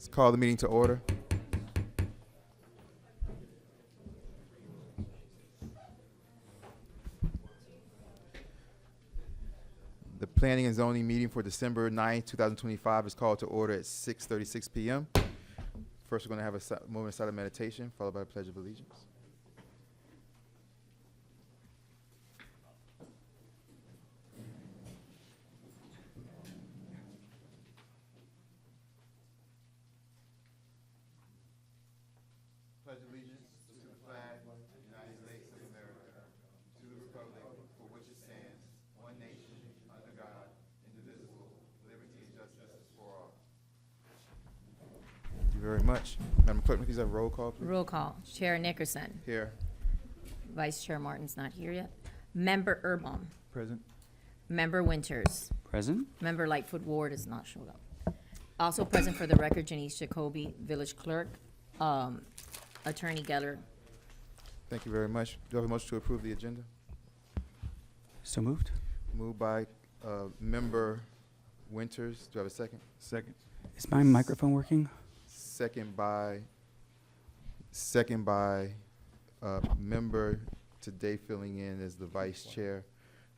Let's call the meeting to order. The Planning and Zoning meeting for December 9th, 2025 is called to order at 6:36 p.m. First, we're going to have a moment of silent meditation, followed by a pledge of allegiance. Pledge allegiance to the flag of the United States of America, to the republic for which it stands, one nation, under God, indivisible, liberty and justice for all. Thank you very much. Madam Clerk, please have a roll call, please. Roll call. Chair Nickerson. Here. Vice Chair Martin's not here yet. Member Erbaum. Present. Member Winters. Present. Member Lightfoot Ward has not showed up. Also present for the record, Janice Jacoby, Village Clerk. Attorney Geller. Thank you very much. Do I have a motion to approve the agenda? So moved. Moved by Member Winters. Do I have a second? Second. Is my microphone working? Second by Member today filling in as the Vice Chair.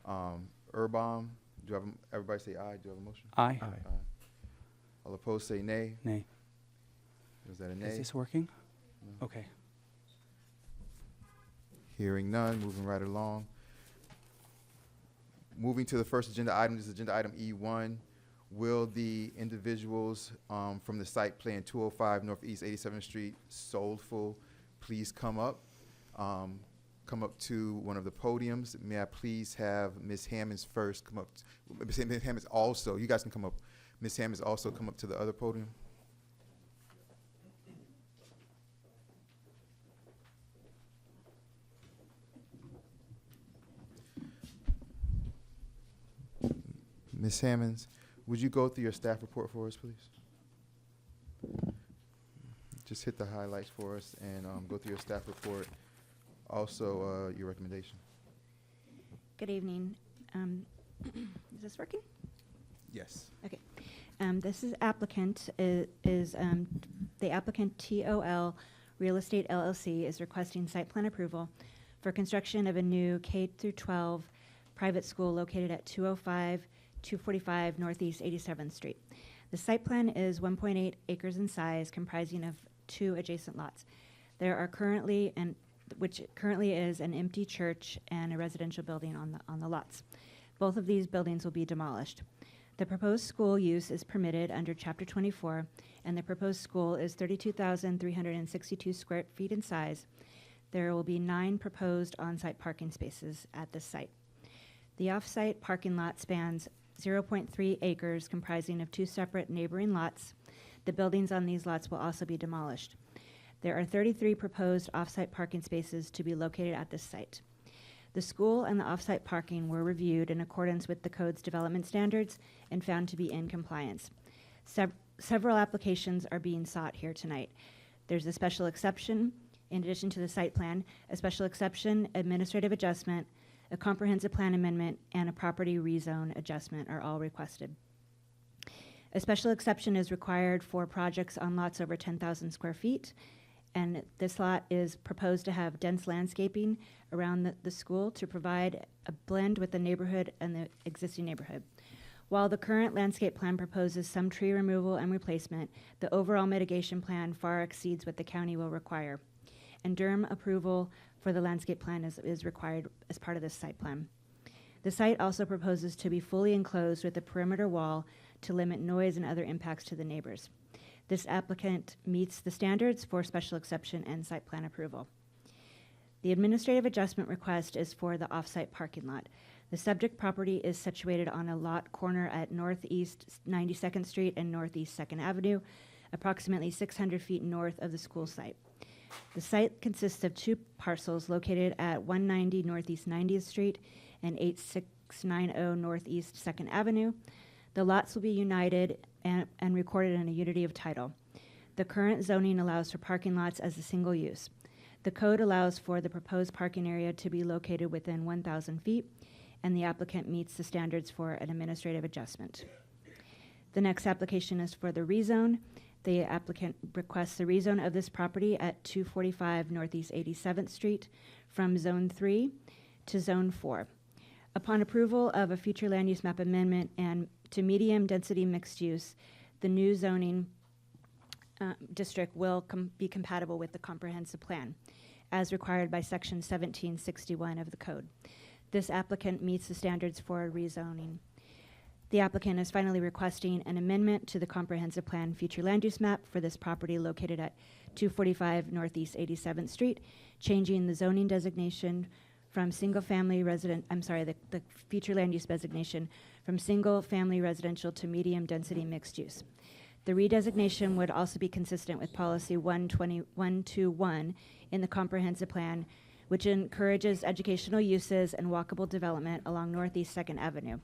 Erbaum. Do I have everybody say aye? Do I have a motion? Aye. Aye. All opposed say nay. Nay. Was that a nay? Is this working? No. Okay. Hearing none, moving right along. Moving to the first agenda item, this is agenda item E1. Will the individuals from the site plan 205 Northeast 87th Street, Soulful, please come up? Come up to one of the podiums. May I please have Ms. Hammonds first come up? Ms. Hammonds also, you guys can come up. Ms. Hammonds also come up to the other podium. Ms. Hammonds, would you go through your staff report for us, please? Just hit the highlights for us and go through your staff report. Also, your recommendation. Good evening. Is this working? Yes. Okay. This is applicant the applicant TOL Real Estate LLC is requesting site plan approval for construction of a new K through 12 private school located at 245 Northeast 87th Street. The site plan is 1.8 acres in size, comprising of 2 adjacent lots. There are which currently is an empty church and a residential building on the lots. Both of these buildings will be demolished. The proposed school use is permitted under Chapter 24, and the proposed school is 32,362 square feet in size. There will be 9 proposed on-site parking spaces at this site. The off-site parking lot spans 0.3 acres, comprising of 2 separate neighboring lots. The buildings on these lots will also be demolished. There are 33 proposed off-site parking spaces to be located at this site. The school and the off-site parking were reviewed in accordance with the code's development standards and found to be in compliance. Several applications are being sought here tonight. There's a special exception, in addition to the site plan, a special exception, administrative adjustment, a comprehensive plan amendment, and a property rezone adjustment are all requested. A special exception is required for projects on lots over 10,000 square feet, and this lot is proposed to have dense landscaping around the school to provide a blend with the neighborhood and the existing neighborhood. While the current landscape plan proposes some tree removal and replacement, the overall mitigation plan far exceeds what the county will require. And Durham approval for the landscape plan is required as part of this site plan. The site also proposes to be fully enclosed with a perimeter wall to limit noise and other impacts to the neighbors. This applicant meets the standards for special exception and site plan approval. The administrative adjustment request is for the off-site parking lot. The subject property is situated on a lot corner at Northeast 92nd Street and Northeast 2nd Avenue, approximately 600 feet north of the school site. The site consists of 2 parcels located at 190 Northeast 90th Street and 8690 Northeast 2nd Avenue. The lots will be united and recorded in a unity of title. The current zoning allows for parking lots as a single use. The code allows for the proposed parking area to be located within 1,000 feet, and the applicant meets the standards for an administrative adjustment. The next application is for the rezone. The applicant requests the rezone of this property at 245 Northeast 87th Street from Zone 3 to Zone 4. Upon approval of a future land use map amendment and to medium-density mixed use, the new zoning district will be compatible with the comprehensive plan, as required by Section 1761 of the code. This applicant meets the standards for rezoning. The applicant is finally requesting an amendment to the comprehensive plan future land use map for this property located at 245 Northeast 87th Street, changing the zoning designation from single-family resident, the future land use designation from single-family residential to medium-density mixed use. The redesignation would also be consistent with policy 121 in the comprehensive plan, which encourages educational uses and walkable development along Northeast 2nd Avenue.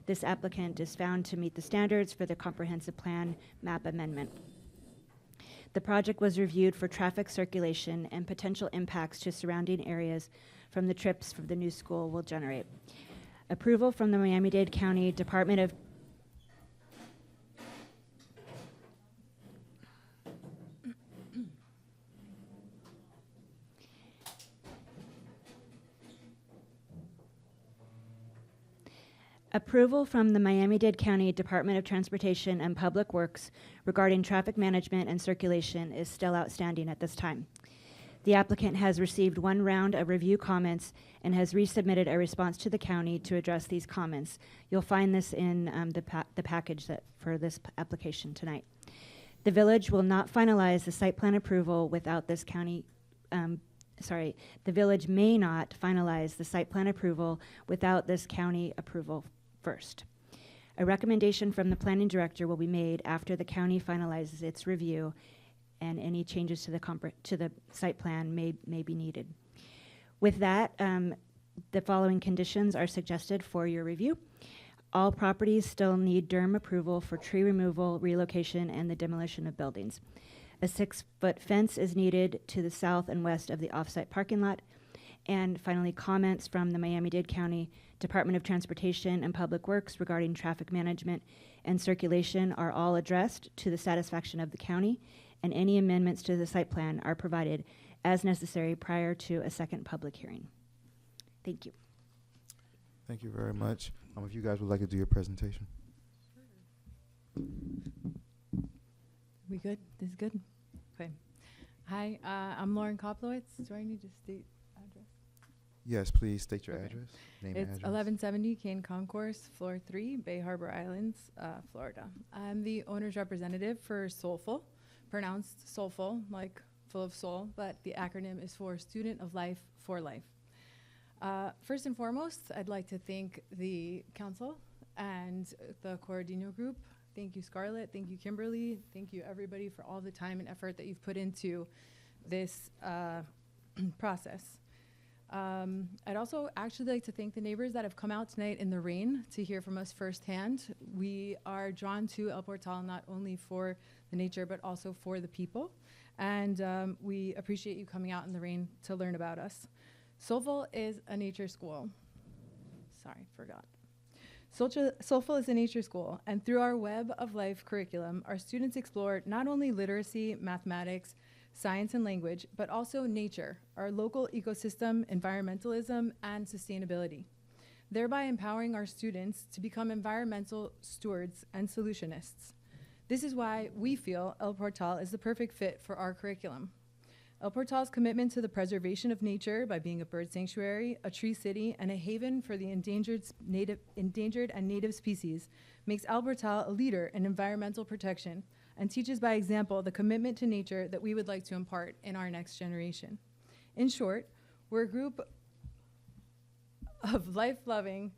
This applicant is found to meet the standards for the comprehensive plan map amendment. The project was reviewed for traffic circulation and potential impacts to surrounding areas from the trips from the new school will generate. Approval from the Miami-Dade County Department of Approval from the Miami-Dade County Department of Transportation and Public Works regarding traffic management and circulation is still outstanding at this time. The applicant has received one round of review comments and has resubmitted a response to the county to address these comments. You'll find this in the package for this application tonight. The village will not finalize the site plan approval without this county, the village may not finalize the site plan approval without this county approval first. A recommendation from the planning director will be made after the county finalizes its review, and any changes to the site plan may be needed. With that, the following conditions are suggested for your review. All properties still need DERM approval for tree removal, relocation, and the demolition of buildings. A 6-foot fence is needed to the south and west of the off-site parking lot. And finally, comments from the Miami-Dade County Department of Transportation and Public Works regarding traffic management and circulation are all addressed to the satisfaction of the county, and any amendments to the site plan are provided as necessary prior to a second public hearing. Thank you. Thank you very much. If you guys would like to do your presentation. We good? This is good? Okay. Hi, I'm Lauren Koplowitz. Do I need to state address? Yes, please state your Okay. address. Name and It's address. 1170 Kane Concourse, Floor 3, Bay Harbor Islands, Florida. I'm the owner's representative for Soulful, pronounced soulful, like full of soul, but the acronym is for Student of Life for Life. First and foremost, I'd like to thank the council and the Corradino Group. Thank you, Scarlett. Thank you, Kimberly. Thank you, everybody, for all the time and effort that you've put into this process. I'd also actually like to thank the neighbors that have come out tonight in the rain to hear from us firsthand. We are drawn to El Portal not only for the nature, but also for the people. And we appreciate you coming out in the rain to learn about us. Soulful is a nature school. Sorry, forgot. Soulful is a nature school, and through our Web of Life curriculum, our students explore not only literacy, mathematics, science, and language, but also nature, our local ecosystem, environmentalism, and sustainability, thereby empowering our students to become environmental stewards and solutionists. This is why we feel El Portal is the perfect fit for our curriculum. El Portal's commitment to the preservation of nature by being a bird sanctuary, a tree city, and a haven for the endangered and native species makes El Portal a leader in environmental protection and teaches by example the commitment to nature that we would like to impart in our next generation. In short, we're a group of life-loving,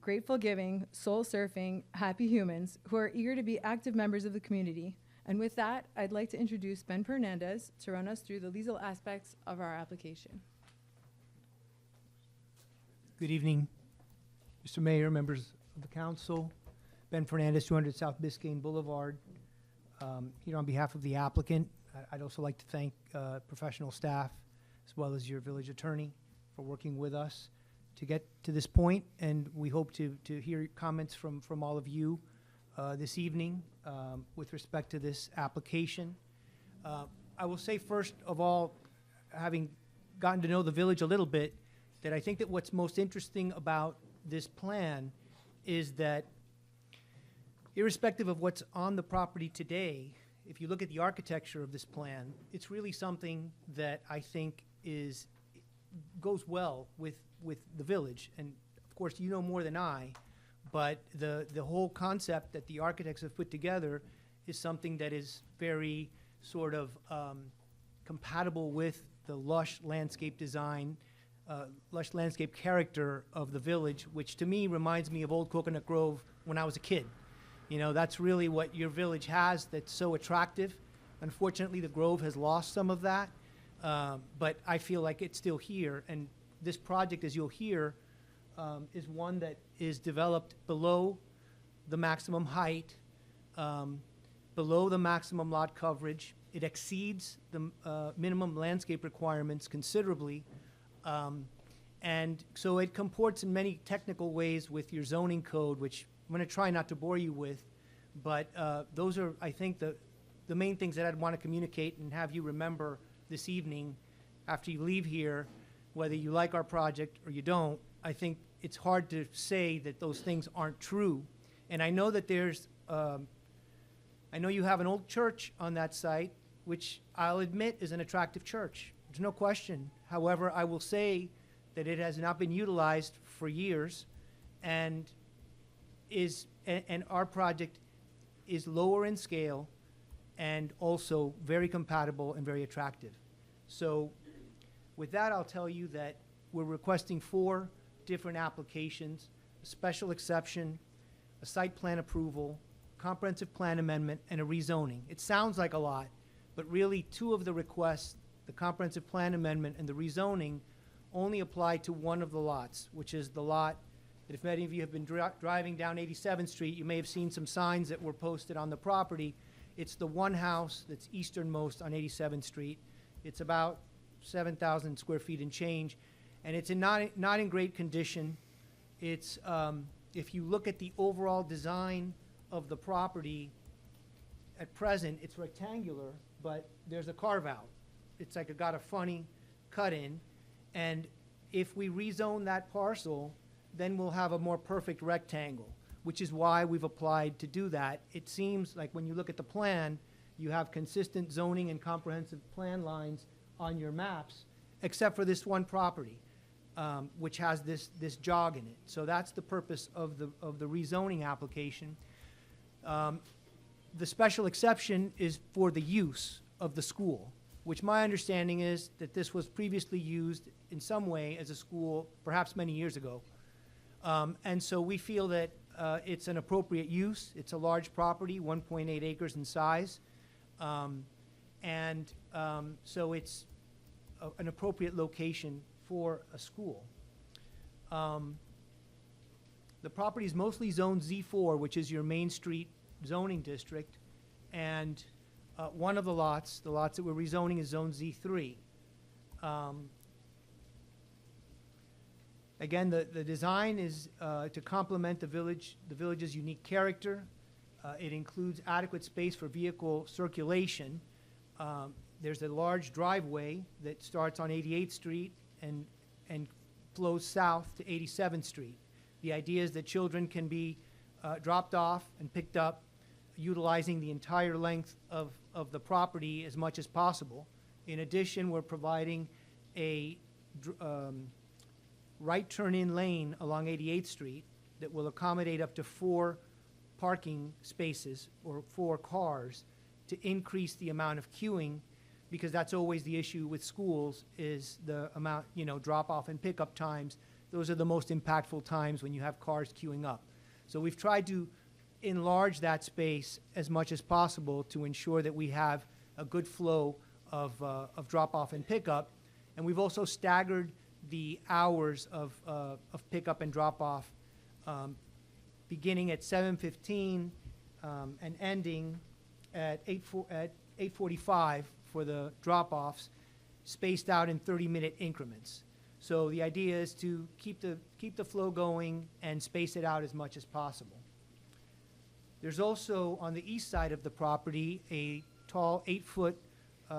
grateful-giving, soul-surfing, happy humans who are eager to be active members of the community. And with that, I'd like to introduce Ben Fernandez to run us through the legal aspects of our application. Good evening, Mr. Mayor, members of the council. Ben Fernandez, 200 South Biscayne Boulevard. Here on behalf of the applicant, I'd also like to thank professional staff as well as your village attorney for working with us to get to this point, and we hope to hear comments from all of you this evening with respect to this application. I will say first of all, having gotten to know the village a little bit, that I think that what's most interesting about this plan is that irrespective of what's on the property today, if you look at the architecture of this plan, it's really something that I think goes well with the village. And of course, you know more than I, but the whole concept that the architects have put together is something that is very sort of compatible with the lush landscape design, lush landscape character of the village, which to me reminds me of Old Coconut Grove when I was a kid. You know, that's really what your village has that's so attractive. Unfortunately, the Grove has lost some of that, but I feel like it's still here. And this project, as you'll hear, is one that is developed below the maximum height, below the maximum lot coverage. It exceeds the minimum landscape requirements considerably. And so it comports in many technical ways with your zoning code, which I'm going to try not to bore you with. But those are, I think, the main things that I'd want to communicate and have you remember this evening after you leave here, whether you like our project or you don't. I think it's hard to say that those things aren't true. And I know that I know you have an old church on that site, which I'll admit is an attractive church. There's no question. However, I will say that it has not been utilized for years, and our project is lower in scale and also very compatible and very attractive. So with that, I'll tell you that we're requesting 4 different applications: a special exception, a site plan approval, comprehensive plan amendment, and a rezoning. It sounds like a lot, but really 2 of the requests, the comprehensive plan amendment and the rezoning, only apply to one of the lots, which is the lot that, if many of you have been driving down 87th Street, you may have seen some signs that were posted on the property. It's the one house that's easternmost on 87th Street. It's about 7,000 square feet and change, and it's not in great condition. It's, if you look at the overall design of the property, at present, it's rectangular, but there's a carve-out. It's like it got a funny cut-in, and if we rezone that parcel, then we'll have a more perfect rectangle, which is why we've applied to do that. It seems like when you look at the plan, you have consistent zoning and comprehensive plan lines on your maps, except for this one property, which has this jog in it. So that's the purpose of the rezoning application. The special exception is for the use of the school, which my understanding is that this was previously used in some way as a school, perhaps many years ago. And so we feel that it's an appropriate use. It's a large property, 1.8 acres in size. So it's an appropriate location for a school. The property is mostly zoned Z4, which is your Main Street zoning district, and one of the lots that we're rezoning, is zone Z3. Again, the design is to complement the village's unique character. It includes adequate space for vehicle circulation. There's a large driveway that starts on 88th Street and flows south to 87th Street. The idea is that children can be dropped off and picked up utilizing the entire length of the property as much as possible. In addition, we're providing a right turn-in lane along 88th Street that will accommodate up to 4 parking spaces or 4 cars to increase the amount of queuing, because that's always the issue with schools, is the amount, drop-off and pickup times. Those are the most impactful times when you have cars queuing up. So we've tried to enlarge that space as much as possible to ensure that we have a good flow of drop-off and pickup. And we've also staggered the hours of pickup and drop-off, beginning at 7:15 and ending at 8:45 for the drop-offs, spaced out in 30-minute increments. So the idea is to keep the flow going and space it out as much as possible. There's also, on the east side of the property, a tall 8-foot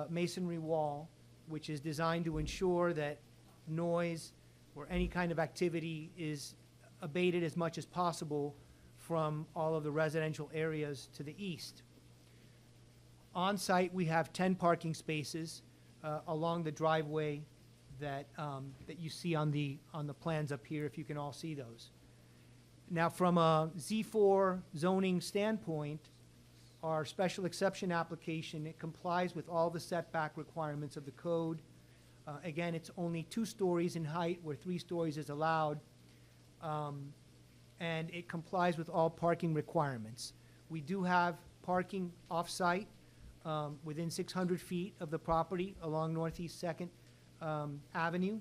masonry wall, which is designed to ensure that noise or any kind of activity is abated as much as possible from all of the residential areas to the east. On site, we have 10 parking spaces along the driveway that you see on the plans up here, if you can all see those. Now, from a Z4 zoning standpoint, our special exception application, it complies with all the setback requirements of the code. Again, it's only 2 stories in height, where 3 stories is allowed, and it complies with all parking requirements. We do have parking off-site within 600 feet of the property along Northeast Second Avenue,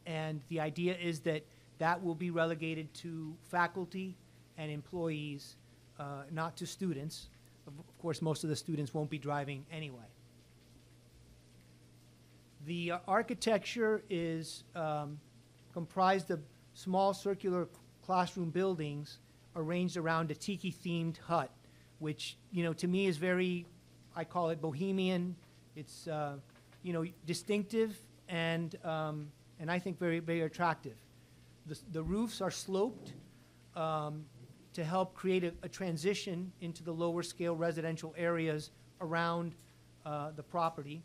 and the idea is that that will be relegated to faculty and employees, not to students. Of course, most of the students won't be driving anyway. The architecture is comprised of small circular classroom buildings arranged around a tiki-themed hut, which, you know, to me is very, I call it bohemian. It's, you know, distinctive and I think very, very attractive. The roofs are sloped to help create a transition into the lower scale residential areas around the property.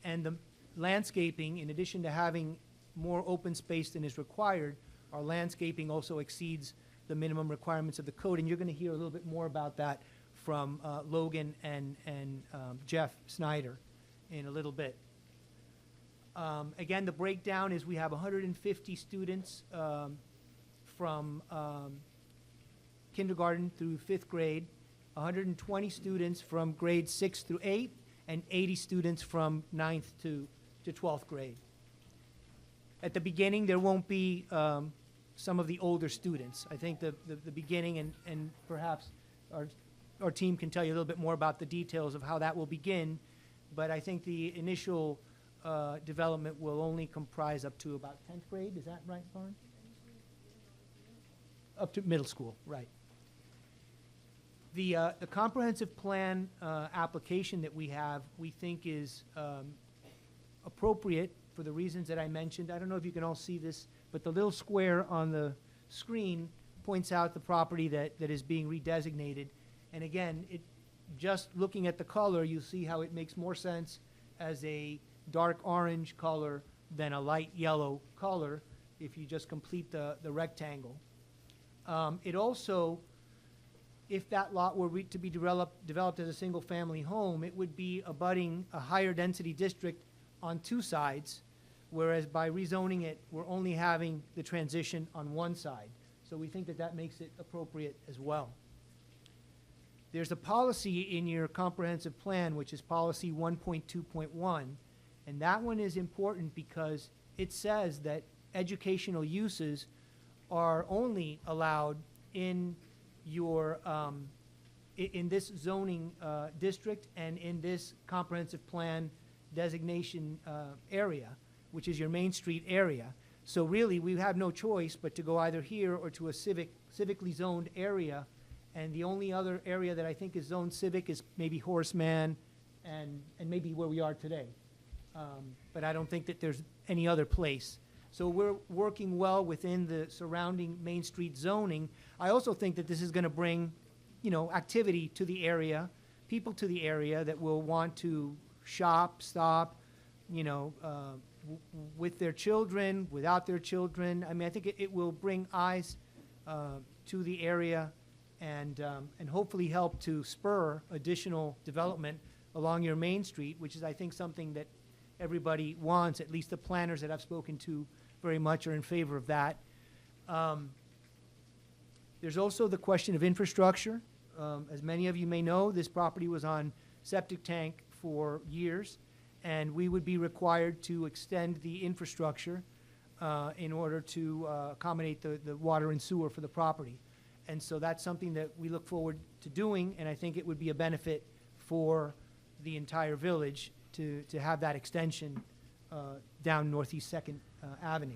And the landscaping, in addition to having more open space than is required, our landscaping also exceeds the minimum requirements of the code. And you're going to hear a little bit more about that from Logan and Jeff Snyder in a little bit. Again, the breakdown is we have 150 students from kindergarten through 5th grade, 120 students from grades 6 through 8, and 80 students from 9th to 12th grade. At the beginning, there won't be some of the older students. I think the beginning, and perhaps our team can tell you a little bit more about the details of how that will begin, but I think the initial development will only comprise up to about 10th grade. Is that right, Lauren? Up to middle school, right. The comprehensive plan application that we have, we think is appropriate for the reasons that I mentioned. I don't know if you can all see this, but the little square on the screen points out the property that is being redesignated. And again, just looking at the color, you see how it makes more sense as a dark orange color than a light yellow color if you just complete the rectangle. It also, if that lot were to be developed as a single-family home, it would be abutting a higher density district on 2 sides, whereas by rezoning it, we're only having the transition on 1 side. So we think that that makes it appropriate as well. There's a policy in your comprehensive plan, which is policy 1.2.1, and that one is important because it says that educational uses are only allowed in your in this zoning district and in this comprehensive plan designation area, which is your Main Street area. So really, we have no choice but to go either here or to a civically zoned area. And the only other area that I think is zoned civic is maybe Horace Mann and maybe where we are today. But I don't think that there's any other place. So we're working well within the surrounding Main Street zoning. I also think that this is going to bring, you know, activity to the area, people to the area that will want to shop, stop, you know, with their children, without their children. I mean, I think it will bring eyes to the area and hopefully help to spur additional development along your Main Street, which is, I think, something that everybody wants. At least the planners that I've spoken to very much are in favor of that. There's also the question of infrastructure. As many of you may know, this property was on septic tank for years, and we would be required to extend the infrastructure in order to accommodate the water and sewer for the property. And so that's something that we look forward to doing, and I think it would be a benefit for the entire village to have that extension down Northeast Second Avenue.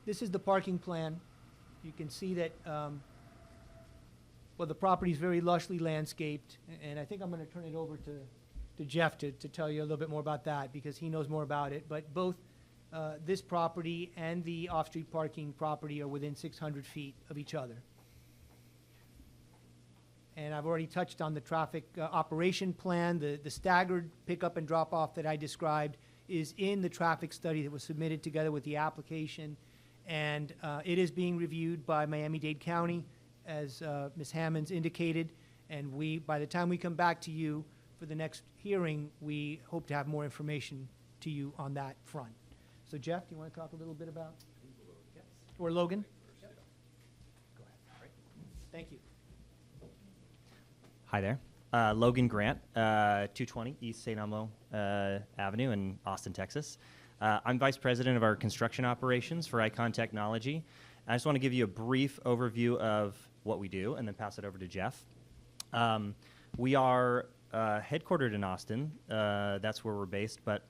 This is the parking plan. You can see that, well, the property is very lushly landscaped, and I think I'm going to turn it over to Jeff to tell you a little bit more about that, because he knows more about it. But both this property and the off-street parking property are within 600 feet of each other. And I've already touched on the traffic operation plan. The staggered pickup and drop-off that I described is in the traffic study that was submitted together with the application. And it is being reviewed by Miami-Dade County, as Ms. Hammonds indicated. And by the time we come back to you for the next hearing, we hope to have more information to you on that front. So Jeff, do you want to talk a little bit about? Or Logan? Go ahead. Thank you. Hi there. Logan Grant, 220 East St. Elmo Avenue in Austin, Texas. I'm Vice President of our construction operations for Icon Technology. I just want to give you a brief overview of what we do and then pass it over to Jeff. We are headquartered in Austin. That's where we're based, but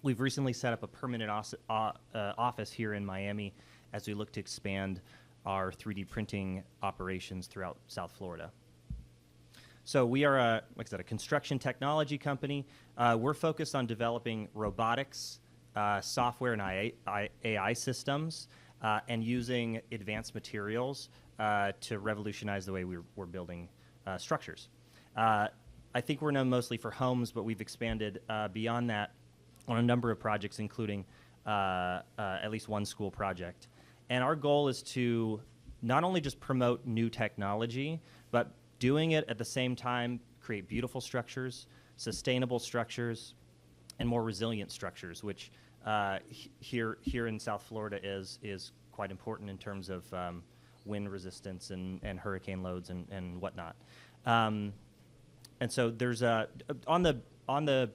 we've recently set up a permanent office here in Miami as we look to expand our 3D printing operations throughout South Florida. So we are, like I said, a construction technology company. We're focused on developing robotics, software and AI systems, and using advanced materials to revolutionize the way we're building structures. I think we're known mostly for homes, but we've expanded beyond that on a number of projects, including at least one school project. And our goal is to not only just promote new technology, but doing it at the same time, create beautiful structures, sustainable structures, and more resilient structures, which here in South Florida is quite important in terms of wind resistance and hurricane loads and whatnot. And so there's on the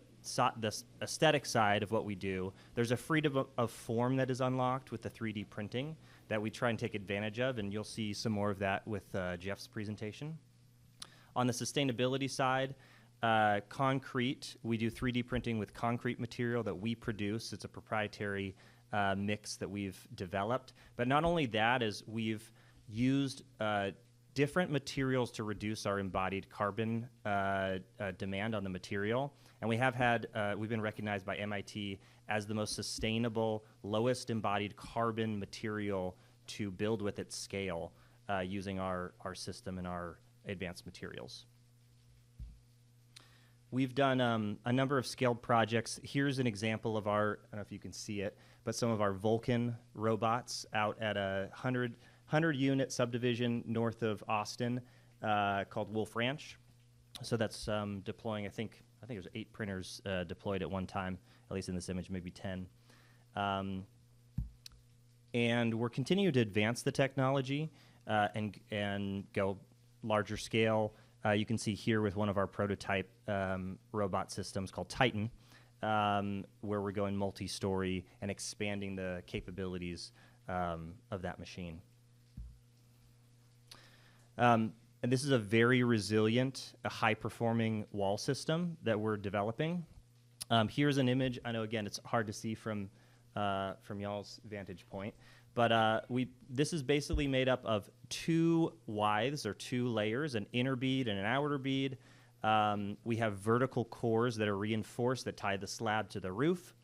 aesthetic side of what we do, there's a freedom of form that is unlocked with the 3D printing that we try and take advantage of, and you'll see some more of that with Jeff's presentation. On the sustainability side, concrete, we do 3D printing with concrete material that we produce. It's a proprietary mix that we've developed. But not only that, is we've used different materials to reduce our embodied carbon demand on the material. And we have had, we've been recognized by MIT as the most sustainable, lowest embodied carbon material to build with at scale using our system and our advanced materials. We've done a number of scaled projects. Here's an example of our, I don't know if you can see it, but some of our Vulcan robots out at a 100-unit subdivision north of Austin called Wolf Ranch. So that's deploying, I think there's 8 printers deployed at one time, at least in this image, maybe 10. And we're continuing to advance the technology and go larger scale. You can see here with one of our prototype robot systems called Titan, where we're going multi-story and expanding the capabilities of that machine. And this is a very resilient, a high-performing wall system that we're developing. Here's an image. I know, again, it's hard to see from y'all's vantage point, but this is basically made up of 2 withes or 2 layers, an inner bead and an outer bead. We have vertical cores that are reinforced that tie the slab to the roof.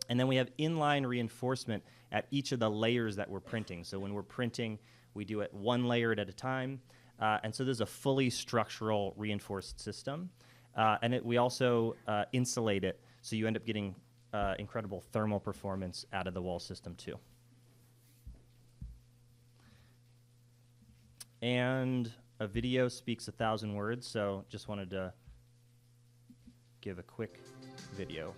And then we have inline reinforcement at each of the layers that we're printing. So when we're printing, we do it 1 layer at a time. And so there's a fully structural reinforced system. And we also insulate it, so you end up getting incredible thermal performance out of the wall system too. And a video speaks 1,000 words, so just wanted to give a quick video.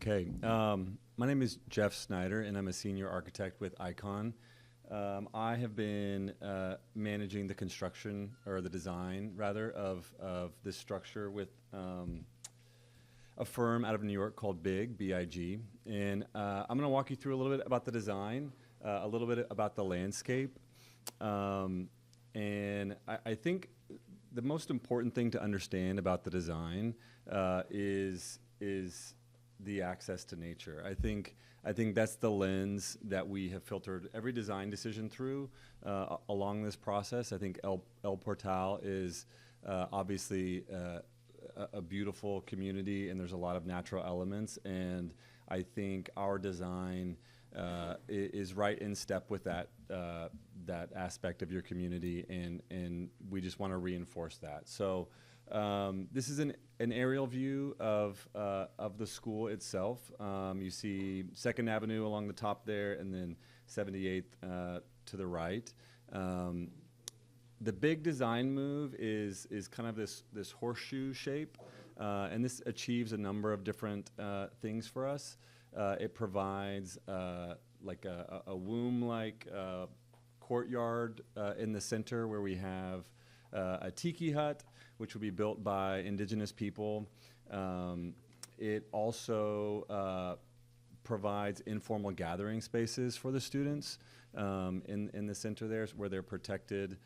Okay. My name is Jeff Snyder, and I'm a senior architect with Icon. I have been managing the construction, or the design, rather, of this structure with a firm out of New York called BIG. And I'm going to walk you through a little bit about the design, a little bit about the landscape. And I think the most important thing to understand about the design is the access to nature. I think that's the lens that we have filtered every design decision through along this process. I think El Portal is obviously a beautiful community, and there's a lot of natural elements, and I think our design is right in step with that aspect of your community, and we just want to reinforce that. So this is an aerial view of the school itself. You see 2nd Avenue along the top there, and then 78th to the right. The big design move is kind of this horseshoe shape, and this achieves a number of different things for us. It provides like a womb-like courtyard in the center where we have a tiki hut, which will be built by indigenous people. It also provides informal gathering spaces for the students in the center there, where they're protected.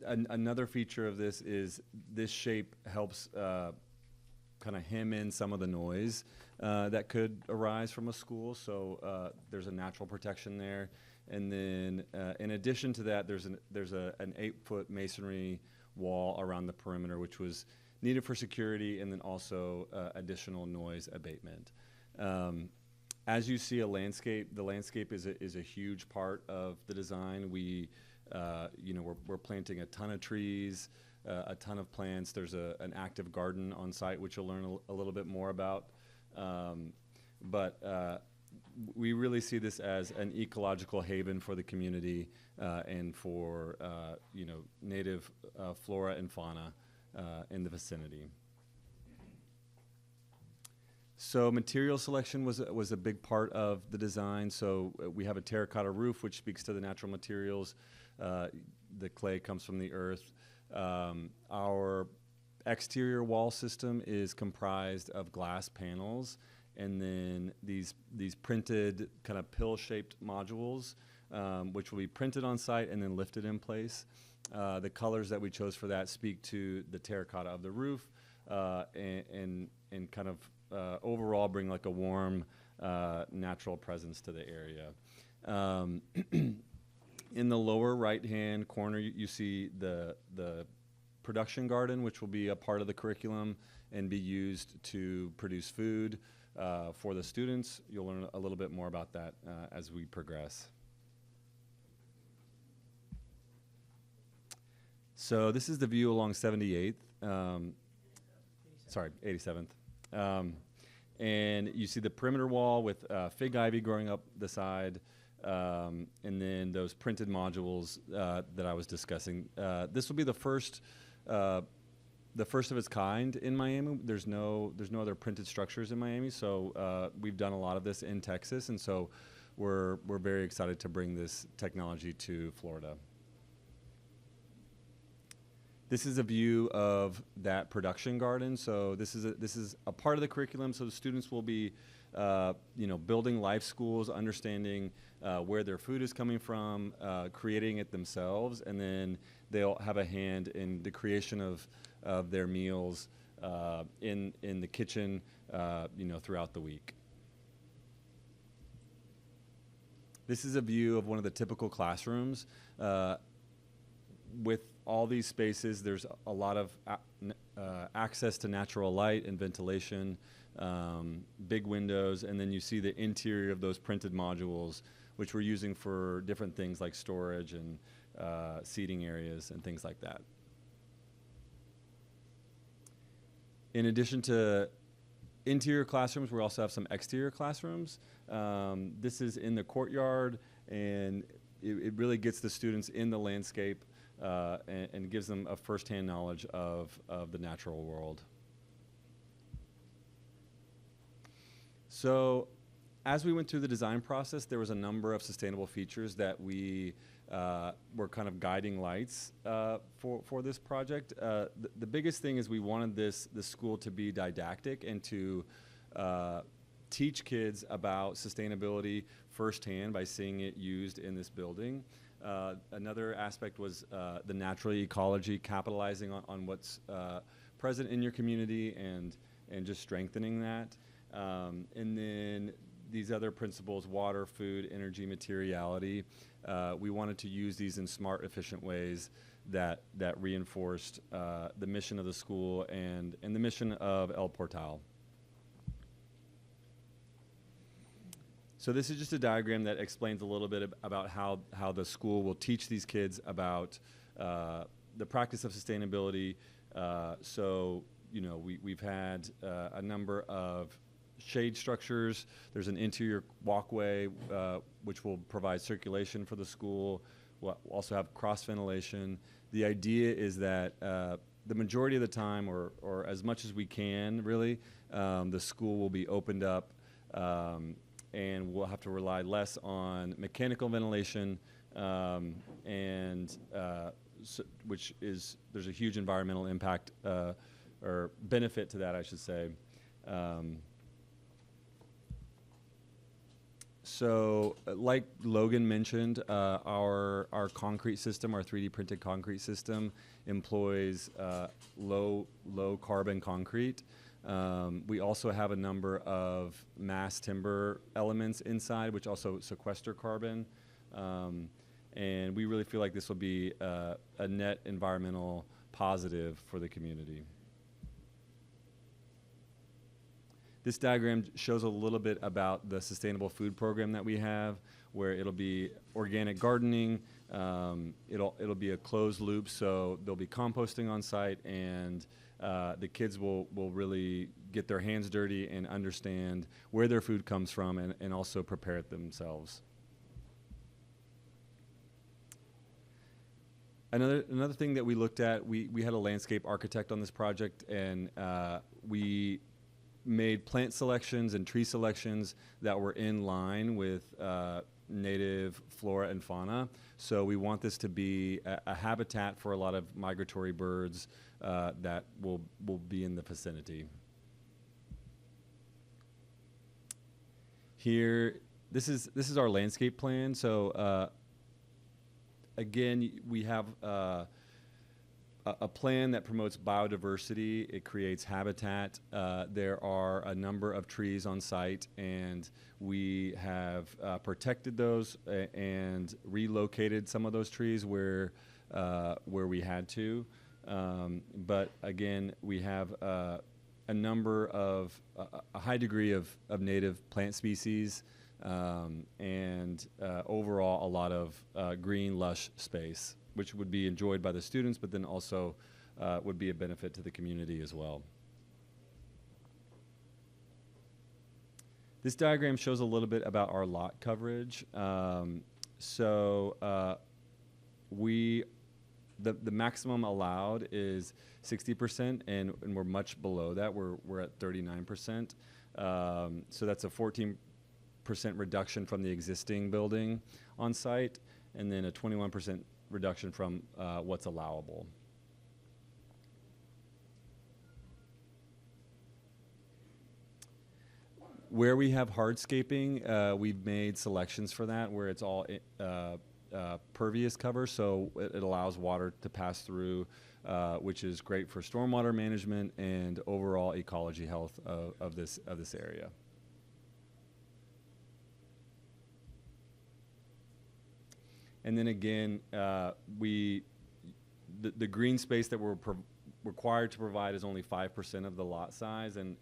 Another feature of this is this shape helps kind of hem in some of the noise that could arise from a school, so there's a natural protection there. And then in addition to that, there's an 8-foot masonry wall around the perimeter, which was needed for security, and then also additional noise abatement. As you see the landscape is a huge part of the design. We're planting a ton of trees, a ton of plants. There's an active garden on site, which you'll learn a little bit more about. But we really see this as an ecological haven for the community and for native flora and fauna in the vicinity. So material selection was a big part of the design. So we have a terracotta roof, which speaks to the natural materials. The clay comes from the earth. Our exterior wall system is comprised of glass panels, and then these printed kind of pill-shaped modules, which will be printed on site and then lifted in place. The colors that we chose for that speak to the terracotta of the roof, and kind of overall bring like a warm, natural presence to the area. In the lower right-hand corner, you see the production garden, which will be a part of the curriculum and be used to produce food for the students. You'll learn a little bit more about that as we progress. So this is the view along 78th. 87th. And you see the perimeter wall with fig ivy growing up the side, and then those printed modules that I was discussing. This will be the first of its kind in Miami. There's no other printed structures in Miami, so we've done a lot of this in Texas, and so we're very excited to bring this technology to Florida. This is a view of that production garden. So this is a part of the curriculum. So the students will be, building life schools, understanding where their food is coming from, creating it themselves, and then they'll have a hand in the creation of their meals in the kitchen, throughout the week. This is a view of one of the typical classrooms. With all these spaces, there's a lot of access to natural light and ventilation, big windows, and then you see the interior of those printed modules, which we're using for different things like storage and seating areas and things like that. In addition to interior classrooms, we also have some exterior classrooms. This is in the courtyard, and it really gets the students in the landscape and gives them a firsthand knowledge of the natural world. So as we went through the design process, there was a number of sustainable features that we were kind of guiding lights for this project. The biggest thing is we wanted the school to be didactic and to teach kids about sustainability firsthand by seeing it used in this building. Another aspect was the natural ecology, capitalizing on what's present in your community and just strengthening that. And then these other principles, water, food, energy, materiality, we wanted to use these in smart, efficient ways that reinforced the mission of the school and the mission of El Portal. So this is just a diagram that explains a little bit about how the school will teach these kids about the practice of sustainability. So, you know, we've had a number of shade structures. There's an interior walkway which will provide circulation for the school. We'll also have cross ventilation. The idea is that the majority of the time, or as much as we can, really, the school will be opened up, and we'll have to rely less on mechanical ventilation, which is, there's a huge environmental impact or benefit to that, I should say. So, like Logan mentioned, our concrete system, our 3D printed concrete system, employs low carbon concrete. We also have a number of mass timber elements inside, which also sequester carbon. And we really feel like this will be a net environmental positive for the community. This diagram shows a little bit about the sustainable food program that we have, where it'll be organic gardening. It'll be a closed loop, so there'll be composting on site, and the kids will really get their hands dirty and understand where their food comes from, and also prepare it themselves. Another thing that we looked at, we had a landscape architect on this project, and we made plant selections and tree selections that were in line with native flora and fauna. So we want this to be a habitat for a lot of migratory birds that will be in the vicinity. Here, this is our landscape plan. So again, we have a plan that promotes biodiversity. It creates habitat. There are a number of trees on site, and we have protected those and relocated some of those trees where we had to. But again, we have a number of a high degree of native plant species, and overall a lot of green, lush space, which would be enjoyed by the students, but then also would be a benefit to the community as well. This diagram shows a little bit about our lot coverage. The maximum allowed is 60%, and we're much below that. We're at 39%. So that's a 14% reduction from the existing building on site, and then a 21% reduction from what's allowable. Where we have hardscaping, we've made selections for that, where it's all pervious cover, so it allows water to pass through, which is great for stormwater management and overall ecology health of this area. And then again, the green space that we're required to provide is only 5% of the lot size, and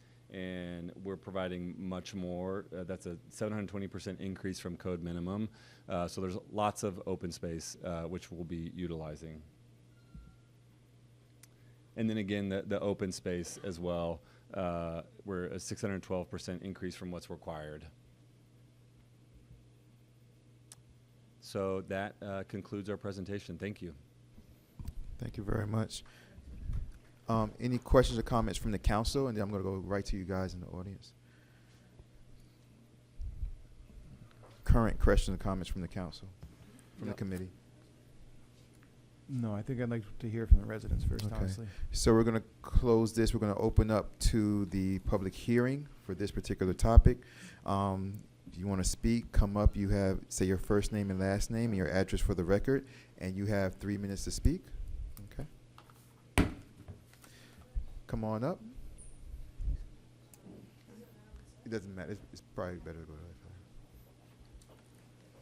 we're providing much more. That's a 720% increase from code minimum. So there's lots of open space which we'll be utilizing. And then again, the open space as well, we're a 612% increase from what's required. So that concludes our presentation. Thank you. Thank you very much. Any questions or comments from the council? And then I'm going to go right to you guys in the audience. current questions and comments from the council, from the Yep. committee? No, I think I'd like to hear from the residents first, Okay. honestly. So we're going to close this. We're going to open up to the public hearing for this particular topic. If you want to speak, come up. You have, say your first name and last name and your address for the record, and you have 3 minutes to speak. Okay. Come on up. It doesn't matter. It's probably better to go to that.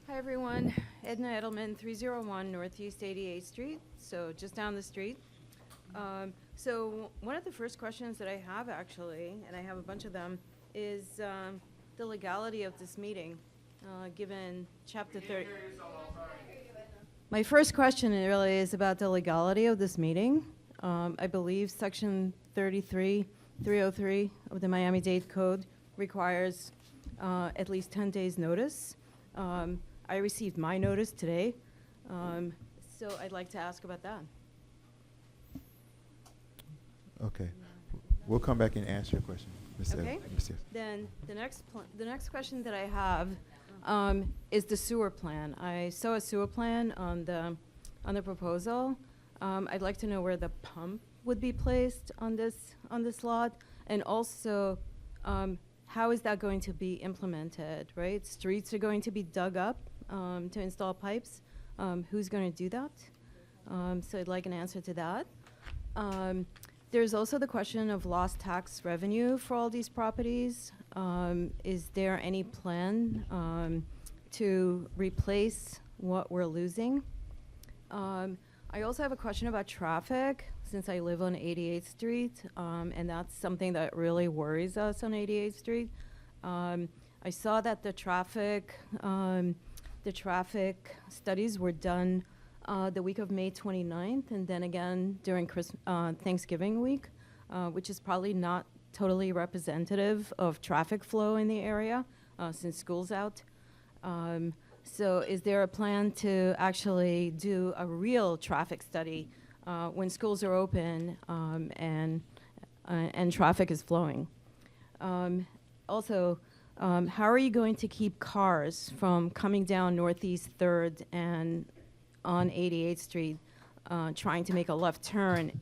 Hi, everyone. Edna Edelman, 301 Northeast 88th Street, so just down the street. So one of the first questions that I have, actually, and I have a bunch of them, is the legality of this meeting, given Chapter 30. My first question really is about the legality of this meeting. I believe Section 303 of the Miami-Dade Code requires at least 10 days' notice. I received my notice today, so I'd like to ask about that. Okay. We'll come back and answer your question. Ms. Okay. Ms. Yes. Then the next question that I have is the sewer plan. I saw a sewer plan on the proposal. I'd like to know where the pump would be placed on this lot, and also how is that going to be implemented? Right, streets are going to be dug up to install pipes. Who's going to do that? So I'd like an answer to that. There's also the question of lost tax revenue for all these properties. Is there any plan to replace what we're losing? I also have a question about traffic, since I live on 88th Street, and that's something that really worries us on 88th Street. I saw that the traffic studies were done the week of May 29th, and then again during Thanksgiving week, which is probably not totally representative of traffic flow in the area since school's out. So is there a plan to actually do a real traffic study when schools are open and traffic is flowing? Also, how are you going to keep cars from coming down Northeast 3rd and on 88th Street trying to make a left turn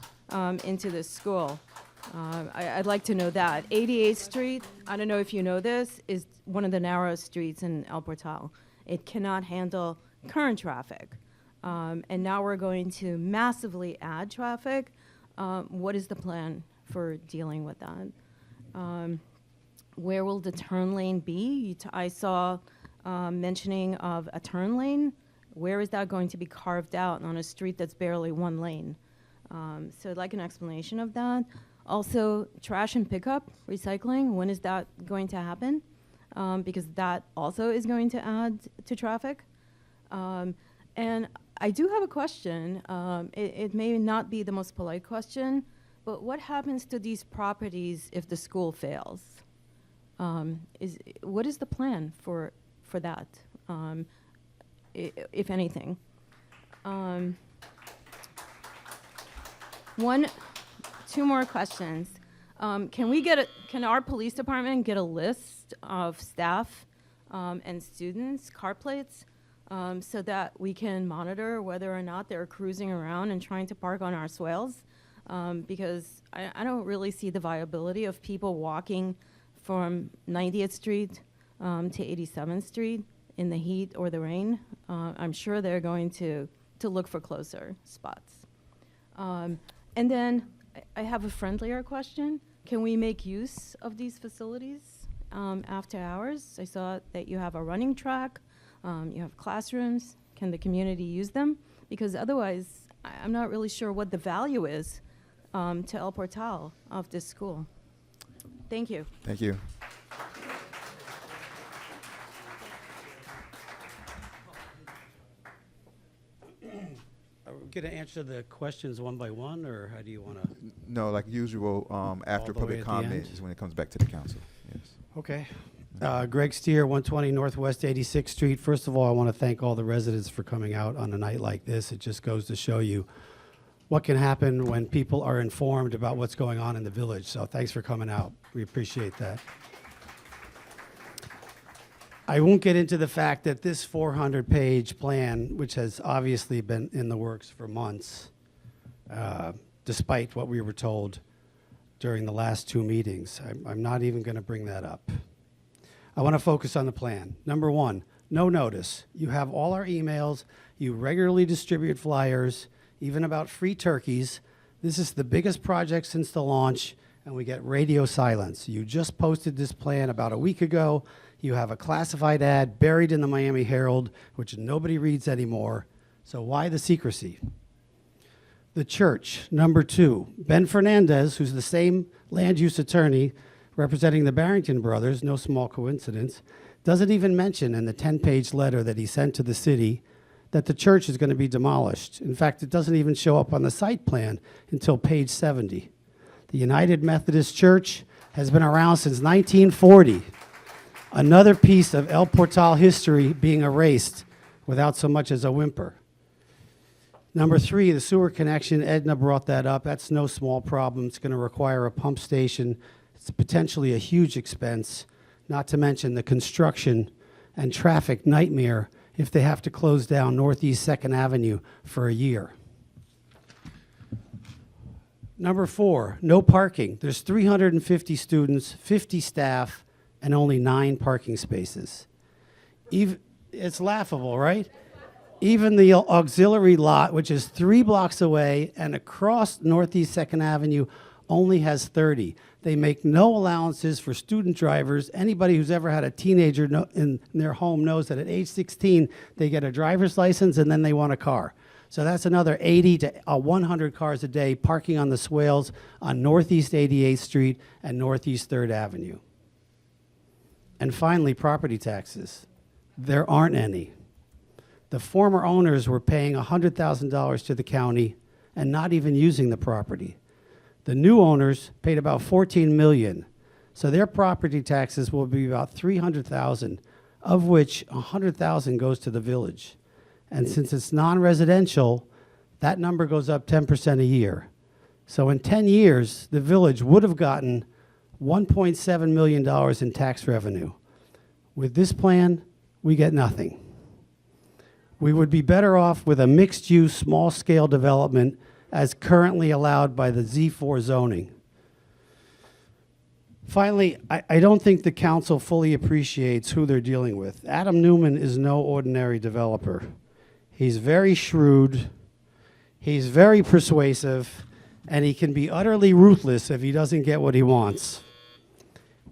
into the school? I'd like to know that. 88th Street, I don't know if you know this, is one of the narrowest streets in El Portal. It cannot handle current traffic. And now we're going to massively add traffic. What is the plan for dealing with that? Where will the turn lane be? I saw mentioning of a turn lane. Where is that going to be carved out on a street that's barely one lane? So I'd like an explanation of that. Also, trash and pickup, recycling, when is that going to happen? Because that also is going to add to traffic. And I do have a question. It may not be the most polite question, but what happens to these properties if the school fails? What is the plan for that, if anything? Two more questions. Can our police department get a list of staff and students' car plates so that we can monitor whether or not they're cruising around and trying to park on our swales? Because I don't really see the viability of people walking from 90th Street to 87th Street in the heat or the rain. I'm sure they're going to look for closer spots. And then I have a friendlier question. Can we make use of these facilities after hours? I saw that you have a running track, you have classrooms. Can the community use them? Because otherwise, I'm not really sure what the value is to El Portal of this school. Thank you. Thank you. Are we going to answer the questions one by one, or how do you want to? No, like usual, after the way public at the comment end? is when it comes back to the council. Yes. Okay. Greg Steer, 120 Northwest 86th Street. First of all, I want to thank all the residents for coming out on a night like this. It just goes to show you what can happen when people are informed about what's going on in the village. So thanks for coming out. We appreciate that. I won't get into the fact that this 400-page plan, which has obviously been in the works for months, despite what we were told during the last two meetings. I'm not even going to bring that up. I want to focus on the plan. Number one, no notice. You have all our emails. You regularly distribute flyers, even about free turkeys. This is the biggest project since the launch, and we get radio silence. You just posted this plan about a week ago. You have a classified ad buried in the Miami Herald, which nobody reads anymore. So why the secrecy? The church, number two. Ben Fernandez, who's the same land use attorney representing the Barrington brothers, no small coincidence, doesn't even mention in the 10-page letter that he sent to the city that the church is going to be demolished. In fact, it doesn't even show up on the site plan until page 70. The United Methodist Church has been around since 1940. Another piece of El Portal history being erased without so much as a whimper. Number three, the sewer connection. Edna brought that up. That's no small problem. It's going to require a pump station. It's potentially a huge expense, not to mention the construction and traffic nightmare if they have to close down Northeast 2nd Avenue for a year. Number four, no parking. There's 350 students, 50 staff, and only 9 parking spaces. It's laughable, right? Even the auxiliary lot, which is 3 blocks away and across Northeast 2nd Avenue, only has 30. They make no allowances for student drivers. Anybody who's ever had a teenager in their home knows that at age 16, they get a driver's license and then they want a car. So that's another 80 to 100 cars a day parking on the swales on Northeast 88th Street and Northeast 3rd Avenue. And finally, property taxes. There aren't any. The former owners were paying $100,000 to the county and not even using the property. The new owners paid about $14 million. So their property taxes will be about $300,000, of which $100,000 goes to the village. And since it's non-residential, that number goes up 10% a year. So in 10 years, the village would have gotten $1.7 million in tax revenue. With this plan, we get nothing. We would be better off with a mixed-use, small-scale development as currently allowed by the Z4 zoning. Finally, I don't think the council fully appreciates who they're dealing with. Adam Newman is no ordinary developer. He's very shrewd, he's very persuasive, and he can be utterly ruthless if he doesn't get what he wants.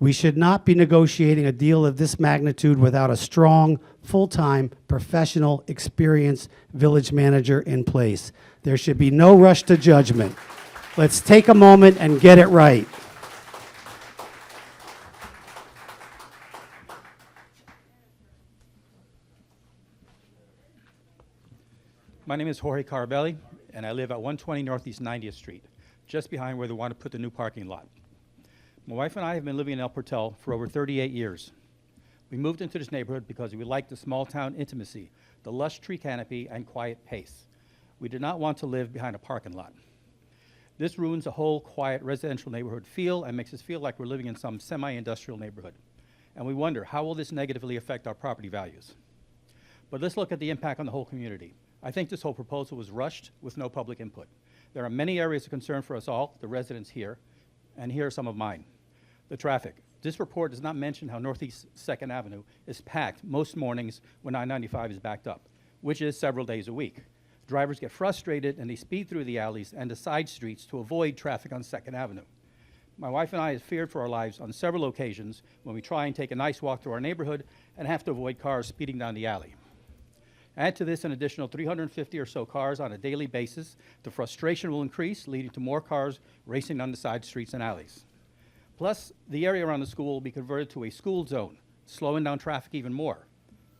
We should not be negotiating a deal of this magnitude without a strong, full-time, professional, experienced village manager in place. There should be no rush to judgment. Let's take a moment and get it right. My name is Jorge Carabelli, and I live at 120 Northeast 90th Street, just behind where they want to put the new parking lot. My wife and I have been living in El Portal for over 38 years. We moved into this neighborhood because we liked the small town intimacy, the lush tree canopy, and quiet pace. We did not want to live behind a parking lot. This ruins a whole quiet residential neighborhood feel and makes us feel like we're living in some semi-industrial neighborhood. And we wonder, how will this negatively affect our property values? But let's look at the impact on the whole community. I think this whole proposal was rushed with no public input. There are many areas of concern for us all, the residents here, and here are some of mine. The traffic. This report does not mention how Northeast 2nd Avenue is packed most mornings when I-95 is backed up, which is several days a week. Drivers get frustrated and they speed through the alleys and the side streets to avoid traffic on 2nd Avenue. My wife and I have feared for our lives on several occasions when we try and take a nice walk through our neighborhood and have to avoid cars speeding down the alley. Add to this an additional 350 or so cars on a daily basis, the frustration will increase, leading to more cars racing down the side streets and alleys. Plus, the area around the school will be converted to a school zone, slowing down traffic even more.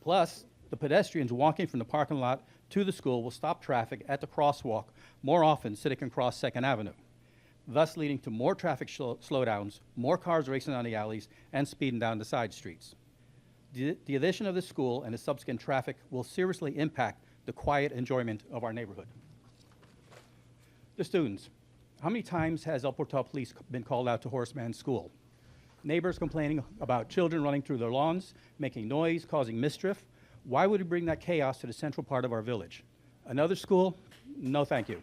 Plus, the pedestrians walking from the parking lot to the school will stop traffic at the crosswalk more often so they can cross 2nd Avenue, thus leading to more traffic slowdowns, more cars racing down the alleys, and speeding down the side streets. The addition of the school and the subsequent traffic will seriously impact the quiet enjoyment of our neighborhood. The students. How many times has El Portal Police been called out to Horace Mann School? Neighbors complaining about children running through their lawns, making noise, causing mischief. Why would we bring that chaos to the central part of our village? Another school? No, thank you.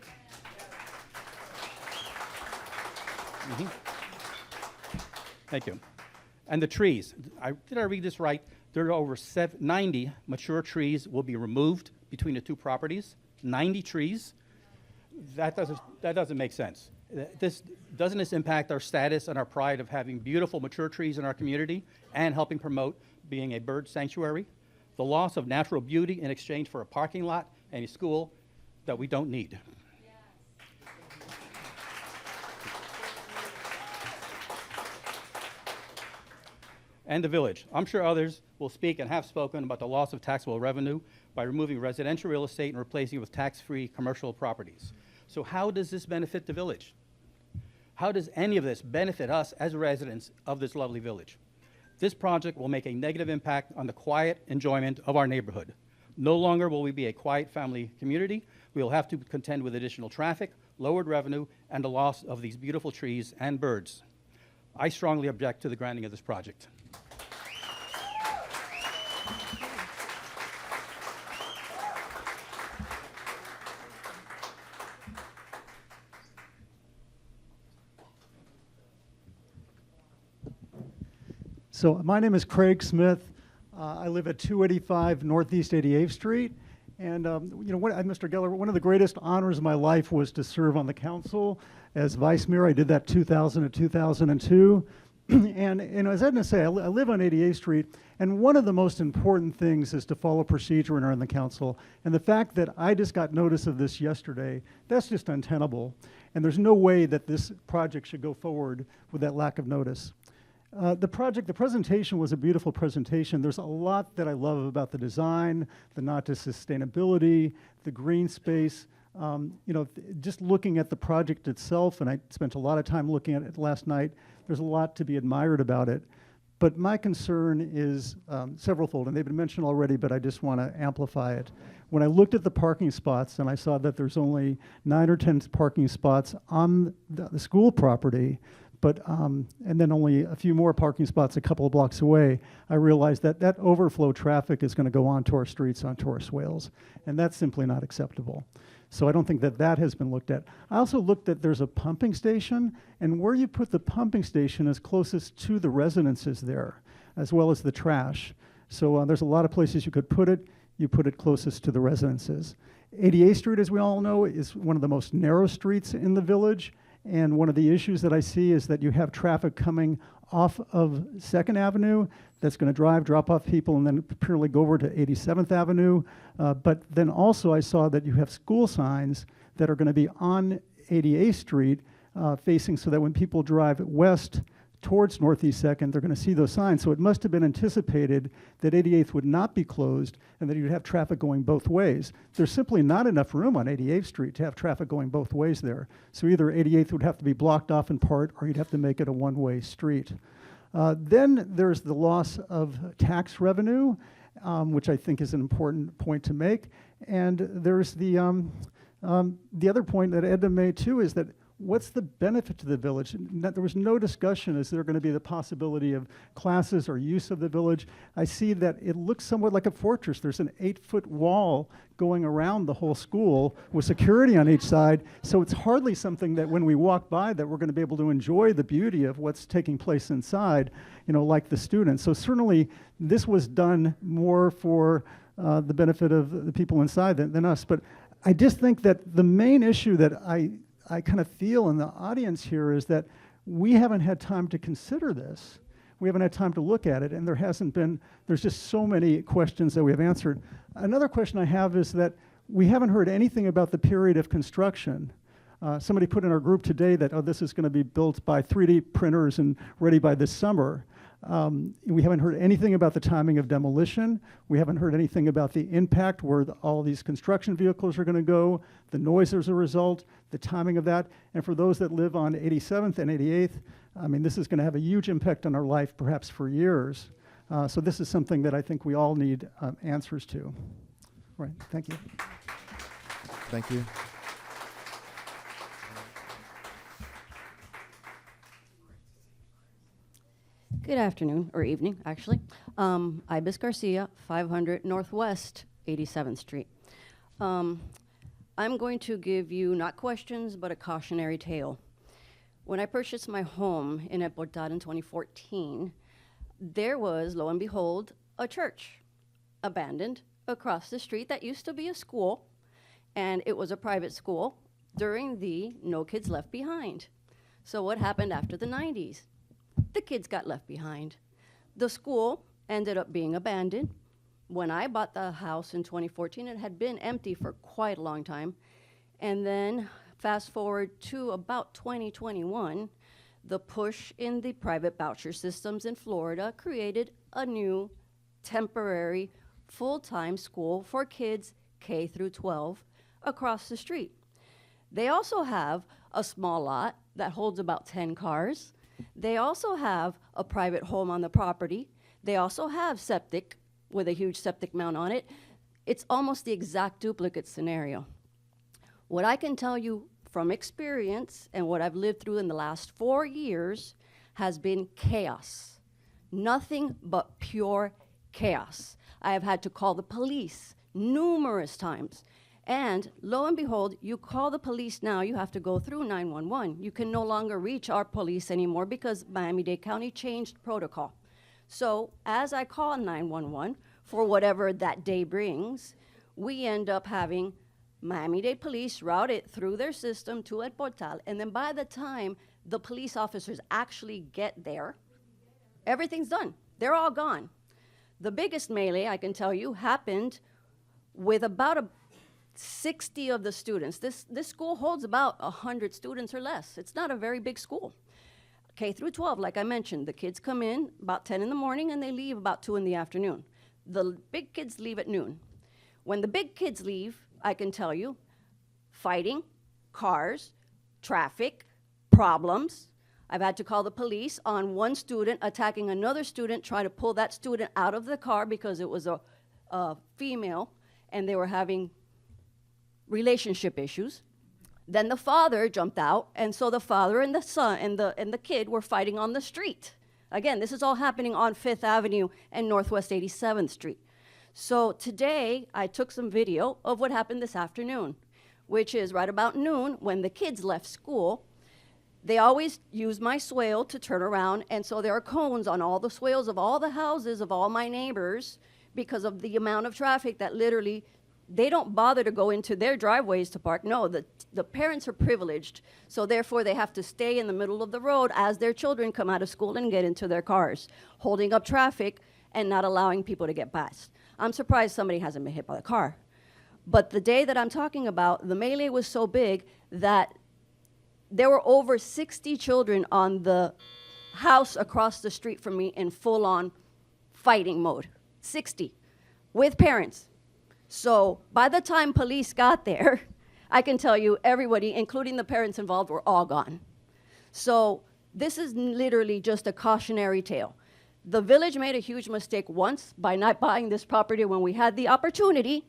Mhm. Thank you. And the trees. Did I read this right? There are over 90 mature trees will be removed between the two properties. 90 trees? That doesn't make sense. Doesn't this impact our status and our pride of having beautiful mature trees in our community and helping promote being a bird sanctuary? The loss of natural beauty in exchange for a parking lot and a school that we don't need. And the village. I'm sure others will speak and have spoken about the loss of taxable revenue by removing residential real estate and replacing it with tax-free commercial properties. So how does this benefit the village? How does any of this benefit us as residents of this lovely village? This project will make a negative impact on the quiet enjoyment of our neighborhood. No longer will we be a quiet family community. We will have to contend with additional traffic, lowered revenue, and the loss of these beautiful trees and birds. I strongly object to the granting of this project. So my name is Craig Smith. I live at 285 Northeast 88th Street. And, Mr. Geller, one of the greatest honors of my life was to serve on the council as vice mayor. I did that 2000 to 2002. And as Edna say, I live on 88th Street. And one of the most important things is to follow procedure and earn the council. And the fact that I just got notice of this yesterday, that's just untenable. And there's no way that this project should go forward with that lack of notice. The presentation was a beautiful presentation. There's a lot that I love about the design, the nod to sustainability, the green space. Just looking at the project itself, and I spent a lot of time looking at it last night, there's a lot to be admired about it. But my concern is severalfold, and they've been mentioned already, but I just want to amplify it. When I looked at the parking spots and I saw that there's only 9 or 10 parking spots on the school property, but and then only a few more parking spots a couple of blocks away, I realized that that overflow traffic is going to go onto our streets, onto our swales, and that's simply not acceptable. So I don't think that that has been looked at. I also looked at there's a pumping station, and where you put the pumping station is closest to the residences there, as well as the trash. So there's a lot of places you could put it. You put it closest to the residences. 88th Street, as we all know, is one of the most narrow streets in the village. And one of the issues that I see is that you have traffic coming off of 2nd Avenue that's going to drop off people, and then purely go over to 87th Avenue. But then also I saw that you have school signs that are going to be on 88th Street facing, so that when people drive west towards Northeast 2nd, they're going to see those signs. So it must have been anticipated that 88th would not be closed and that you'd have traffic going both ways. There's simply not enough room on 88th Street to have traffic going both ways there. So either 88th would have to be blocked off in part, or you'd have to make it a one-way street. Then there's the loss of tax revenue, which I think is an important point to make. And there's the other point that Edna made too, is that what's the benefit to the village? There was no discussion, is there going to be the possibility of classes or use of the village? I see that it looks somewhat like a fortress. There's an 8-foot wall going around the whole school with security on each side. So it's hardly something that when we walk by that we're going to be able to enjoy the beauty of what's taking place inside, like the students. So certainly this was done more for the benefit of the people inside than us. But I just think that the main issue that I kind of feel in the audience here is that we haven't had time to consider this. We haven't had time to look at it, and there's just so many questions that we have answered. Another question I have is that we haven't heard anything about the period of construction. Somebody put in our group today that, this is going to be built by 3D printers and ready by this summer. We haven't heard anything about the timing of demolition. We haven't heard anything about the impact, where all these construction vehicles are going to go, the noise as a result, the timing of that. And for those that live on 87th and 88th, this is going to have a huge impact on our life, perhaps for years. So this is something that I think we all need answers to. Right, thank you. Thank you. Good afternoon, or evening, actually. Ibis Garcia, 500 Northwest 87th Street. I'm going to give you not questions, but a cautionary tale. When I purchased my home in El Portal in 2014, there was, lo and behold, a church abandoned across the street that used to be a school, and it was a private school during the No Kids Left Behind. So what happened after the 90s? The kids got left behind. The school ended up being abandoned. When I bought the house in 2014, it had been empty for quite a long time. And then fast forward to about 2021, the push in the private voucher systems in Florida created a new temporary full-time school for kids K through 12 across the street. They also have a small lot that holds about 10 cars. They also have a private home on the property. They also have septic with a huge septic mount on it. It's almost the exact duplicate scenario. What I can tell you from experience and what I've lived through in the last 4 years has been chaos. Nothing but pure chaos. I have had to call the police numerous times. And lo and behold, you call the police now, you have to go through 911. You can no longer reach our police anymore because Miami-Dade County changed protocol. So as I call 911 for whatever that day brings, we end up having Miami-Dade police route it through their system to El Portal. And then by the time the police officers actually get there, everything's done. They're all gone. The biggest melee, I can tell you, happened with about 60 of the students. This school holds about 100 students or less. It's not a very big school. K through 12, like I mentioned, the kids come in about 10 in the morning and they leave about 2 in the afternoon. The big kids leave at noon. When the big kids leave, I can tell you, fighting, cars, traffic, problems. I've had to call the police on one student attacking another student, trying to pull that student out of the car because it was a female and they were having relationship issues. Then the father jumped out, and so the father and the son and the kid were fighting on the street. Again, this is all happening on 5th Avenue and Northwest 87th Street. So today, I took some video of what happened this afternoon, which is right about noon when the kids left school. They always use my swale to turn around, and so there are cones on all the swales of all the houses of all my neighbors because of the amount of traffic that literally they don't bother to go into their driveways to park. No, the parents are privileged, so therefore they have to stay in the middle of the road as their children come out of school and get into their cars, holding up traffic and not allowing people to get past. I'm surprised somebody hasn't been hit by a car. But the day that I'm talking about, the melee was so big that there were over 60 children on the house across the street from me in full-on fighting mode. 60, with parents. So by the time police got there, I can tell you everybody, including the parents involved, were all gone. So this is literally just a cautionary tale. The village made a huge mistake once by not buying this property when we had the opportunity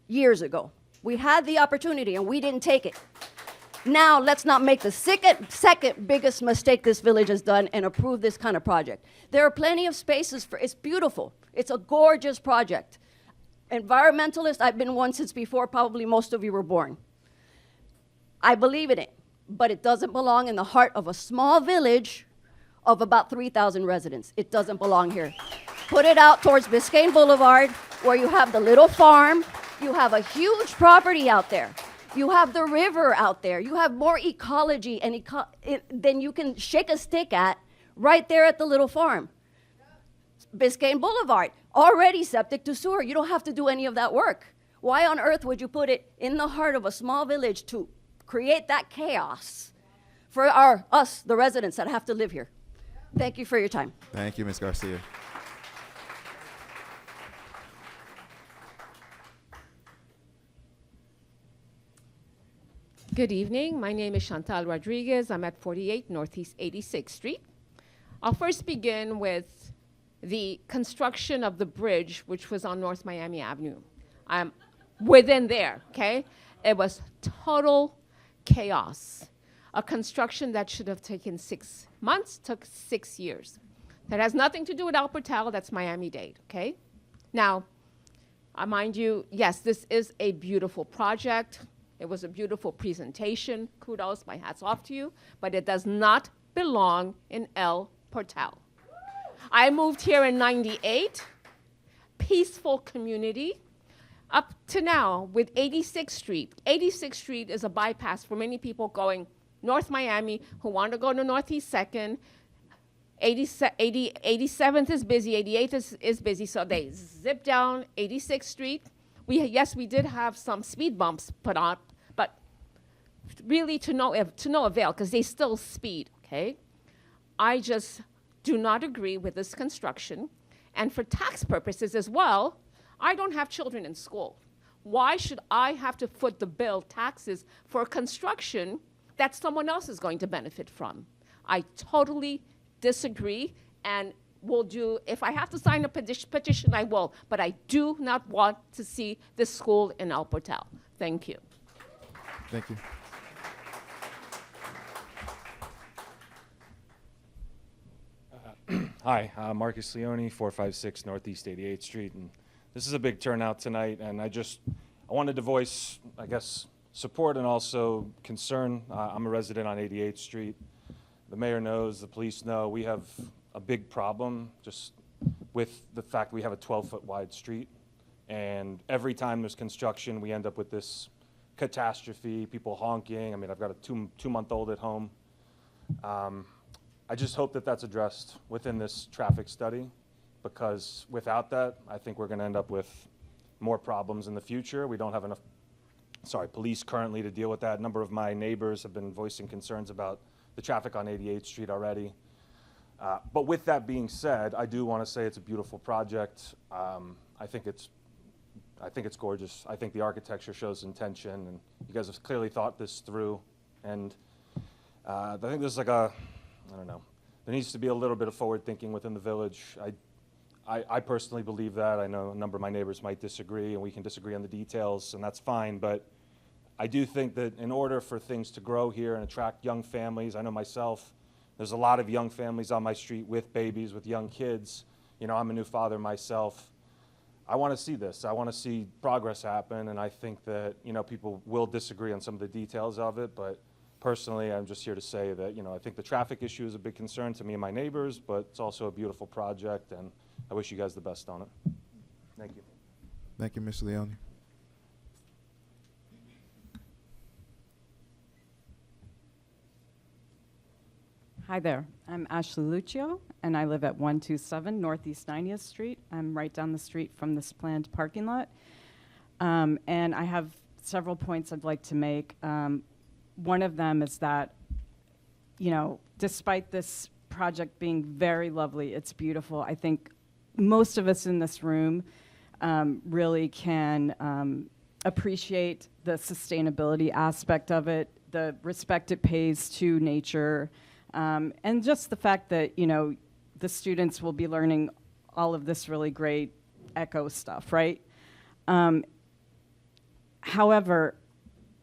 years ago. We had the opportunity and we didn't take it. Now let's not make the second biggest mistake this village has done and approve this kind of project. There are plenty of spaces for, it's beautiful. It's a gorgeous project. Environmentalist, I've been one since before probably most of you were born. I believe in it, but it doesn't belong in the heart of a small village of about 3,000 residents. It doesn't belong here. Put it out towards Biscayne Boulevard where you have the little farm, you have a huge property out there. You have the river out there. You have more ecology and than you can shake a stick at right there at the little farm. Biscayne Boulevard, already septic to sewer. You don't have to do any of that work. Why on earth would you put it in the heart of a small village to create that chaos for us, the residents that have to live here? Thank you for your time. Thank you, Ms. Garcia. Good evening. My name is Chantal Rodriguez. I'm at 48 Northeast 86th Street. I'll first begin with the construction of the bridge, which was on North Miami Avenue. I'm within there, okay? It was total chaos. A construction that should have taken 6 months took 6 years. That has nothing to do with El Portal, that's Miami-Dade, okay? Now, mind you, yes, this is a beautiful project. It was a beautiful presentation. Kudos, my hat's off to you. But it does not belong in El Portal. I moved here in '98, peaceful community. Up to now, with 86th Street. 86th Street is a bypass for many people going North Miami who want to go to Northeast 2nd. 87th is busy, 88th is busy, so they zip down 86th Street. Yes, we did have some speed bumps put on, but really to no avail, because they still speed, okay? I just do not agree with this construction. And for tax purposes as well, I don't have children in school. Why should I have to foot the bill taxes for construction that someone else is going to benefit from? I totally disagree and will do, if I have to sign a petition, I will, but I do not want to see this school in El Portal. Thank you. Thank you. Hi, Marcus Leone, 456 Northeast 88th Street, and this is a big turnout tonight, and I wanted to voice, I guess, support and also concern. I'm a resident on 88th Street. The mayor knows, the police know, we have a big problem just with the fact we have a 12-foot wide street, and every time there's construction, we end up with this catastrophe, people honking. I mean, I've got a two-month-old at home. I just hope that that's addressed within this traffic study, because without that, I think we're going to end up with more problems in the future. We don't have enough, police currently to deal with that. A number of my neighbors have been voicing concerns about the traffic on 88th Street already. But with that being said, I do want to say it's a beautiful project. I think it's gorgeous. I think the architecture shows intention, and you guys have clearly thought this through. And I think there's like I don't know. There needs to be a little bit of forward thinking within the village. I personally believe that. I know a number of my neighbors might disagree, and we can disagree on the details, and that's fine. But I do think that in order for things to grow here and attract young families, I know myself, there's a lot of young families on my street with babies, with young kids. You know, I'm a new father myself. I want to see this. I want to see progress happen, and I think that, you know, people will disagree on some of the details of it, but personally, I'm just here to say that, you know, I think the traffic issue is a big concern to me and my neighbors, but it's also a beautiful project, and I wish you guys the best on it. Thank you. Thank you, Mr. Leone. Hi there. I'm Ashley Lucio, and I live at 127 Northeast 90th Street. I'm right down the street from this planned parking lot. And I have several points I'd like to make. One of them is that, you know, despite this project being very lovely, it's beautiful, I think most of us in this room really can appreciate the sustainability aspect of it, the respect it pays to nature, and just the fact that, you know, the students will be learning all of this really great eco stuff, right? However,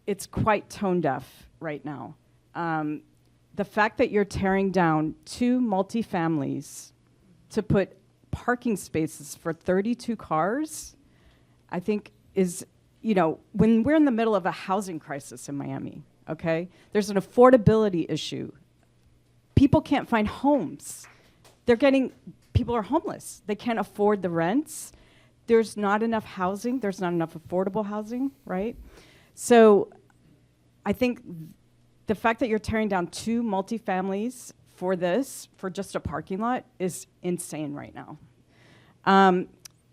it's quite tone deaf right now. The fact that you're tearing down 2 multifamilies to put parking spaces for 32 cars, I think is, you know, when we're in the middle of a housing crisis in Miami, okay? There's an affordability issue. People can't find homes. People are homeless. They can't afford the rents. There's not enough housing. There's not enough affordable housing, right? So I think the fact that you're tearing down 2 multifamilies for just a parking lot, is insane right now.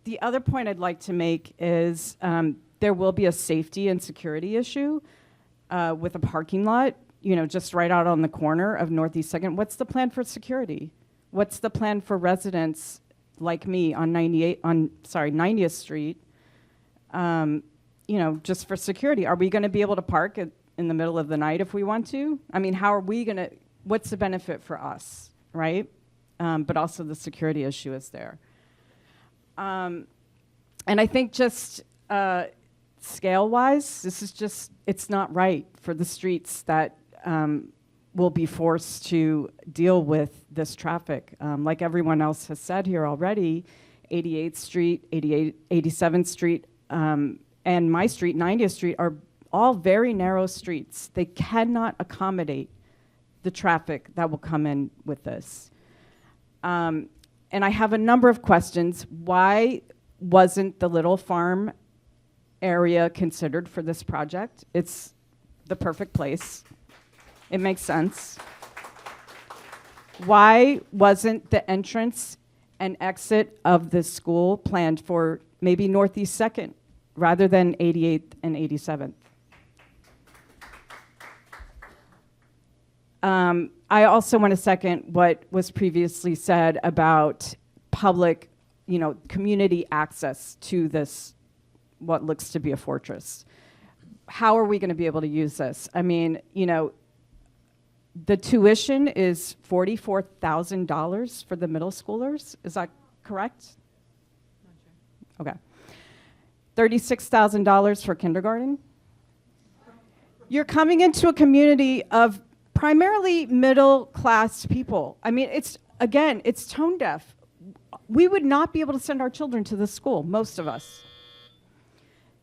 The other point I'd like to make is there will be a safety and security issue with a parking lot, you know, just right out on the corner of Northeast 2nd. What's the plan for security? What's the plan for residents like me on 90th Street? You know, just for security. Are we going to be able to park in the middle of the night if we want to? I mean, how are we going to, what's the benefit for us, right? But also the security issue is there. And I think just scale-wise, this is just, it's not right for the streets that will be forced to deal with this traffic. Like everyone else has said here already, 88th Street, 87th Street, and my street, 90th Street, are all very narrow streets. They cannot accommodate the traffic that will come in with this. And I have a number of questions. Why wasn't the Little Farm area considered for this project? It's the perfect place. It makes sense. Why wasn't the entrance and exit of the school planned for maybe Northeast 2nd rather than 88th and 87th? I also want to second what was previously said about public, community access to this, what looks to be a fortress. How are we going to be able to use this? I mean, the tuition is $44,000 for the middle schoolers. Is that correct? Okay. $36,000 for kindergarten. You're coming into a community of primarily middle-class people. I mean, it's tone deaf. We would not be able to send our children to the school, most of us.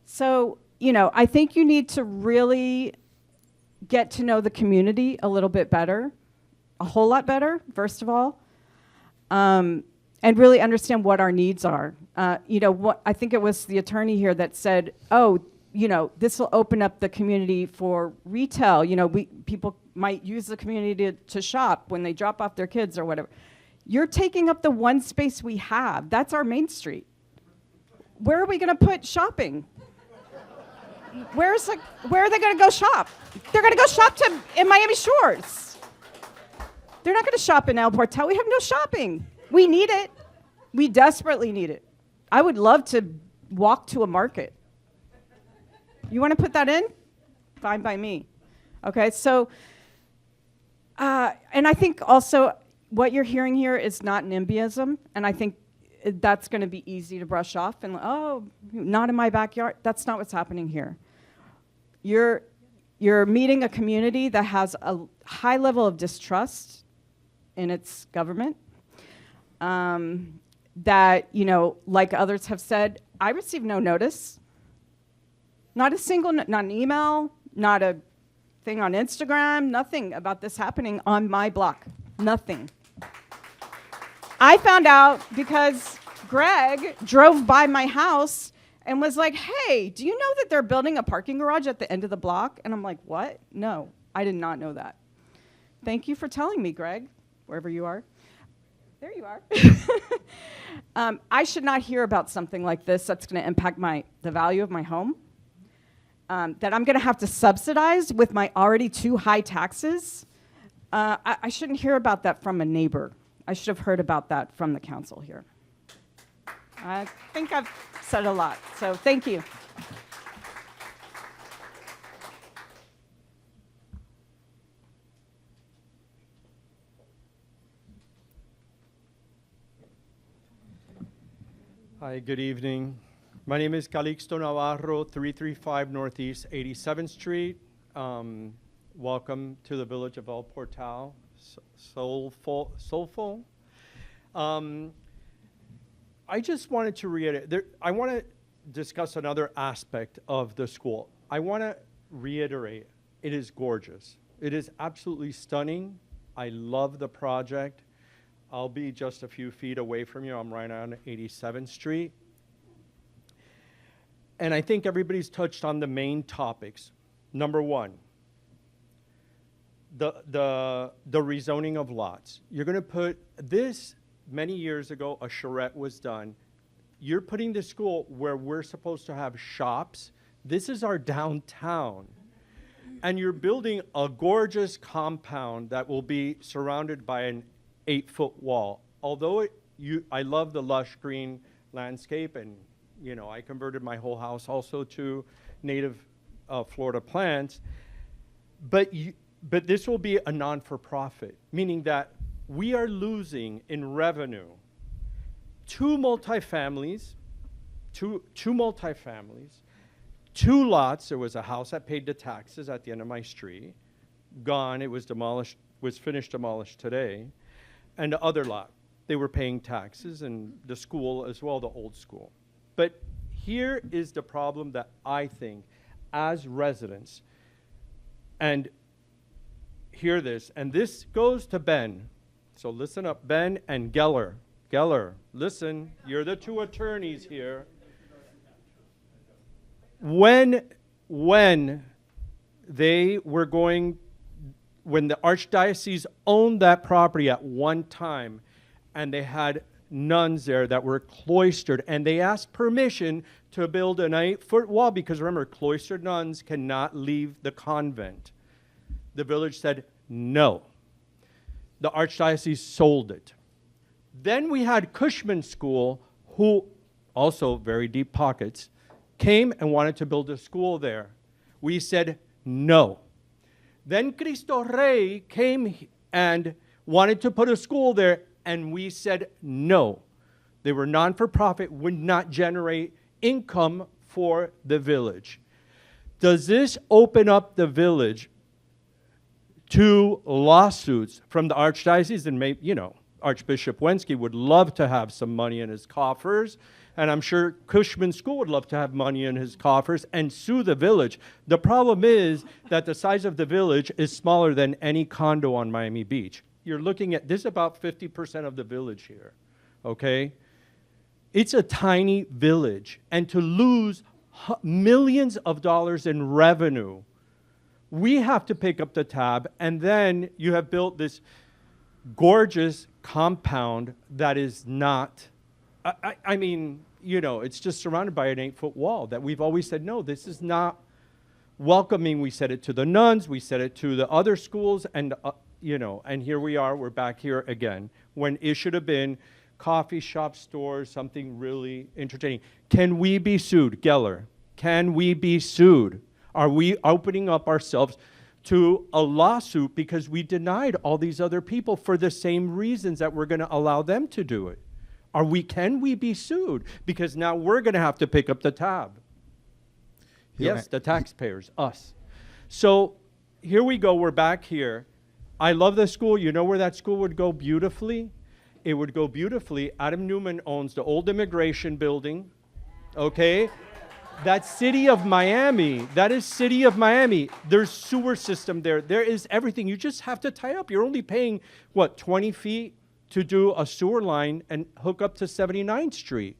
So, I think you need to really get to know the community a little bit better, a whole lot better, first of all, and really understand what our needs are. What I think it was the attorney here that said, this will open up the community for retail. People might use the community to shop when they drop off their kids or whatever. You're taking up the one space we have. That's our main street. Where are we going to put shopping? Where are they going to go shop? They're going to go shop in Miami Shores. They're not going to shop in El Portal. We have no shopping. We need it. We desperately need it. I would love to walk to a market. You want to put that in? Fine by me. Okay, so, and I think also what you're hearing here is not NIMBYism, and I think that's going to be easy to brush off and, not in my backyard. That's not what's happening here. You're meeting a community that has a high level of distrust in its government. That, like others have said, I received no notice. Not a single, not an email, not a thing on Instagram, nothing about this happening on my block. Nothing. I found out because Greg drove by my house and was like, hey, do you know that they're building a parking garage at the end of the block? And I'm like, what? No, I did not know that. Thank you for telling me, Greg, wherever you are. There you are. I should not hear about something like this that's going to impact the value of my home, that I'm going to have to subsidize with my already too high taxes. I shouldn't hear about that from a neighbor. I should have heard about that from the council here. I think I've said a lot, so thank you. Hi, good evening. My name is Calixto Navarro, 335 Northeast 87th Street. Welcome to the village of El Portal, Soulful. I just wanted to reiterate, I want to discuss another aspect of the school. I want to reiterate, it is gorgeous. It is absolutely stunning. I love the project. I'll be just a few feet away from you. I'm right on 87th Street. And I think everybody's touched on the main topics. Number one, the rezoning of lots. You're going to put this, many years ago, a charrette was done. You're putting the school where we're supposed to have shops. This is our downtown. And you're building a gorgeous compound that will be surrounded by an 8-foot wall. Although I love the lush green landscape, and I converted my whole house also to native Florida plants, but this will be a non-for-profit, meaning that we are losing in revenue two multifamilies, two lots. There was a house that paid the taxes at the end of my street, gone. It was demolished, was finished demolished today. And the other lot, they were paying taxes, and the school as well, the old school. But here is the problem that I think, as residents, and hear this, and this goes to Ben. So listen up, Ben and Geller. Geller, listen, you're the two attorneys here. When they were going, when the Archdiocese owned that property at one time, and they had nuns there that were cloistered, and they asked permission to build an 8-foot wall, because remember, cloistered nuns cannot leave the convent. The village said no. The Archdiocese sold it. Then we had Cushman School, who, also very deep pockets, came and wanted to build a school there. We said no. Then Cristo Rey came and wanted to put a school there, and we said no. They were non-for-profit, would not generate income for the village. Does this open up the village to lawsuits from the Archdiocese? And maybe, you know, Archbishop Wensky would love to have some money in his coffers, and I'm sure Cushman School would love to have money in his coffers and sue the village. The problem is that the size of the village is smaller than any condo on Miami Beach. You're looking at, this is about 50% of the village here, okay? It's a tiny village, and to lose millions of dollars in revenue, we have to pick up the tab, and then you have built this gorgeous compound that is not, I mean, you know, it's just surrounded by an 8-foot wall that we've always said, no, this is not welcoming. We said it to the nuns, we said it to the other schools, and, you know, and here we are, we're back here again, when it should have been coffee shop, stores, something really entertaining. Can we be sued, Geller? Can we be sued? Are we opening up ourselves to a lawsuit because we denied all these other people for the same reasons that we're going to allow them to do it? Can we be sued? Because now we're going to have to pick up the tab. Yes, the taxpayers, us. So here we go, we're back here. I love the school. You know where that school would go beautifully? It would go beautifully. Adam Newman owns the old immigration building, okay? That's City of Miami. That is City of Miami. There's sewer system there. There is everything. You just have to tie up. You're only paying, what, 20 feet to do a sewer line and hook up to 79th Street.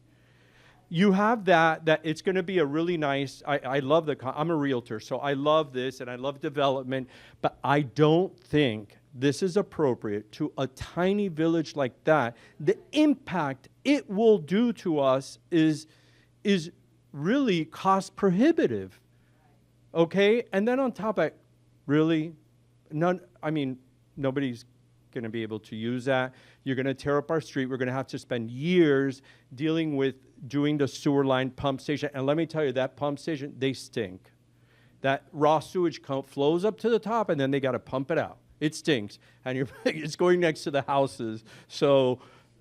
You have that it's going to be a really nice, I love I'm a realtor, so I love this and I love development, but I don't think this is appropriate to a tiny village like that. The impact it will do to us is really cost prohibitive, okay? And then on top of it, really, nobody's going to be able to use that. You're going to tear up our street. We're going to have to spend years dealing with doing the sewer line pump station. And let me tell you, that pump station, they stink. That raw sewage flows up to the top, and then they got to pump it out. It stinks, and it's going next to the houses. So,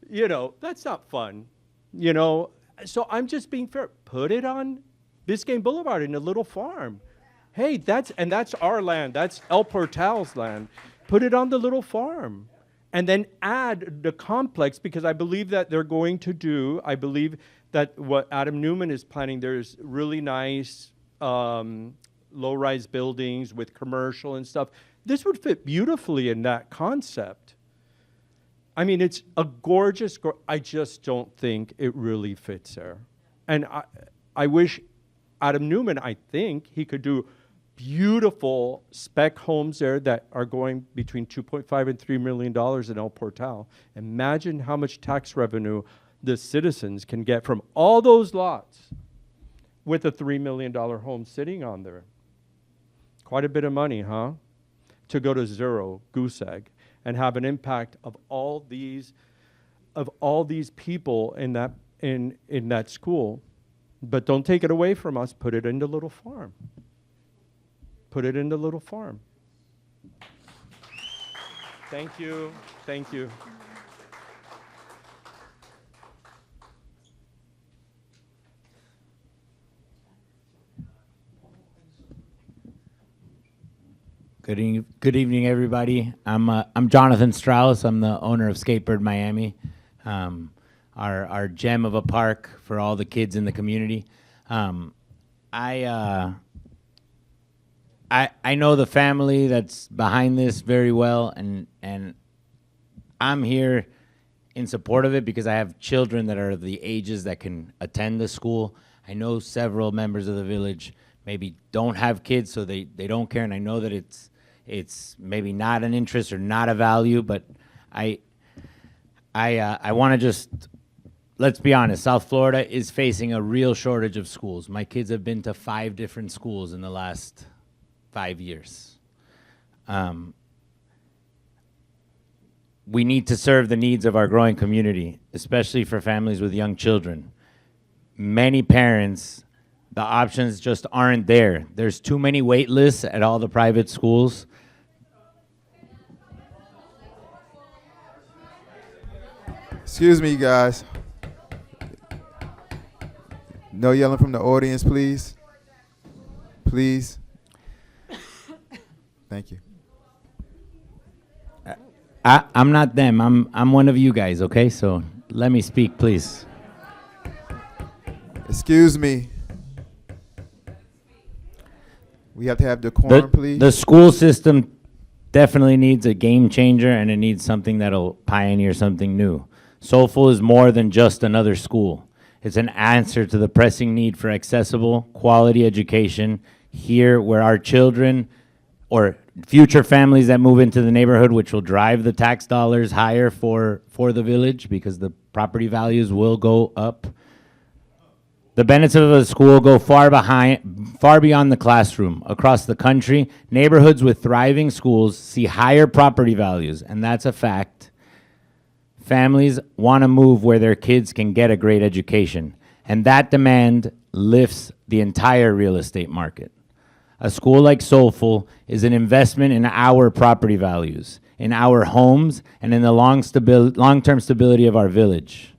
you know, that's not fun, you know. So I'm just being fair. Put it on Biscayne Boulevard in a little farm. Hey, that's our land. That's El Portal's land. Put it on the little farm. And then add the complex, because I believe that they're going to do, I believe that what Adam Newman is planning, there's really nice low-rise buildings with commercial and stuff. This would fit beautifully in that concept. I mean, it's a gorgeous, I just don't think it really fits there. And I wish Adam Newman, I think he could do beautiful spec homes there that are going between $2.5 and $3 million in El Portal. Imagine how much tax revenue the citizens can get from all those lots with a $3 million home sitting on there. Quite a bit of money, huh? To go to zero, goose egg, and have an impact of all these people in that school. But don't take it away from us. Put it in the little farm. Put it in the little farm. Thank you. Thank you. Good evening, everybody. I'm Jonathan Strauss. I'm the owner of Skatebird Miami, our gem of a park for all the kids in the community. I know the family that's behind this very well, and I'm here in support of it because I have children that are of the ages that can attend the school. I know several members of the village maybe don't have kids, so they don't care, and I know that it's maybe not an interest or not a value, but I want to just, let's be honest, South Florida is facing a real shortage of schools. My kids have been to 5 different schools in the last 5 years. We need to serve the needs of our growing community, especially for families with young children. Many parents, the options just aren't there. There's too many wait lists at all the private schools. Excuse me, guys. No yelling from the audience, please. Please. Thank you. I'm not them. I'm one of you guys, okay? So let me speak, please. Excuse me. We have to have decorum, please. The school system definitely needs a game changer, and it needs something that'll pioneer something new. Soulful is more than just another school. It's an answer to the pressing need for accessible, quality education here where our children or future families that move into the neighborhood, which will drive the tax dollars higher for the village because the property values will go up. The benefits of a school go far beyond the classroom. Across the country, neighborhoods with thriving schools see higher property values, and that's a fact. Families want to move where their kids can get a great education, and that demand lifts the entire real estate market. A school like Soulful is an investment in our property values, in our homes, and in the long-term stability of our village.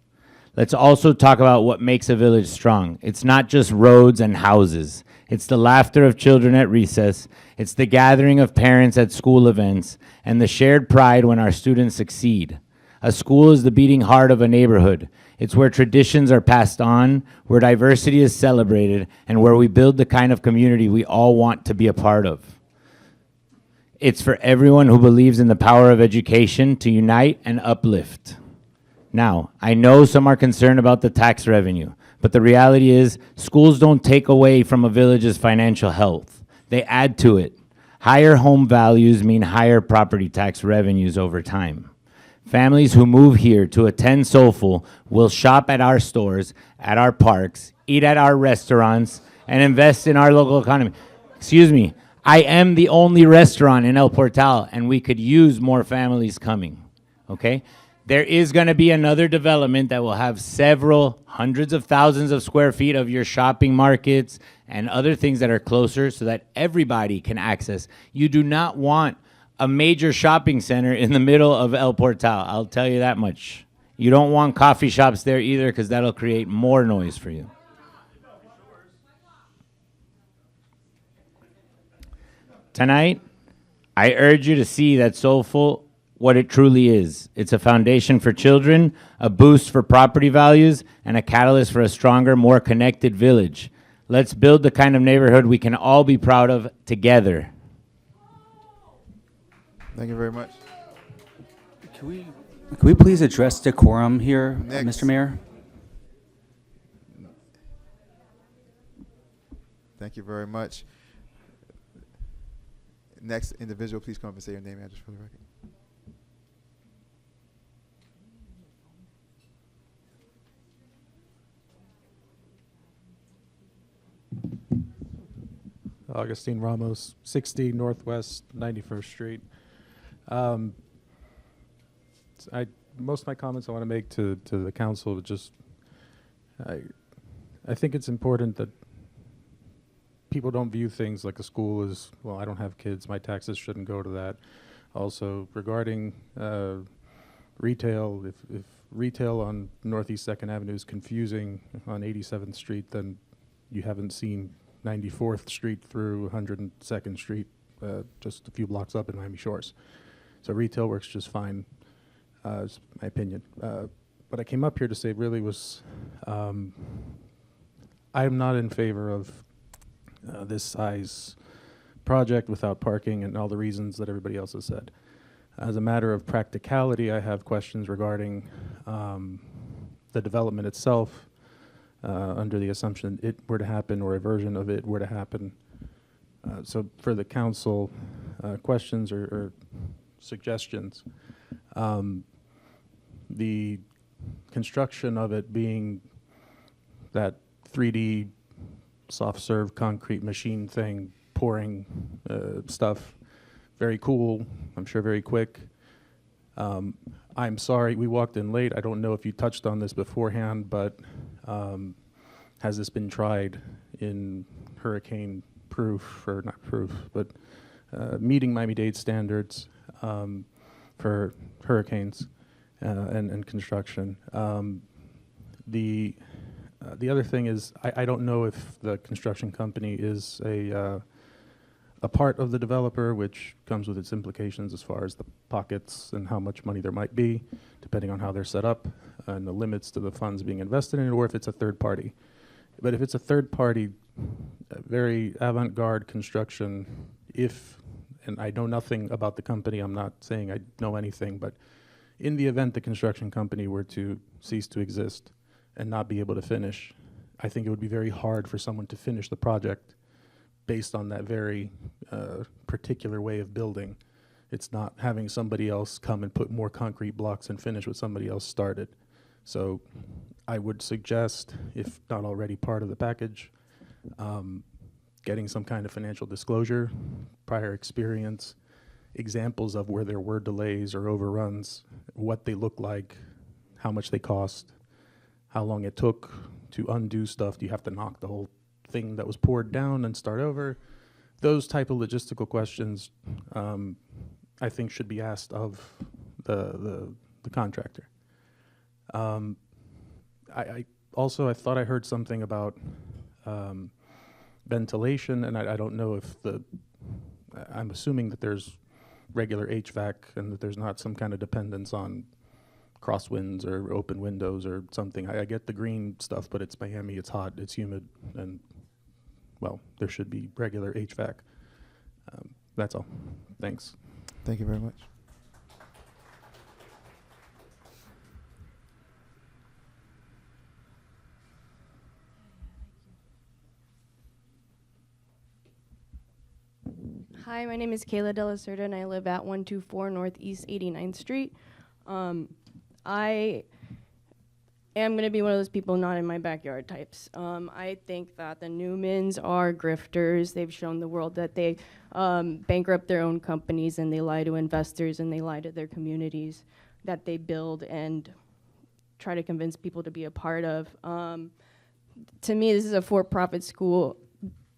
Let's also talk about what makes a village strong. It's not just roads and houses. It's the laughter of children at recess. It's the gathering of parents at school events, and the shared pride when our students succeed. A school is the beating heart of a neighborhood. It's where traditions are passed on, where diversity is celebrated, and where we build the kind of community we all want to be a part of. It's for everyone who believes in the power of education to unite and uplift. Now, I know some are concerned about the tax revenue, but the reality is schools don't take away from a village's financial health. They add to it. Higher home values mean higher property tax revenues over time. Families who move here to attend Soulful will shop at our stores, at our parks, eat at our restaurants, and invest in our local economy. Excuse me, I am the only restaurant in El Portal, and we could use more families coming, okay? There is going to be another development that will have several hundreds of thousands of square feet of your shopping markets and other things that are closer so that everybody can access. You do not want a major shopping center in the middle of El Portal. I'll tell you that much. You don't want coffee shops there either because that'll create more noise for you. Tonight, I urge you to see that Soulful what it truly is. It's a foundation for children, a boost for property values, and a catalyst for a stronger, more connected village. Let's build the kind of neighborhood we can all be proud of together. Thank you very much. Can we please address decorum here, Next. Mr. Mayor? Thank you very much. Next individual, please come up and say your name and address for the record. Augustine Ramos, 60 Northwest 91st Street. Most of my comments I want to make to the council, just I think it's important that people don't view things like a school as, well, I don't have kids, my taxes shouldn't go to that. Also, regarding retail, if retail on Northeast 2nd Avenue is confusing on 87th Street, then you haven't seen 94th Street through 102nd Street just a few blocks up in Miami Shores. So retail works just fine, is my opinion. What I came up here to say really was, I'm not in favor of this size project without parking and all the reasons that everybody else has said. As a matter of practicality, I have questions regarding the development itself, under the assumption it were to happen or a version of it were to happen. So for the council, questions or suggestions, the construction of it being that 3D soft serve concrete machine thing, pouring stuff, very cool, I'm sure very quick. I'm sorry, we walked in late. I don't know if you touched on this beforehand, but has this been tried in hurricane proof, or not proof, but meeting Miami-Dade standards for hurricanes and construction? The other thing is, I don't know if the construction company is a part of the developer, which comes with its implications as far as the pockets and how much money there might be, depending on how they're set up and the limits to the funds being invested in it, or if it's a third party. But if it's a third party, very avant-garde construction, and I know nothing about the company, I'm not saying I know anything, but in the event the construction company were to cease to exist and not be able to finish, I think it would be very hard for someone to finish the project based on that very particular way of building. It's not having somebody else come and put more concrete blocks and finish what somebody else started. So I would suggest, if not already part of the package, getting some kind of financial disclosure, prior experience, examples of where there were delays or overruns, what they look like, how much they cost, how long it took to undo stuff. Do you have to knock the whole thing that was poured down and start over? Those type of logistical questions, I think, should be asked of the contractor. I also thought I heard something about ventilation, and I don't know if I'm assuming that there's regular HVAC and that there's not some kind of dependence on crosswinds or open windows or something. I get the green stuff, but it's Miami, it's hot, it's humid, and, well, there should be regular HVAC. That's all. Thanks. Thank you very much. Hi, my name is Kayla De La Cerda, and I live at 124 Northeast 89th Street. I am going to be one of those people not in my backyard types. I think that the Newmans are grifters. They've shown the world that they bankrupt their own companies, and they lie to investors, and they lie to their communities that they build and try to convince people to be a part of. To me, this is a for-profit school.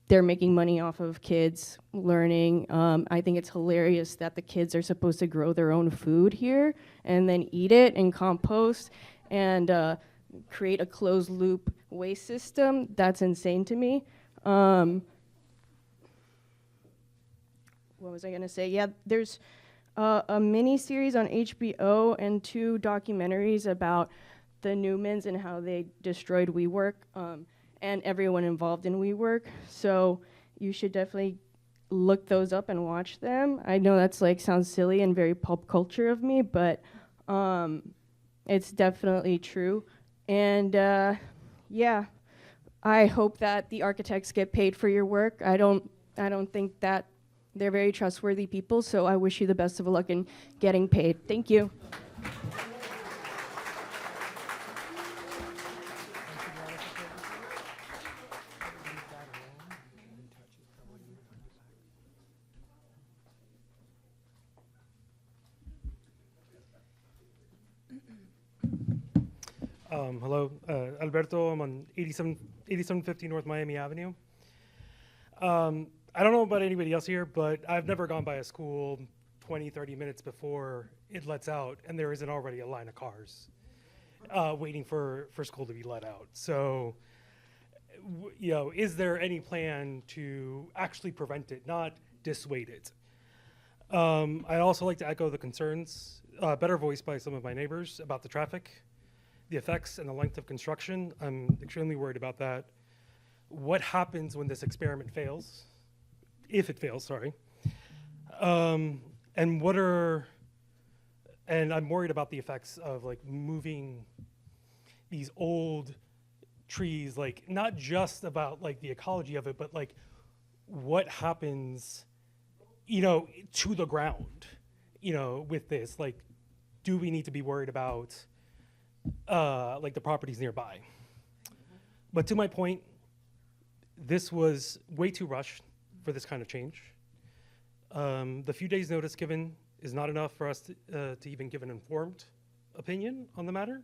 They're making money off of kids learning. I think it's hilarious that the kids are supposed to grow their own food here and then eat it and compost and create a closed loop waste system. That's insane to me. What was I gonna say? Yeah, there's a mini series on HBO and 2 documentaries about the Newmans and how they destroyed WeWork. And everyone involved in WeWork. So you should definitely look those up and watch them. I know that's sounds silly and very pop culture of me, but it's definitely true. And yeah, I hope that the architects get paid for your work. I don't think that they're very trustworthy people, so I wish you the best of luck in getting paid. Thank you. Hello, Alberto. I'm on 8750 North Miami Avenue. I don't know about anybody else here, but I've never gone by a school 20, 30 minutes before it lets out, and there isn't already a line of cars waiting for school to be let out. So is there any plan to actually prevent it, not dissuade it? I also like to echo the concerns better voiced by some of my neighbors about the traffic, the effects, and the length of construction. I'm extremely worried about that. What happens when this experiment fails? If it fails, sorry. And I'm worried about the effects of like moving these old trees, like not just about like the ecology of it, but like what happens, to the ground, with this. Like, do we need to be worried about like the properties nearby? But to my point, this was way too rushed for this kind of change. The few days notice given is not enough for us to even give an informed opinion on the matter.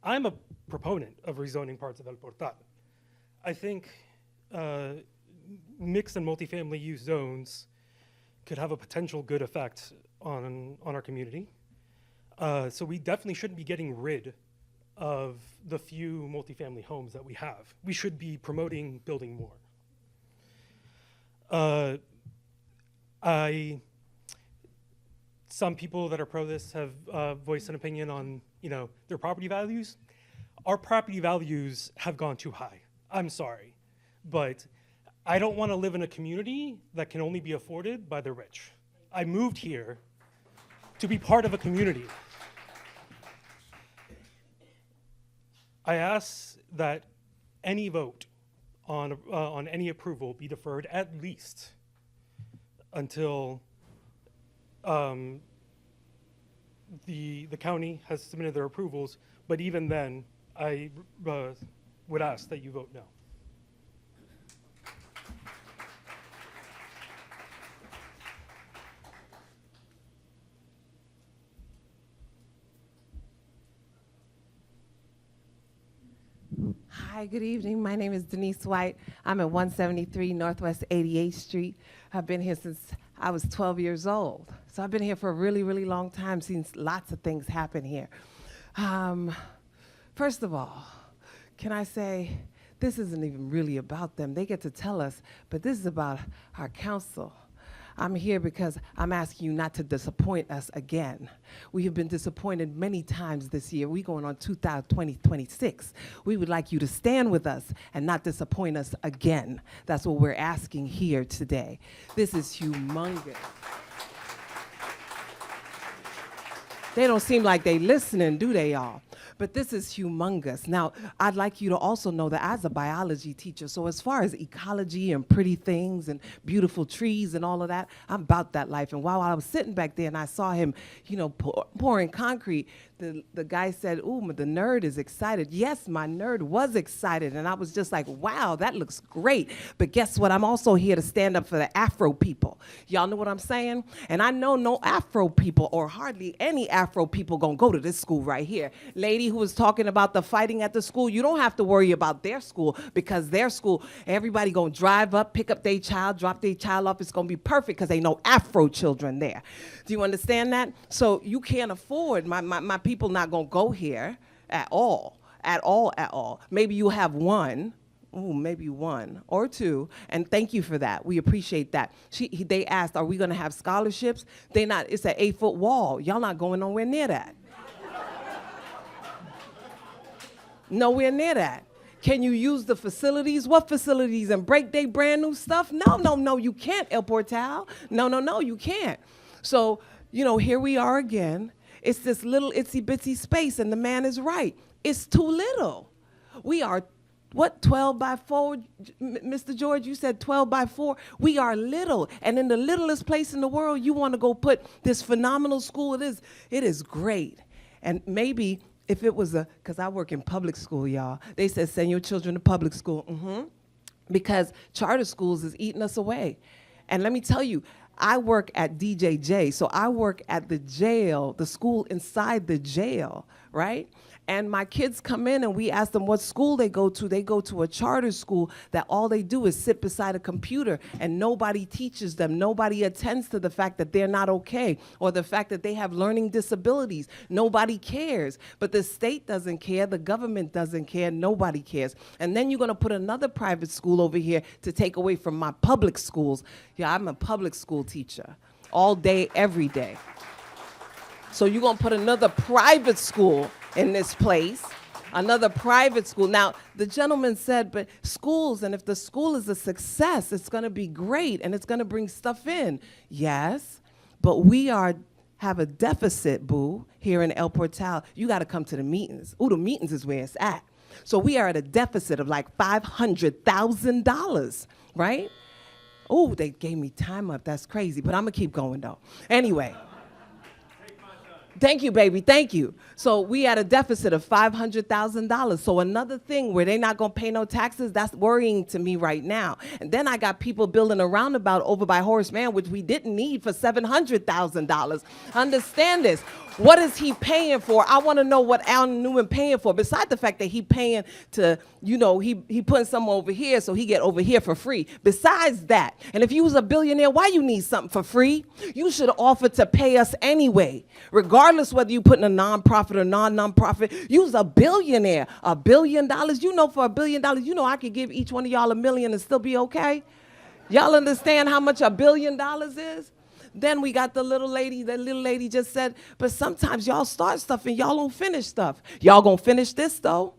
I'm a proponent of rezoning parts of El Portal. I think mixed and multifamily use zones could have a potential good effect on our community. So we definitely shouldn't be getting rid of the few multifamily homes that we have. We should be promoting building more. Some people that are pro this have voiced an opinion on, their property values. Our property values have gone too high. I'm sorry, but I don't want to live in a community that can only be afforded by the rich. I moved here to be part of a community. I ask that any vote on any approval be deferred at least until the county has submitted their approvals, but even then, I would ask that you vote no. Hi, good evening. My name is Denise White. I'm at 173 Northwest 88th Street. I've been here since I was 12 years old. So I've been here for a really, really long time, seen lots of things happen here. First of all, can I say, this isn't even really about them. They get to tell us, but this is about our council. I'm here because I'm asking you not to disappoint us again. We have been disappointed many times this year. We're going on 2026. We would like you to stand with us and not disappoint us again. That's what we're asking here today. This is humongous. They don't seem like they listening, do they, y'all? But this is humongous. Now, I'd like you to also know that as a biology teacher, so as far as ecology and pretty things and beautiful trees and all of that, I'm about that life. And while I was sitting back there and I saw him, pouring concrete, the guy said, ooh, the nerd is excited. Yes, my nerd was excited. And I was just like, wow, that looks great. But guess what? I'm also here to stand up for the Afro people. Y'all know what I'm saying? And I know no Afro people or hardly any Afro people gonna go to this school right here. Lady who was talking about the fighting at the school, you don't have to worry about their school because their school, everybody gonna drive up, pick up their child, drop their child off. It's gonna be perfect because ain't no Afro children there. Do you understand that? So you can't afford, my people not gonna go here at all. Maybe you have one. Ooh, maybe one or two, and thank you for that. We appreciate that. They asked, are we gonna have scholarships? They not, it's an 8-foot wall. Y'all not going nowhere near that. Nowhere near that. Can you use the facilities? What facilities? And break they brand new stuff? No, you can't, El Portal. No, you can't. So, here we are again. It's this little itsy bitsy space, and the man is right. It's too little. We are, 12 by 4? Mr. George, you said 12 by 4. We are little, and in the littlest place in the world, you want to go put this phenomenal school. It is great. And maybe if it was because I work in public school, y'all. They said send your children to public school. Because charter schools is eating us away. And let me tell you, I work at DJJ, so I work at the jail, the school inside the jail, right? And my kids come in and we ask them what school they go to. They go to a charter school that all they do is sit beside a computer and nobody teaches them. Nobody attends to the fact that they're not okay or the fact that they have learning disabilities. Nobody cares. But the state doesn't care. The government doesn't care. Nobody cares. And then you're going to put another private school over here to take away from my public schools. Yeah, I'm a public school teacher all day, every day. So you're going to put another private school in this place, another private school. Now, the gentleman said, but schools, and if the school is a success, it's going to be great, and it's going to bring stuff in. Yes, but we have a deficit, boo, here in El Portal. You got to come to the meetings. Ooh, the meetings is where it's at. So we are at a deficit of like $500,000, right? Oh, they gave me time up. That's crazy, but I'm going to keep going, though. Anyway. Thank you, baby. Thank you. So we had a deficit of $500,000. So another thing where they're not going to pay no taxes, that's worrying to me right now. And then I got people building a roundabout over by Horace Mann, which we didn't need for $700,000. Understand this. What is he paying for? I want to know what Alan Newman paying for. Besides the fact that he paying to, you know, he putting something over here so he get over here for free. Besides that, and if you was a billionaire, why you need something for free? You should offer to pay us anyway, regardless whether you put in a nonprofit or non-nonprofit. You's a billionaire. $1 billion. You know, for $1 billion, you know I could give each one of y'all $1 million and still be okay. Y'all understand how much $1 billion is? Then we got the little lady just said, but sometimes y'all start stuff and y'all don't finish stuff. Y'all gonna finish this though?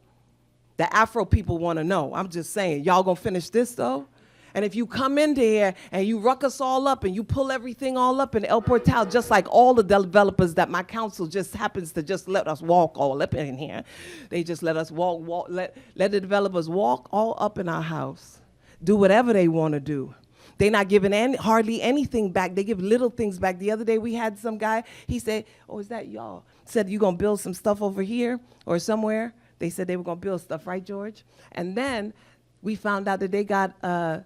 The Afro people wanna know. I'm just saying, y'all gonna finish this though? And if you come in there and you ruck us all up and you pull everything all up in El Portal, just like all the developers that my council just happens to just let us walk all up in here. They just let us let the developers walk all up in our house, do whatever they wanna do. They're not giving hardly anything back. They give little things back. The other day we had some guy, he said, oh, is that y'all? Said, you gonna build some stuff over here or somewhere? They said they were gonna build stuff, right, George? And then we found out that they got a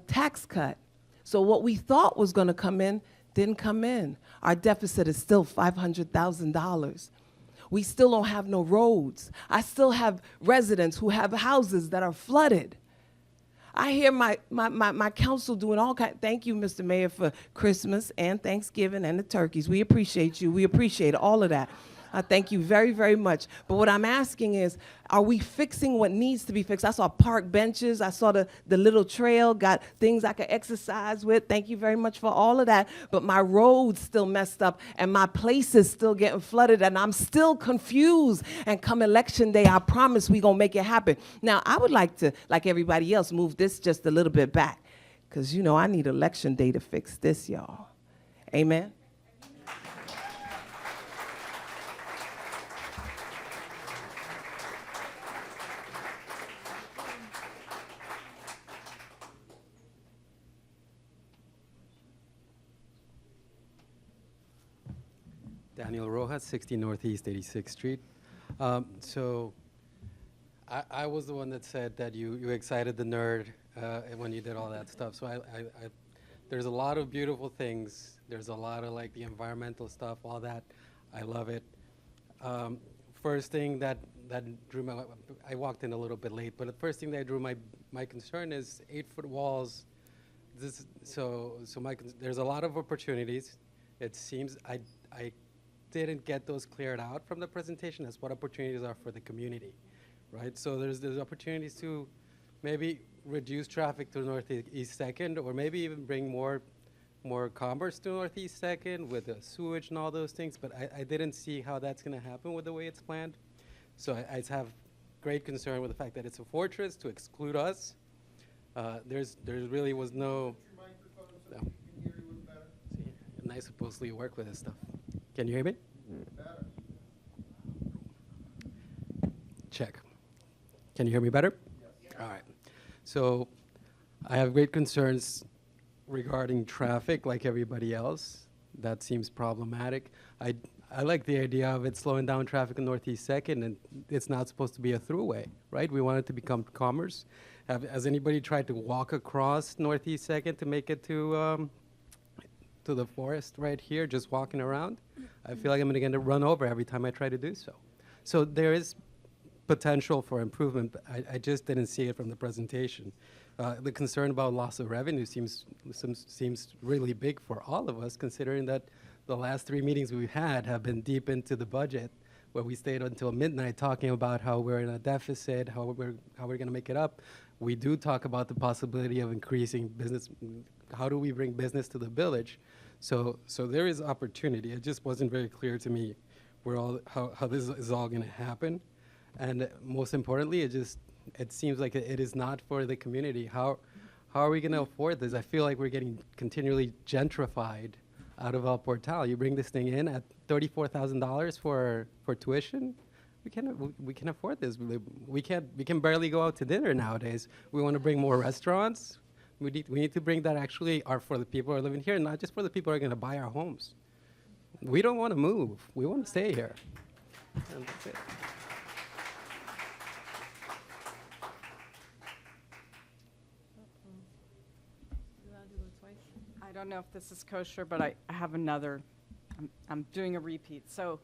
tax cut. So what we thought was gonna come in, didn't come in. Our deficit is still $500,000. We still don't have no roads. I still have residents who have houses that are flooded. I hear my council doing all kinds. Thank you, Mr. Mayor, for Christmas and Thanksgiving and the turkeys. We appreciate you. We appreciate all of that. I thank you very, very much. But what I'm asking is, are we fixing what needs to be fixed? I saw park benches. I saw the little trail, got things I could exercise with. Thank you very much for all of that. But my road's still messed up, and my place is still getting flooded, and I'm still confused. And come election day, I promise we gonna make it happen. Now, I would like to, like everybody else, move this just a little bit back, because, you know, I need election day to fix this, y'all. Amen? Daniel Rojas, 60 Northeast 86th Street. So I was the one that said that you excited the nerd when you did all that stuff. So there's a lot of beautiful things. There's a lot of like the environmental stuff, all that. I love it. First thing that drew my, I walked in a little bit late, but the first thing that drew my concern is 8-foot walls. There's a lot of opportunities. It seems I didn't get those cleared out from the presentation as what opportunities are for the community, right? So there's opportunities to maybe reduce traffic to Northeast 2nd, or maybe even bring more commerce to Northeast 2nd with the sewage and all those things, but I didn't see how that's gonna happen with the way it's planned. So I have great concern with the fact that it's a fortress to exclude us. There really was no. And I supposedly work with this stuff. Can you hear me? Better. Check. Can you hear me better? Yes. All right. So I have great concerns regarding traffic like everybody else. That seems problematic. I like the idea of it slowing down traffic in Northeast 2nd, and it's not supposed to be a throughway, right? We want it to become commerce. Has anybody tried to walk across Northeast 2nd to make it to the forest right here, just walking around? I feel like I'm gonna get run over every time I try to do so. So there is potential for improvement, but I just didn't see it from the presentation. The concern about loss of revenue seems really big for all of us, considering that the last 3 meetings we've had have been deep into the budget, where we stayed until midnight talking about how we're in a deficit, how we're going to make it up. We do talk about the possibility of increasing business. How do we bring business to the village? So there is opportunity. It just wasn't very clear to me how this is all going to happen. And most importantly, it seems like it is not for the community. How are we going to afford this? I feel like we're getting continually gentrified out of El Portal. You bring this thing in at $34,000 for tuition. We can afford this. We can barely go out to dinner nowadays. We want to bring more restaurants. We need to bring that actually are for the people who are living here, not just for the people who are going to buy our homes. We don't want to move. We want to stay here. And that's it. I don't know if this is kosher, but I have another. I'm doing a repeat. So,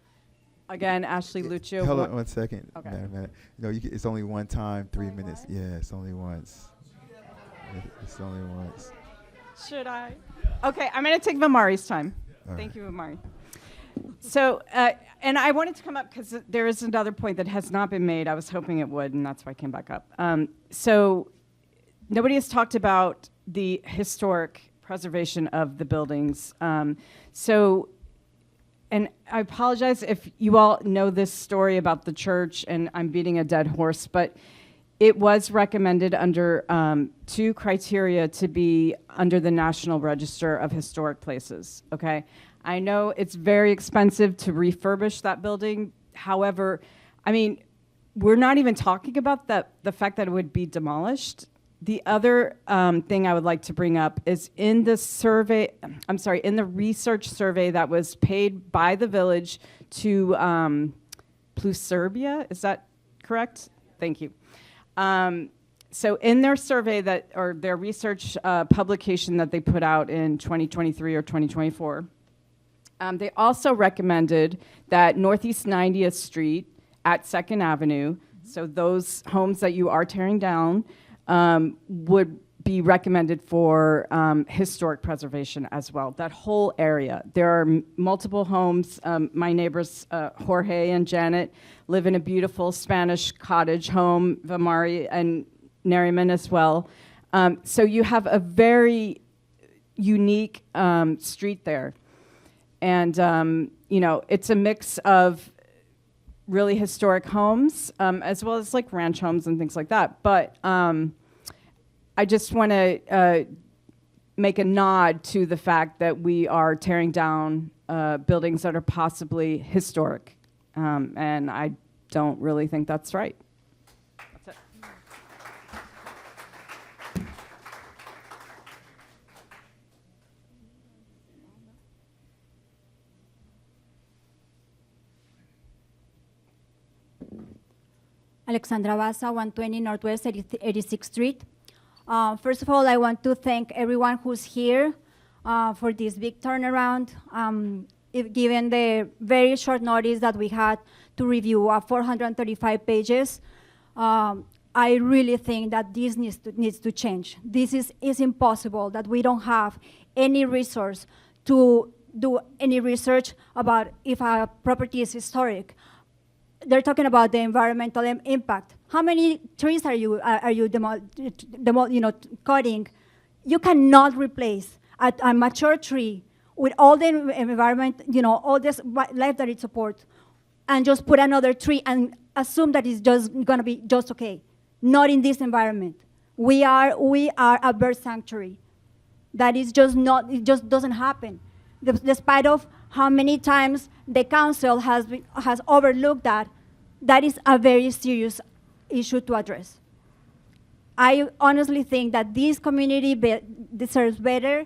again, Ashley Lucio. Hold on 1 second. Okay. Madam. No, it's only one time, 3 minutes. Yeah, it's only once. It's only once. Should I? Okay, I'm going to take Vamari's time. All Thank right. you, Vamari. So, and I wanted to come up because there is another point that has not been made. I was hoping it would, and that's why I came back up. So, nobody has talked about the historic preservation of the buildings. And I apologize if you all know this story about the church, and I'm beating a dead horse, but it was recommended under 2 criteria to be under the National Register of Historic Places, okay? I know it's very expensive to refurbish that building. However, I mean, we're not even talking about the fact that it would be demolished. The other thing I would like to bring up is in the survey, in the research survey that was paid by the village to Pluserbia, is that correct? Thank you. So in their survey or their research publication that they put out in 2023 or 2024, they also recommended that Northeast 90th Street at 2nd Avenue, so those homes that you are tearing down, would be recommended for historic preservation as well. That whole area. There are multiple homes. My neighbors, Jorge and Janet, live in a beautiful Spanish cottage home, Vamari and Nariman as well. So you have a very unique street there. And, it's a mix of really historic homes, as well as like ranch homes and things like that. But I just want to make a nod to the fact that we are tearing down buildings that are possibly historic. And I don't really think that's right. That's it. Alexandra Baza, 120 Northwest 86th Street. First of all, I want to thank everyone who's here for this big turnaround. Given the very short notice that we had to review 435 pages, I really think that this needs to change. This is impossible that we don't have any resource to do any research about if a property is historic. They're talking about the environmental impact. How many trees are you cutting? You cannot replace a mature tree with all the environment, all this life that it supports, and just put another tree and assume that it's just going to be just okay. Not in this environment. We are a bird sanctuary. That is just not. It just doesn't happen. Despite of how many times the council has overlooked that, that is a very serious issue to address. I honestly think that this community deserves better,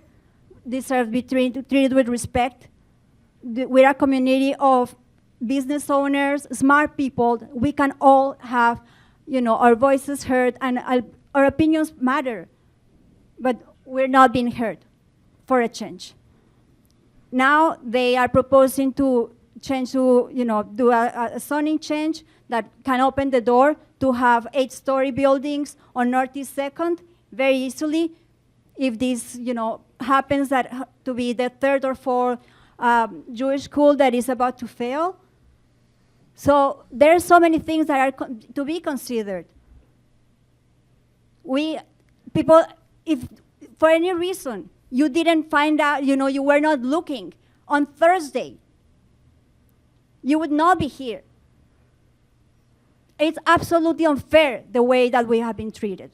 deserves to be treated with respect. We're a community of business owners, smart people. We can all have, our voices heard, and our opinions matter, but we're not being heard for a change. Now they are proposing to change to, do a zoning change that can open the door to have 8-story buildings on Northeast 2nd very easily. If this, happens to be the third or fourth Jewish school that is about to fail. So there are so many things that are to be considered. People, if for any reason you didn't find out, you were not looking on Thursday, you would not be here. It's absolutely unfair the way that we have been treated.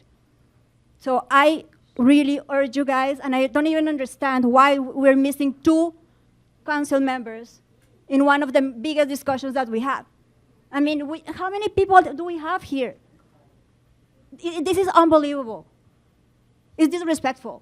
So I really urge you guys, and I don't even understand why we're missing 2 council members in one of the biggest discussions that we have. I mean, how many people do we have here? This is unbelievable. It's disrespectful.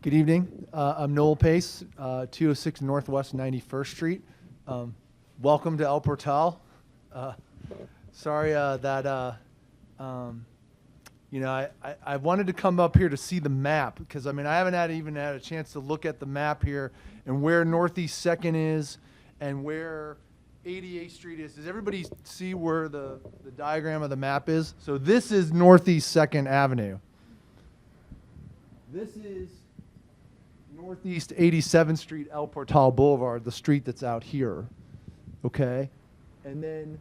Good evening. I'm Noel Pace, 206 Northwest 91st Street. Welcome to El Portal. Sorry that, I wanted to come up here to see the map because, I haven't even had a chance to look at the map here and where Northeast 2nd is and where 88th Street is. Does everybody see where the diagram of the map is? So this is Northeast 2nd Avenue. This is Northeast 87th Street, El Portal Boulevard, the street that's out here, okay? And then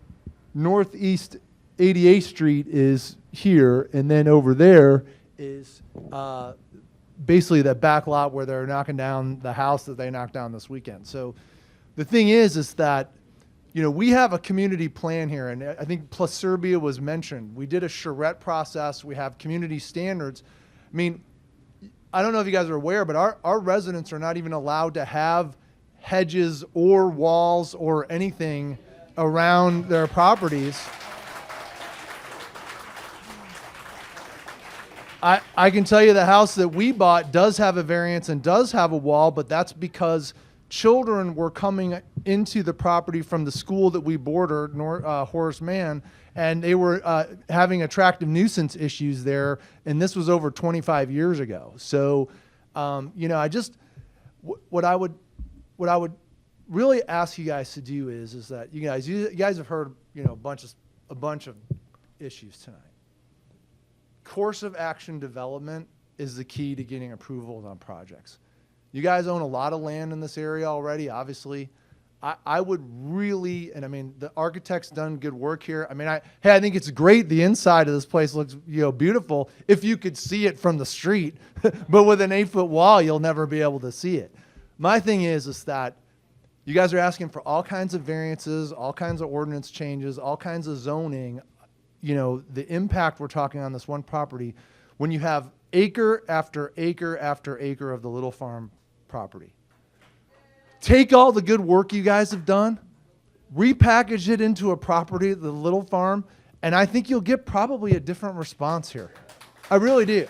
Northeast 88th Street is here, and then over there is basically that back lot where they're knocking down the house that they knocked down this weekend. So the thing is that, we have a community plan here, and I think Plus Serbia was mentioned. We did a charrette process. We have community standards. I don't know if you guys are aware, but our residents are not even allowed to have hedges or walls or anything around their properties. I can tell you the house that we bought does have a variance and does have a wall, but that's because children were coming into the property from the school that we bordered, Horace Mann, and they were having attractive nuisance issues there, and this was over 25 years ago. So, what I would really ask you guys to do is that you guys have heard a bunch of issues tonight. Course of action development is the key to getting approvals on projects. You guys own a lot of land in this area already, obviously. I would really, and the architect's done good work here. I think it's great. The inside of this place looks, beautiful if you could see it from the street, but with an 8-foot wall, you'll never be able to see it. My thing is that you guys are asking for all kinds of variances, all kinds of ordinance changes, all kinds of zoning. The impact we're talking on this one property, when you have acre after acre after acre of the Little Farm property. Take all the good work you guys have done, repackage it into a property, the Little Farm, and I think you'll get probably a different response here. I really do.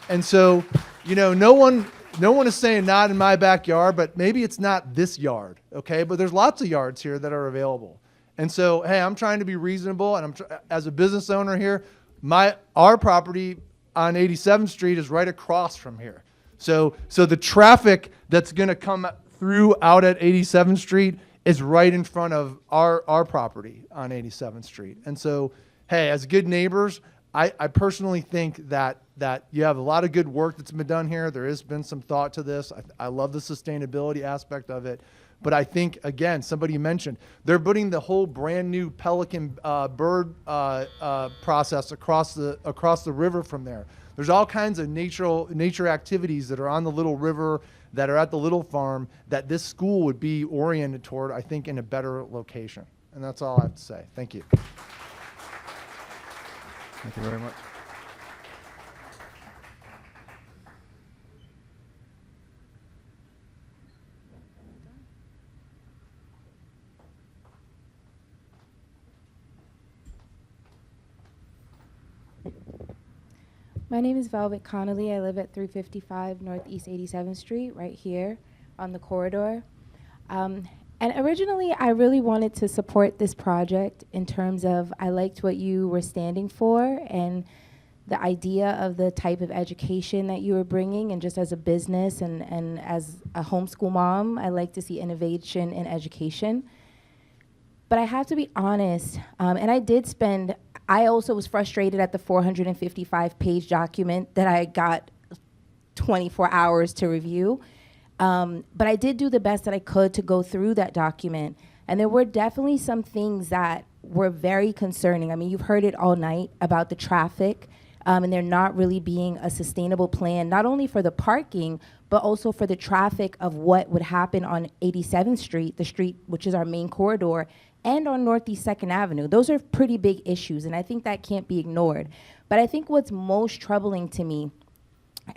And so, no one is saying not in my backyard, but maybe it's not this yard, okay? But there's lots of yards here that are available. And so, hey, I'm trying to be reasonable, and as a business owner here, our property on 87th Street is right across from here. So the traffic that's going to come through out at 87th Street is right in front of our property on 87th Street. And so, hey, as good neighbors, I personally think that you have a lot of good work that's been done here. There has been some thought to this. I love the sustainability aspect of it. But I think, again, somebody mentioned, they're putting the whole brand new Pelican bird process across the river from there. There's all kinds of nature activities that are on the Little River, that are at the Little Farm, that this school would be oriented toward, I think, in a better location. And that's all I have to say. Thank you. Thank you very much. My name is Velvet Connolly. I live at 355 Northeast 87th Street, right here on the corridor. And originally, I really wanted to support this project in terms of I liked what you were standing for and the idea of the type of education that you were bringing, and just as a business and as a homeschool mom, I like to see innovation in education. But I have to be honest, and I also was frustrated at the 455-page document that I got 24 hours to review. But I did do the best that I could to go through that document. And there were definitely some things that were very concerning. I mean, you've heard it all night about the traffic, and there not really being a sustainable plan, not only for the parking, but also for the traffic of what would happen on 87th Street, the street which is our main corridor, and on Northeast 2nd Avenue. Those are pretty big issues, and I think that can't be ignored. But I think what's most troubling to me,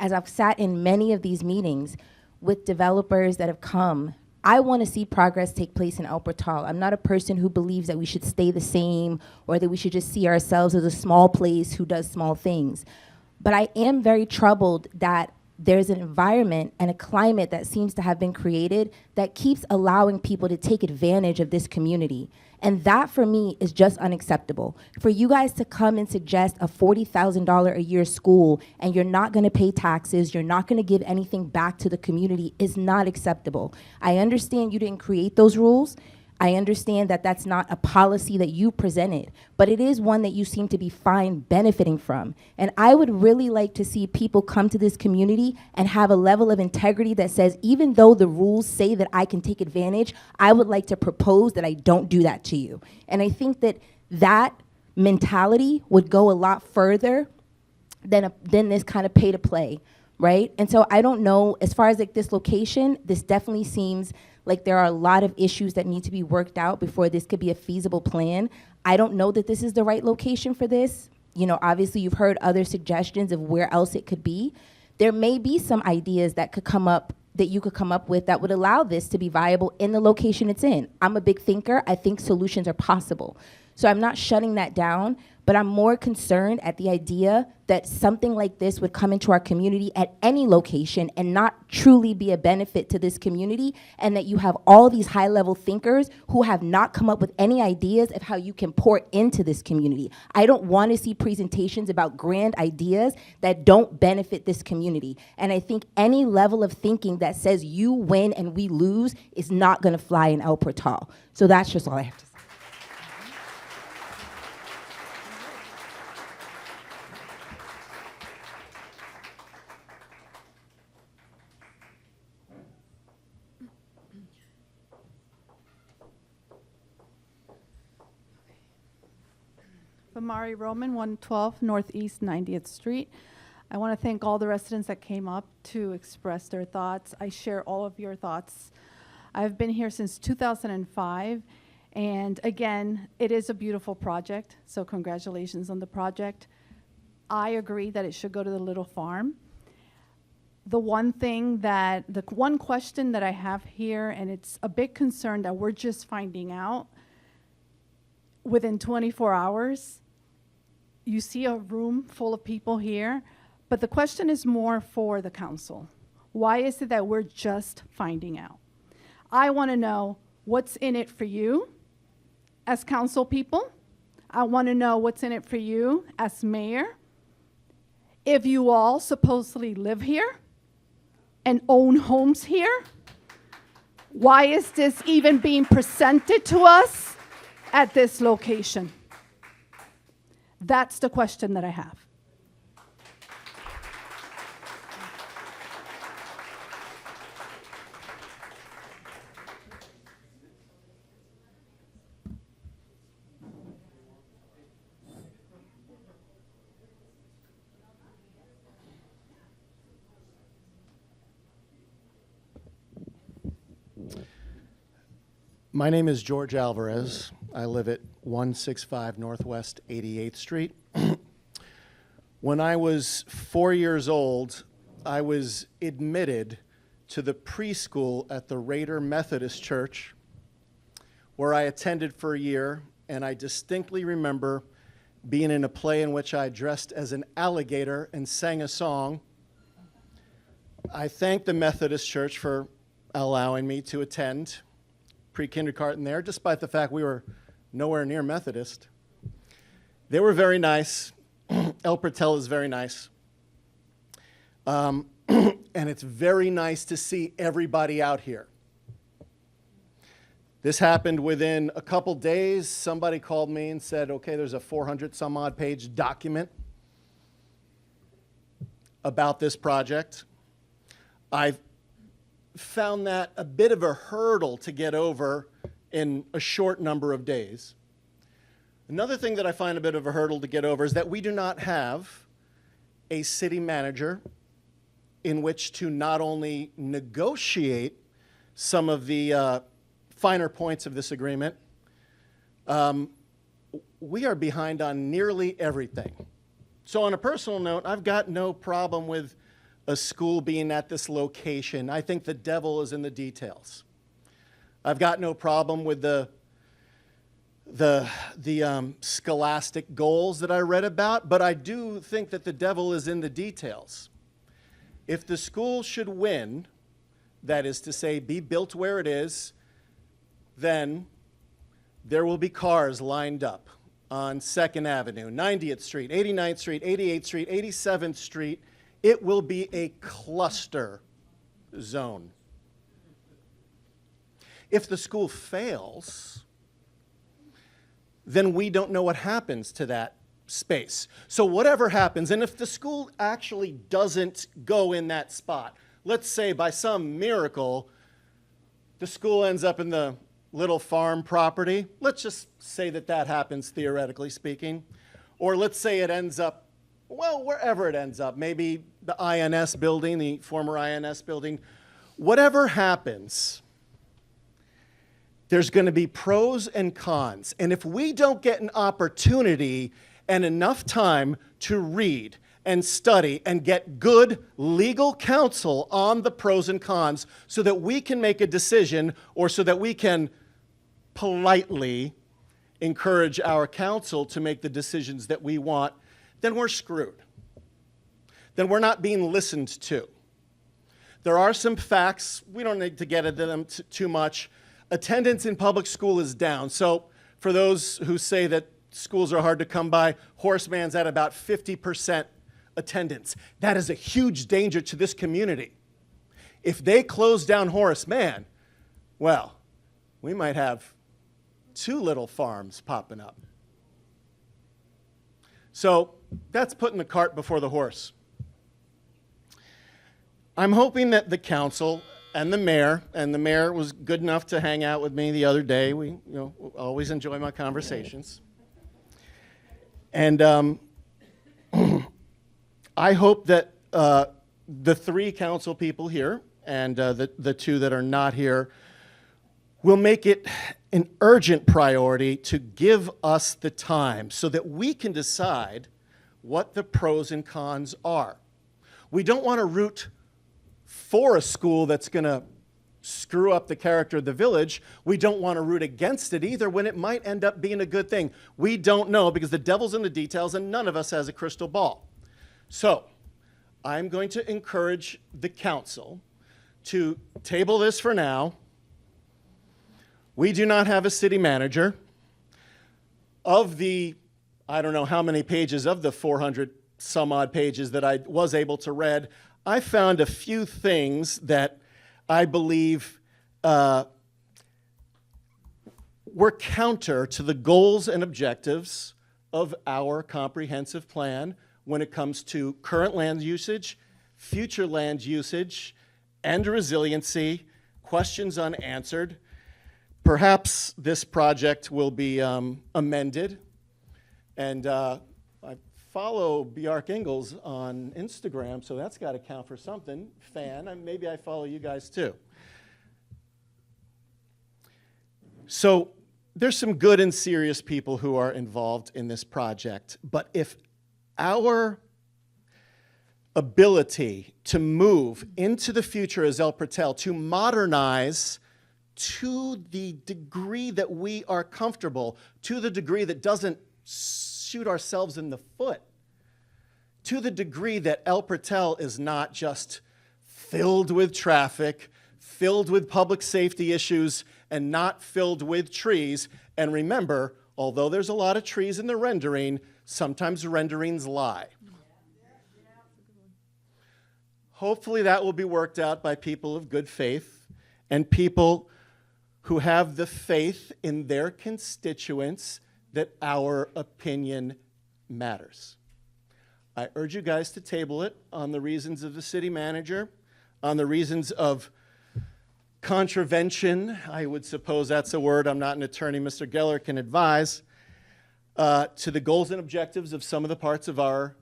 as I've sat in many of these meetings with developers that have come, I want to see progress take place in El Portal. I'm not a person who believes that we should stay the same or that we should just see ourselves as a small place who does small things. But I am very troubled that there's an environment and a climate that seems to have been created that keeps allowing people to take advantage of this community. And that, for me, is just unacceptable. For you guys to come and suggest a $40,000 a year school and you're not going to pay taxes, you're not going to give anything back to the community is not acceptable. I understand you didn't create those rules. I understand that that's not a policy that you presented, but it is one that you seem to be fine benefiting from. And I would really like to see people come to this community and have a level of integrity that says, even though the rules say that I can take advantage, I would like to propose that I don't do that to you. And I think that that mentality would go a lot further than this kind of pay to play, right? And so I don't know, as far as like this location, this definitely seems like there are a lot of issues that need to be worked out before this could be a feasible plan. I don't know that this is the right location for this. You know, obviously you've heard other suggestions of where else it could be. There may be some ideas that could come up, that you could come up with that would allow this to be viable in the location it's in. I'm a big thinker. I think solutions are possible. So I'm not shutting that down, but I'm more concerned at the idea that something like this would come into our community at any location and not truly be a benefit to this community, and that you have all these high-level thinkers who have not come up with any ideas of how you can pour into this community. I don't want to see presentations about grand ideas that don't benefit this community. And I think any level of thinking that says you win and we lose is not going to fly in El Portal. So that's just all I have to say. Amari Roman, 112 Northeast 90th Street. I want to thank all the residents that came up to express their thoughts. I share all of your thoughts. I've been here since 2005, and again, it is a beautiful project, so congratulations on the project. I agree that it should go to the Little Farm. The one question that I have here, and it's a big concern that we're just finding out within 24 hours, you see a room full of people here, but the question is more for the council. Why is it that we're just finding out? I want to know what's in it for you as council people. I want to know what's in it for you as mayor. If you all supposedly live here and own homes here, why is this even being presented to us at this location? That's the question that I have. My name is George Alvarez. I live at 165 Northwest 88th Street. When I was 4 years old, I was admitted to the preschool at the Raider Methodist Church, where I attended for a year, and I distinctly remember being in a play in which I dressed as an alligator and sang a song. I thank the Methodist Church for allowing me to attend pre-kindergarten there, despite the fact we were nowhere near Methodist. They were very nice. El Portel is very nice. And it's very nice to see everybody out here. This happened within a couple days. Somebody called me and said, okay, there's a 400 some odd page document about this project. I've found that a bit of a hurdle to get over in a short number of days. Another thing that I find a bit of a hurdle to get over is that we do not have a city manager in which to not only negotiate some of the finer points of this agreement, we are behind on nearly everything. So on a personal note, I've got no problem with a school being at this location. I think the devil is in the details. I've got no problem with the scholastic goals that I read about, but I do think that the devil is in the details. If the school should win, that is to say, be built where it is, then there will be cars lined up on 2nd Avenue, 90th Street, 89th Street, 88th Street, 87th Street. It will be a cluster zone. If the school fails, then we don't know what happens to that space. So whatever happens, and if the school actually doesn't go in that spot, let's say by some miracle, the school ends up in the little farm property. Let's just say that that happens, theoretically speaking. Or let's say it ends up, well, wherever it ends up, maybe the INS building, the former INS building. Whatever happens, there's going to be pros and cons. And if we don't get an opportunity and enough time to read and study and get good legal counsel on the pros and cons so that we can make a decision, or so that we can politely encourage our counsel to make the decisions that we want, then we're screwed. Then we're not being listened to. There are some facts. We don't need to get into them too much. Attendance in public school is down. So for those who say that schools are hard to come by, Horace Mann's at about 50% attendance. That is a huge danger to this community. If they close down Horace Mann, well, we might have 2 little farms popping up. So that's putting the cart before the horse. I'm hoping that the council and the mayor was good enough to hang out with me the other day. We always enjoy my conversations. And I hope that the 3 council people here and the 2 that are not here will make it an urgent priority to give us the time so that we can decide what the pros and cons are. We don't want to root for a school that's going to screw up the character of the village. We don't want to root against it either, when it might end up being a good thing. We don't know, because the devil's in the details and none of us has a crystal ball. So I'm going to encourage the council to table this for now. We do not have a city manager. Of the, I don't know how many pages of the 400 some odd pages that I was able to read, I found a few things that I believe were counter to the goals and objectives of our comprehensive plan when it comes to current land usage, future land usage, and resiliency, questions unanswered. Perhaps this project will be amended. And I follow Bjark Ingels on Instagram, so that's got to count for something. Fan, and maybe I follow you guys too. So there's some good and serious people who are involved in this project, but if our ability to move into the future as El Portel, to modernize to the degree that we are comfortable, to the degree that doesn't shoot ourselves in the foot to the degree that El Portal is not just filled with traffic, filled with public safety issues, and not filled with trees. And remember, although there's a lot of trees in the rendering, sometimes renderings lie. Hopefully that will be worked out by people of good faith and people who have the faith in their constituents that our opinion matters. I urge you guys to table it on the reasons of the city manager, on the reasons of contravention, I would suppose that's a word, I'm not an attorney, Mr. Geller can advise, to the goals and objectives of some of the parts of our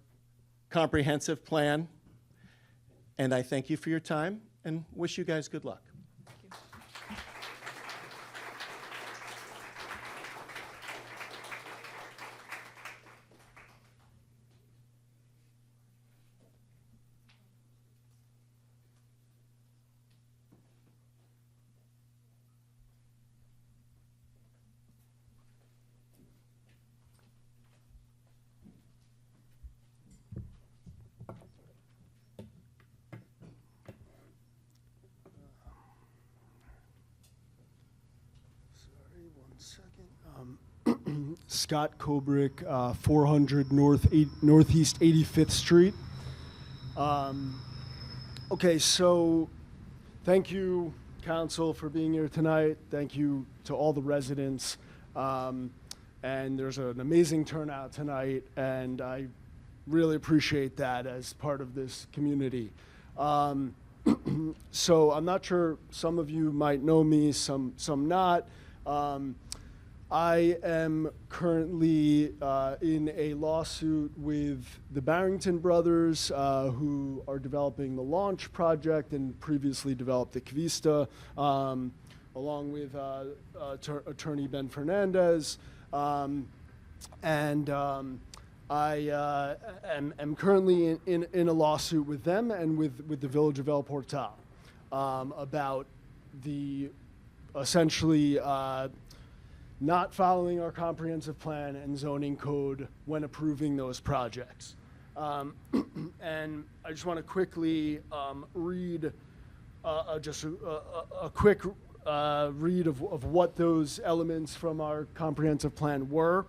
comprehensive plan. And I thank you for your time and wish you guys good luck. Scott Kobrick, 400 Northeast 85th Street. Okay, so thank you, Council, for being here tonight. Thank you to all the residents. And there's an amazing turnout tonight, and I really appreciate that as part of this community. So I'm not sure, some of you might know me, some not. I am currently in a lawsuit with the Barrington brothers, who are developing the Launch project and previously developed the Kvista, along with attorney Ben Fernandez. I am currently in a lawsuit with them and with the Village of El Portal about the essentially not following our comprehensive plan and zoning code when approving those projects. And I just want to quickly read just a quick read of what those elements from our comprehensive plan were.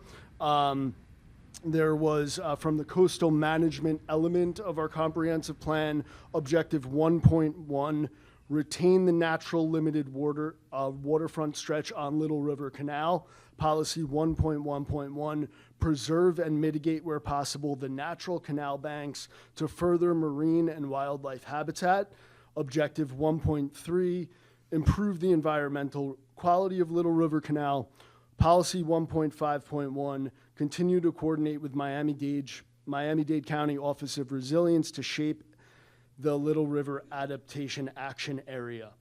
There was, from the coastal management element of our comprehensive plan, objective 1.1, retain the natural limited waterfront stretch on Little River Canal. Policy 1.1.1, preserve and mitigate where possible the natural canal banks to further marine and wildlife habitat. Objective 1.3, improve the environmental quality of Little River Canal. Policy 1.5.1, continue to coordinate with Miami-Dade County Office of Resilience to shape the Little River Adaptation Action Area.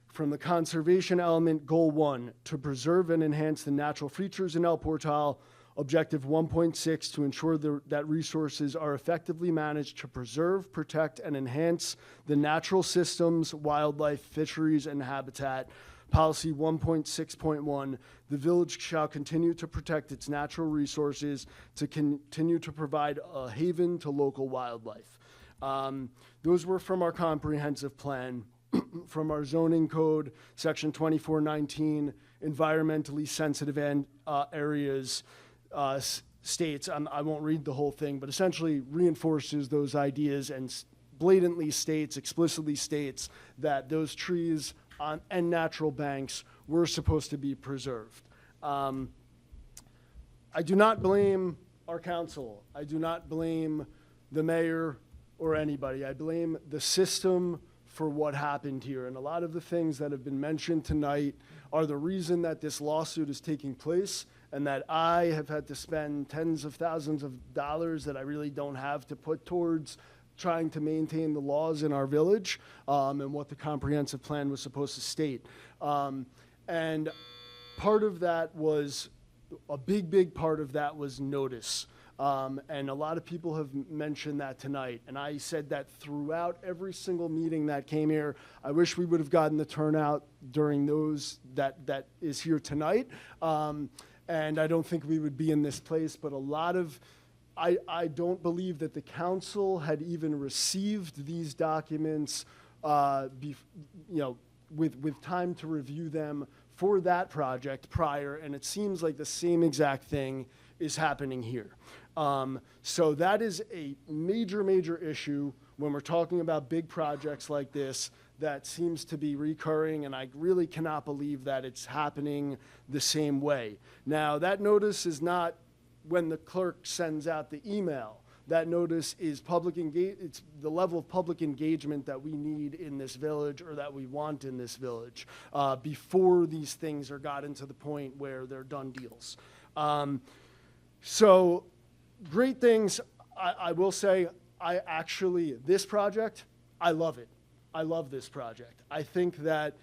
From the conservation element, Goal 1, to preserve and enhance the natural features in El Portal. Objective 1.6, to ensure that resources are effectively managed to preserve, protect, and enhance the natural systems, wildlife, fisheries, and habitat. Policy 1.6.1, the village shall continue to protect its natural resources to continue to provide a haven to local wildlife. Those were from our comprehensive plan. From our zoning code, section 2419, environmentally sensitive areas, states, I won't read the whole thing, but essentially reinforces those ideas and blatantly states, explicitly states that those trees and natural banks were supposed to be preserved. I do not blame our council. I do not blame the mayor or anybody. I blame the system for what happened here. And a lot of the things that have been mentioned tonight are the reason that this lawsuit is taking place and that I have had to spend tens of thousands of dollars that I really don't have to put towards trying to maintain the laws in our village, and what the comprehensive plan was supposed to state. And part of that was, a big part of that was notice. And a lot of people have mentioned that tonight. And I said that throughout every single meeting that came here. I wish we would have gotten the turnout during those that is here tonight. and I don't think we would be in this place, but a lot of, I don't believe that the council had even received these documents, with time to review them for that project prior, and it seems like the same exact thing is happening here. So that is a major, major issue when we're talking about big projects like this that seems to be recurring, and I really cannot believe that it's happening the same way. Now, that notice is not when the clerk sends out the email. That notice is it's the level of public engagement that we need in this village, or that we want in this village, before these things are gotten to the point where they're done deals. So great things. I will say, this project, I love it. I love this project. I think that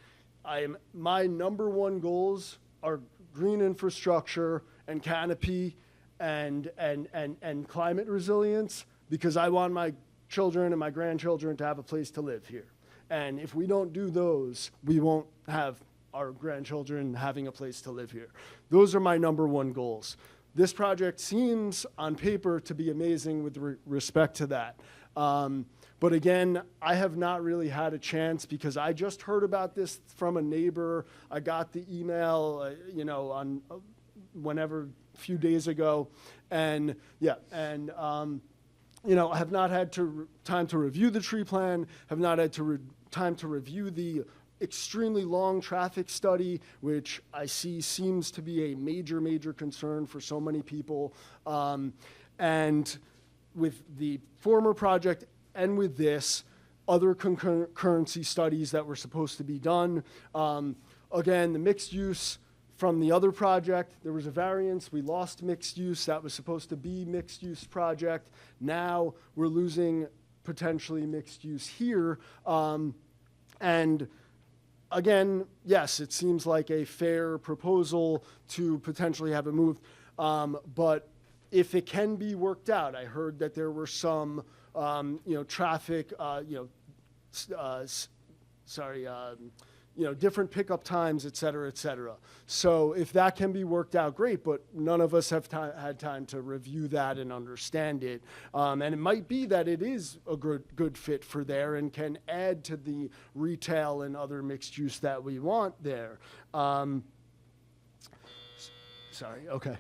my number one goals are green infrastructure and canopy and climate resilience, because I want my children and my grandchildren to have a place to live here. And if we don't do those, we won't have our grandchildren having a place to live here. Those are my number one goals. This project seems on paper to be amazing with respect to that. But again, I have not really had a chance, because I just heard about this from a neighbor. I got the email, on whenever, a few days ago. And I have not had time to review the tree plan, have not had time to review the extremely long traffic study, which I see seems to be a major, major concern for so many people. And with the former project and with this, other concurrency studies that were supposed to be done. Again, the mixed use from the other project, there was a variance. We lost mixed use. That was supposed to be mixed use project. Now we're losing potentially mixed use here. And again, yes, it seems like a fair proposal to potentially have it moved. But if it can be worked out, I heard that there were some, traffic, different pickup times, et cetera, et cetera. So if that can be worked out, great, but none of us have had time to review that and understand it. And it might be that it is a good fit for there and can add to the retail and other mixed use that we want there. Okay.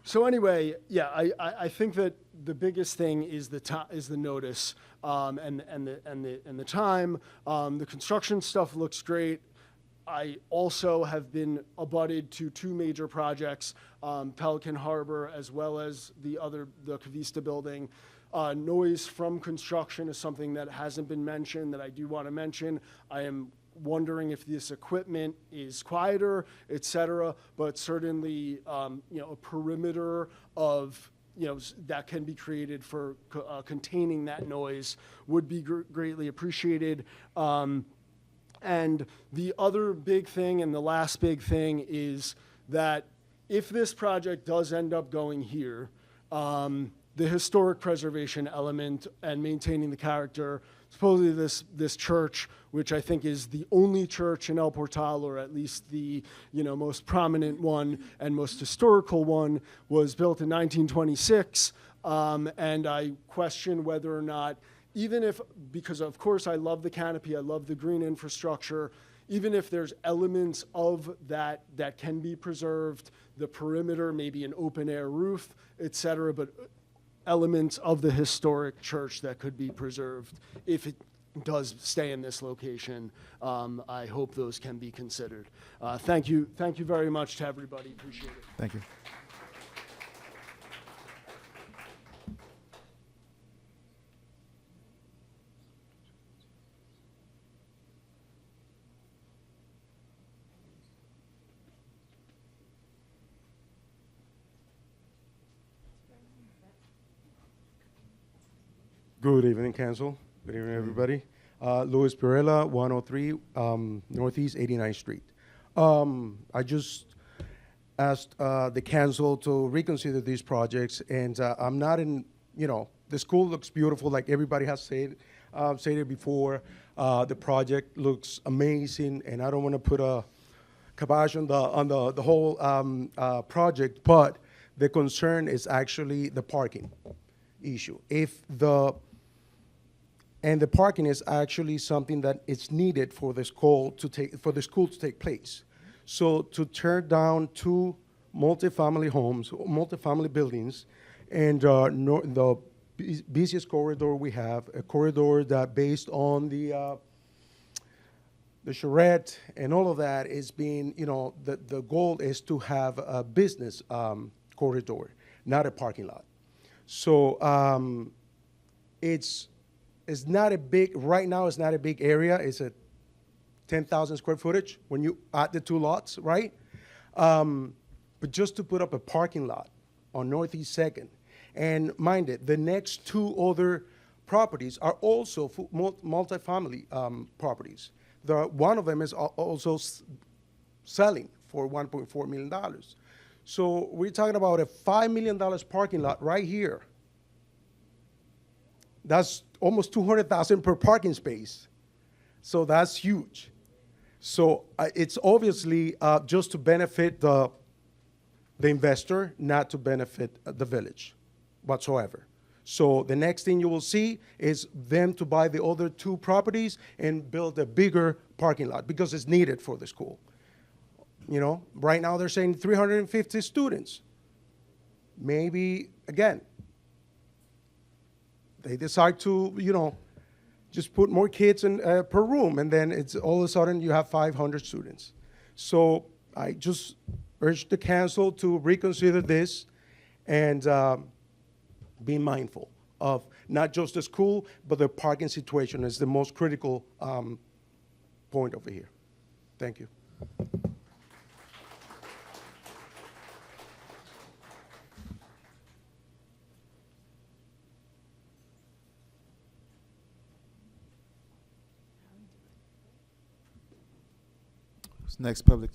So anyway, yeah, I think that the biggest thing is the notice and the time. The construction stuff looks great. I also have been abutted to two major projects, Pelican Harbor as well as the Cavista building. Noise from construction is something that hasn't been mentioned that I do want to mention. I am wondering if this equipment is quieter, et cetera, but certainly, a perimeter of, that can be created for containing that noise would be greatly appreciated. And the other big thing and the last big thing is that if this project does end up going here, the historic preservation element and maintaining the character, supposedly this church, which I think is the only church in El Portal, or at least the most prominent one and most historical one, was built in 1926. And I question whether or not, even if, because of course I love the canopy, I love the green infrastructure, even if there's elements of that that can be preserved, the perimeter, maybe an open air roof, et cetera, but elements of the historic church that could be preserved if it does stay in this location. I hope those can be considered. Thank you very much to everybody. Appreciate it. Thank you. Good evening, Council. Good evening, everybody. Luis Perella, 103 Northeast 89th Street. I just asked the Council to reconsider these projects, and I'm not in, the school looks beautiful, like everybody has said it before. The project looks amazing, and I don't want to put kibosh on the whole project, but the concern is actually the parking issue. And the parking is actually something that is needed for the school to take place. So to tear down 2 multifamily homes, multifamily buildings, and the busiest corridor we have, a corridor that based on the charrette and all of that is being, the goal is to have a business corridor, not a parking lot. So it's not a big, right now it's not a big area. It's a 10,000 square footage when you add the 2 lots, right? But just to put up a parking lot on Northeast 2nd, and mind it, the next 2 other properties are also multifamily properties. One of them is also selling for $1.4 million. So we're talking about a $5 million parking lot right here. That's almost $200,000 per parking space. So that's huge. So it's obviously just to benefit the investor, not to benefit the village whatsoever. So the next thing you will see is them to buy the other 2 properties and build a bigger parking lot because it's needed for the school. Right now they're saying 350 students. Maybe, again, they decide to, just put more kids in per room, and then it's all of a sudden you have 500 students. So I just urge the council to reconsider this and be mindful of not just the school, but the parking situation is the most critical point over here. Thank you. Next public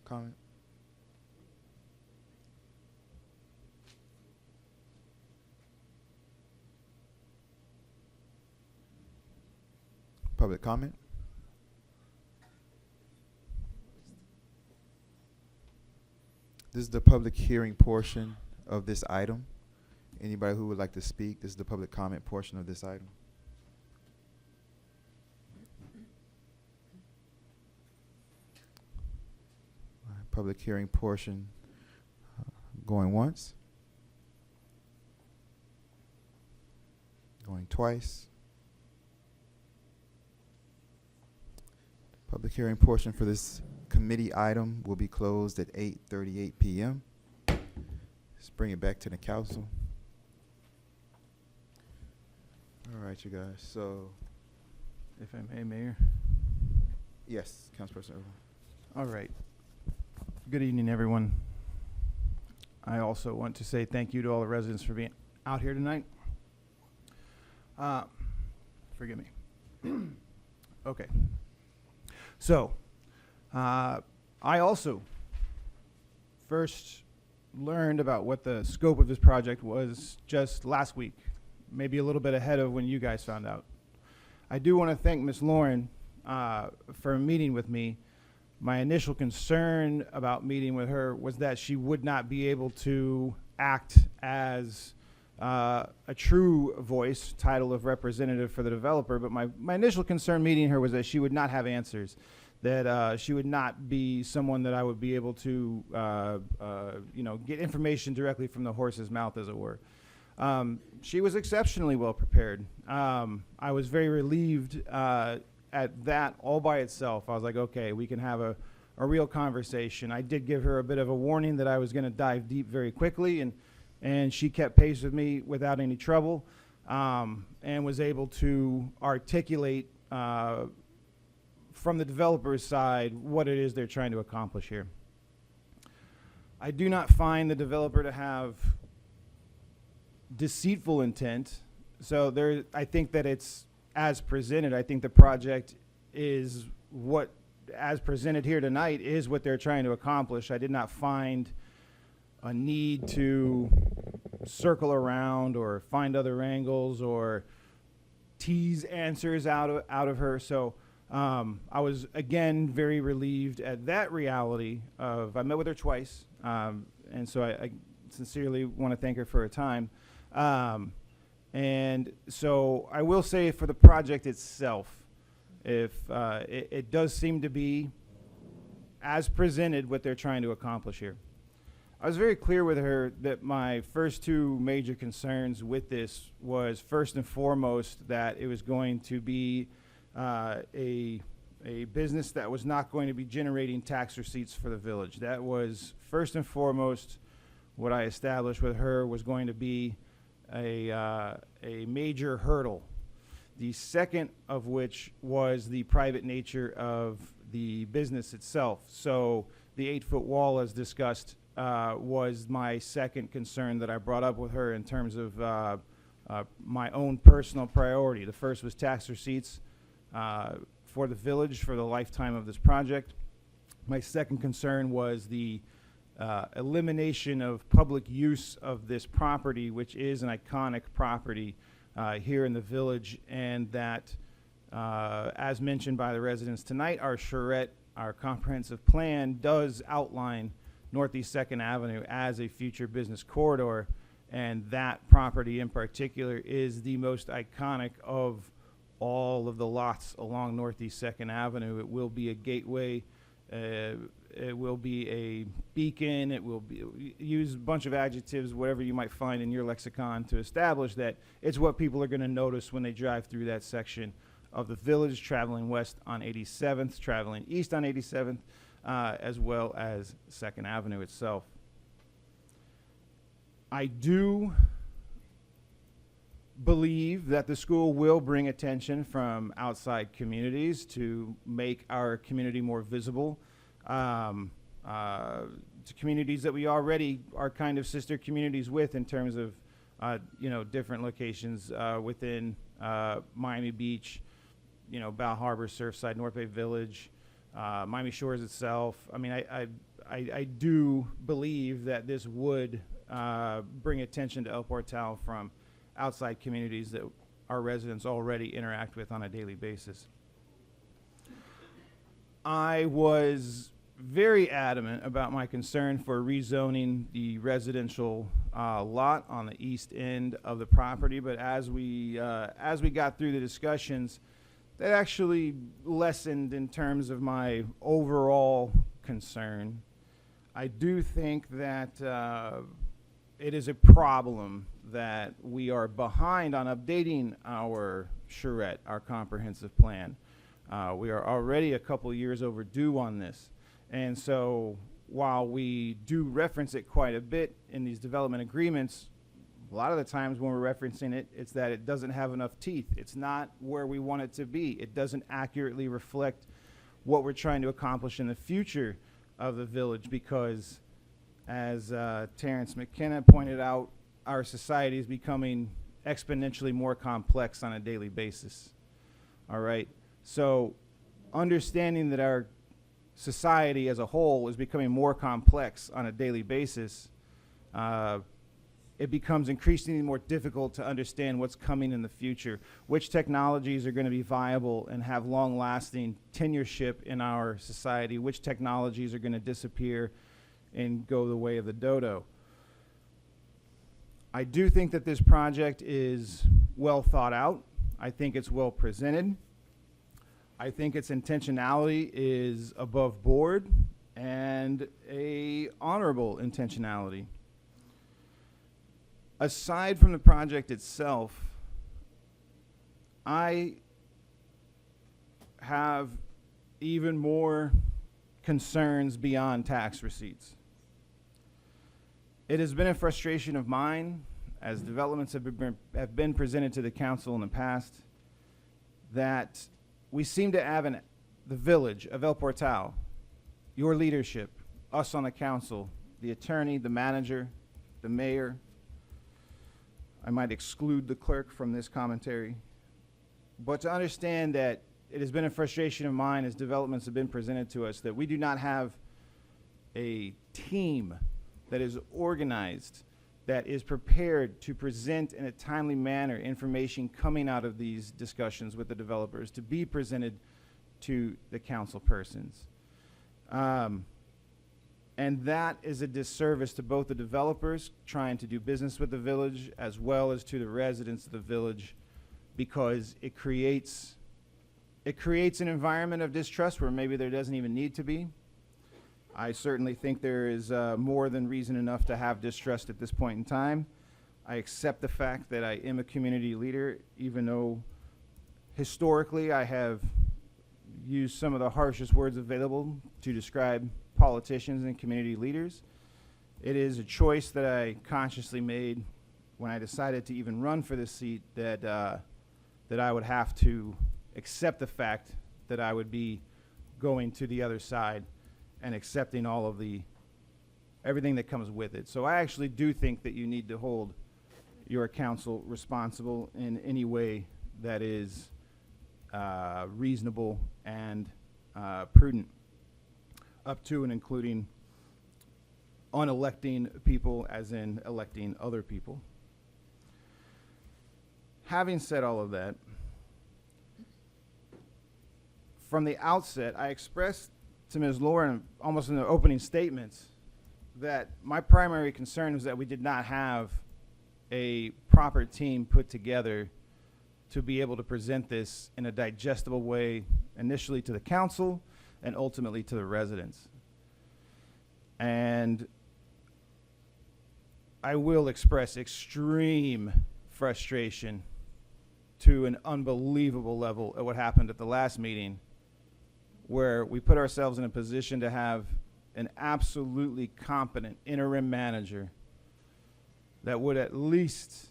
comment. Public comment. This is the public hearing portion of this item. Anybody who would like to speak, this is the public comment portion of this item. Public hearing portion going once, going twice. Public hearing portion for this committee item will be closed at 8:38 p.m. Let's bring it back to the council. All right, you guys. So, if I may, Mayor. Yes, Councilperson Irwin. All right. Good evening, everyone. I also want to say thank you to all the residents for being out here tonight. Forgive me. Okay. So, I also first learned about what the scope of this project was just last week, maybe a little bit ahead of when you guys found out. I do want to thank Ms. Lauren for meeting with me. My initial concern about meeting with her was that she would not be able to act as a true voice, title of representative for the developer, but my initial concern meeting her was that she would not have answers, that she would not be someone that I would be able to get information directly from the horse's mouth, as it were. She was exceptionally well prepared. I was very relieved at that all by itself. I was like, okay, we can have a real conversation. I did give her a bit of a warning that I was going to dive deep very quickly, and she kept pace with me without any trouble, and was able to articulate from the developer's side what it is they're trying to accomplish here. I do not find the developer to have deceitful intent, so I think that it's as presented. I think the project is what, as presented here tonight, is what they're trying to accomplish. I did not find a need to circle around or find other angles or tease answers out of her. So I was, again, very relieved at that reality of, I met with her twice, and so I sincerely want to thank her for her time. And so I will say for the project itself, if it does seem to be, as presented, what they're trying to accomplish here. I was very clear with her that my first two major concerns with this was, first and foremost, that it was going to be a business that was not going to be generating tax receipts for the village. That was first and foremost what I established with her was going to be a major hurdle. The second of which was the private nature of the business itself. So the 8-foot wall, as discussed, was my second concern that I brought up with her in terms of my own personal priority. The first was tax receipts for the village for the lifetime of this project. My second concern was the elimination of public use of this property, which is an iconic property here in the village, and that, as mentioned by the residents tonight, our charrette, our comprehensive plan, does outline Northeast 2nd Avenue as a future business corridor, and that property in particular is the most iconic of all of the lots along Northeast 2nd Avenue. It will be a gateway, it will be a beacon, it will be, use a bunch of adjectives, whatever you might find in your lexicon, to establish that it's what people are going to notice when they drive through that section of the village, traveling west on 87th, traveling east on 87th, as well as 2nd Avenue itself. I do believe that the school will bring attention from outside communities to make our community more visible, to communities that we already are kind of sister communities with in terms of different locations within Miami Beach, Bal Harbor, Surfside, North Bay Village, Miami Shores itself. I mean, I do believe that this would bring attention to El Portal from outside communities that our residents already interact with on a daily basis. I was very adamant about my concern for rezoning the residential lot on the east end of the property, but as we got through the discussions, that actually lessened in terms of my overall concern. I do think that it is a problem that we are behind on updating our charrette, our comprehensive plan. We are already a couple years overdue on this. And so while we do reference it quite a bit in these development agreements, a lot of the times when we're referencing it, it's that it doesn't have enough teeth. It's not where we want it to be. It doesn't accurately reflect what we're trying to accomplish in the future of the village, because as Terrence McKenna pointed out, our society is becoming exponentially more complex on a daily basis. All right? So understanding that our society as a whole is becoming more complex on a daily basis, it becomes increasingly more difficult to understand what's coming in the future, which technologies are going to be viable and have long-lasting tenureship in our society, which technologies are going to disappear and go the way of the dodo. I do think that this project is well thought out. I think it's well presented. I think its intentionality is above board and a honorable intentionality. Aside from the project itself, I have even more concerns beyond tax receipts. It has been a frustration of mine, as developments have been presented to the council in the past, that we seem to have the village of El Portal, your leadership, us on the council, the attorney, the manager, the mayor. I might exclude the clerk from this commentary. But to understand that it has been a frustration of mine as developments have been presented to us that we do not have a team that is organized, that is prepared to present in a timely manner information coming out of these discussions with the developers to be presented to the council persons. And that is a disservice to both the developers trying to do business with the village as well as to the residents of the village, because it creates an environment of distrust where maybe there doesn't even need to be. I certainly think there is more than reason enough to have distrust at this point in time. I accept the fact that I am a community leader, even though historically I have used some of the harshest words available to describe politicians and community leaders. It is a choice that I consciously made when I decided to even run for this seat, that I would have to accept the fact that I would be going to the other side and accepting all of everything that comes with it. So I actually do think that you need to hold your council responsible in any way that is reasonable and prudent, up to and including unelecting people, as in electing other people. Having said all of that, from the outset, I expressed to Ms. Lauren, almost in the opening statements, that my primary concern was that we did not have a proper team put together to be able to present this in a digestible way, initially to the council and ultimately to the residents. And I will express extreme frustration to an unbelievable level at what happened at the last meeting, where we put ourselves in a position to have an absolutely competent interim manager that would at least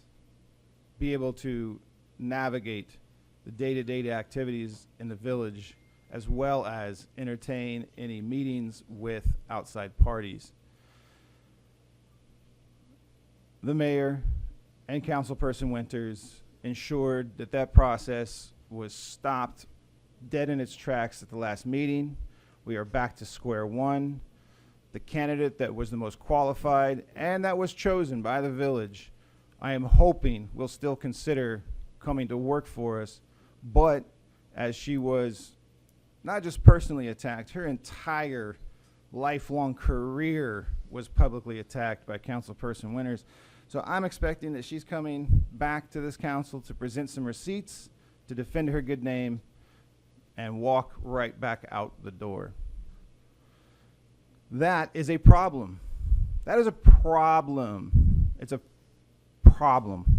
be able to navigate the day-to-day activities in the village, as well as entertain any meetings with outside parties. The mayor and councilperson Winters ensured that that process was stopped dead in its tracks at the last meeting. We are back to square one. The candidate that was the most qualified and that was chosen by the village, I am hoping will still consider coming to work for us, but as she was not just personally attacked, her entire lifelong career was publicly attacked by Councilperson Winters. So I'm expecting that she's coming back to this council to present some receipts, to defend her good name, and walk right back out the door. That is a problem. That is a problem. It's a problem.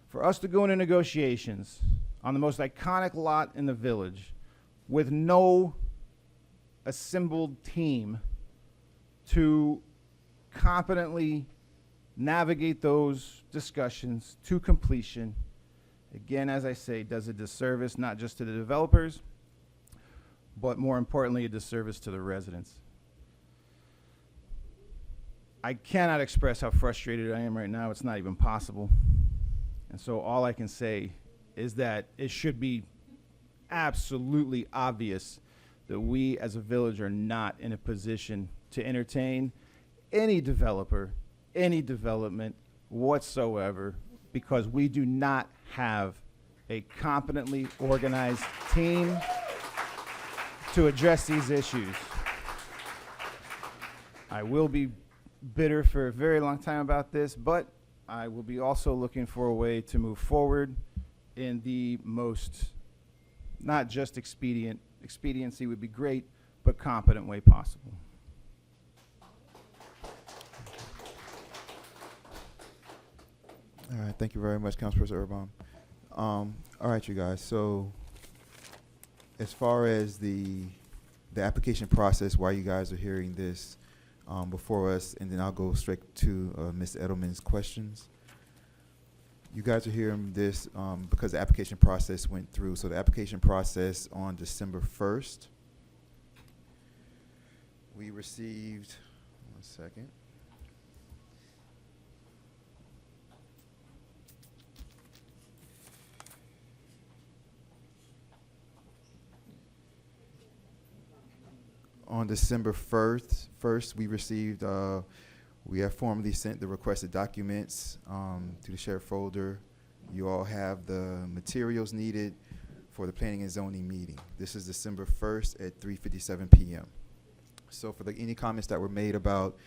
For us to go into negotiations on the most iconic lot in the village with no assembled team to competently navigate those discussions to completion, again, as I say, does a disservice not just to the developers, but more importantly, a disservice to the residents. I cannot express how frustrated I am right now. It's not even possible. And so all I can say is that it should be absolutely obvious that we as a village are not in a position to entertain any developer, any development whatsoever, because we do not have a competently organized team to address these issues. I will be bitter for a very long time about this, but I will be also looking for a way to move forward in the most, not just expediency would be great, but competent way possible. All right, thank you very much, Councilperson Urban. All right, you guys, so as far as the application process, why you guys are hearing this before us, and then I'll go straight to Ms. Edelman's questions. You guys are hearing this because the application process went through. So the application process on December 1st, we received, one second. On December 1st, we received, we have formally sent the requested documents to the sheriff folder. You all have the materials needed for the planning and zoning meeting. This is December 1st at 3:57 p.m. So for any comments that were made about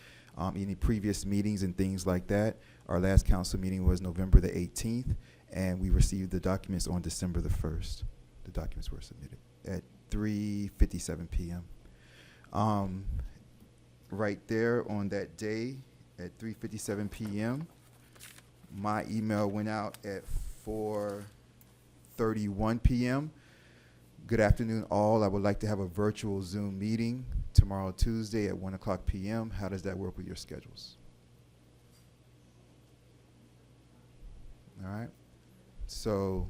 any previous meetings and things like that, our last council meeting was November the 18th, and we received the documents on December the 1st. The documents were submitted at 3:57 p.m. Right there on that day at 3:57 p.m., my email went out at 4:31 p.m. Good afternoon, all. I would like to have a virtual Zoom meeting tomorrow, Tuesday at 1:00 p.m. How does that work with your schedules? All right. So,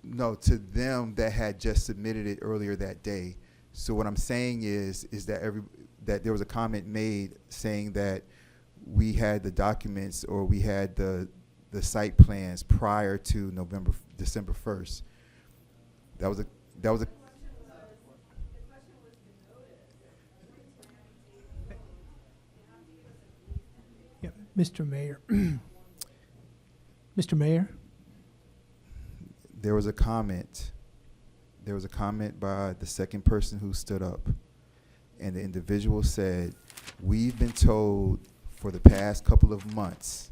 no, to them that had just submitted it earlier that day. So what I'm saying is that that there was a comment made saying that we had the documents or we had the site plans prior to December 1st. That was a Yeah, Mr. Mayor. Mr. Mayor? There was a comment. There was a comment by the second person who stood up. And the individual said, we've been told for the past couple of months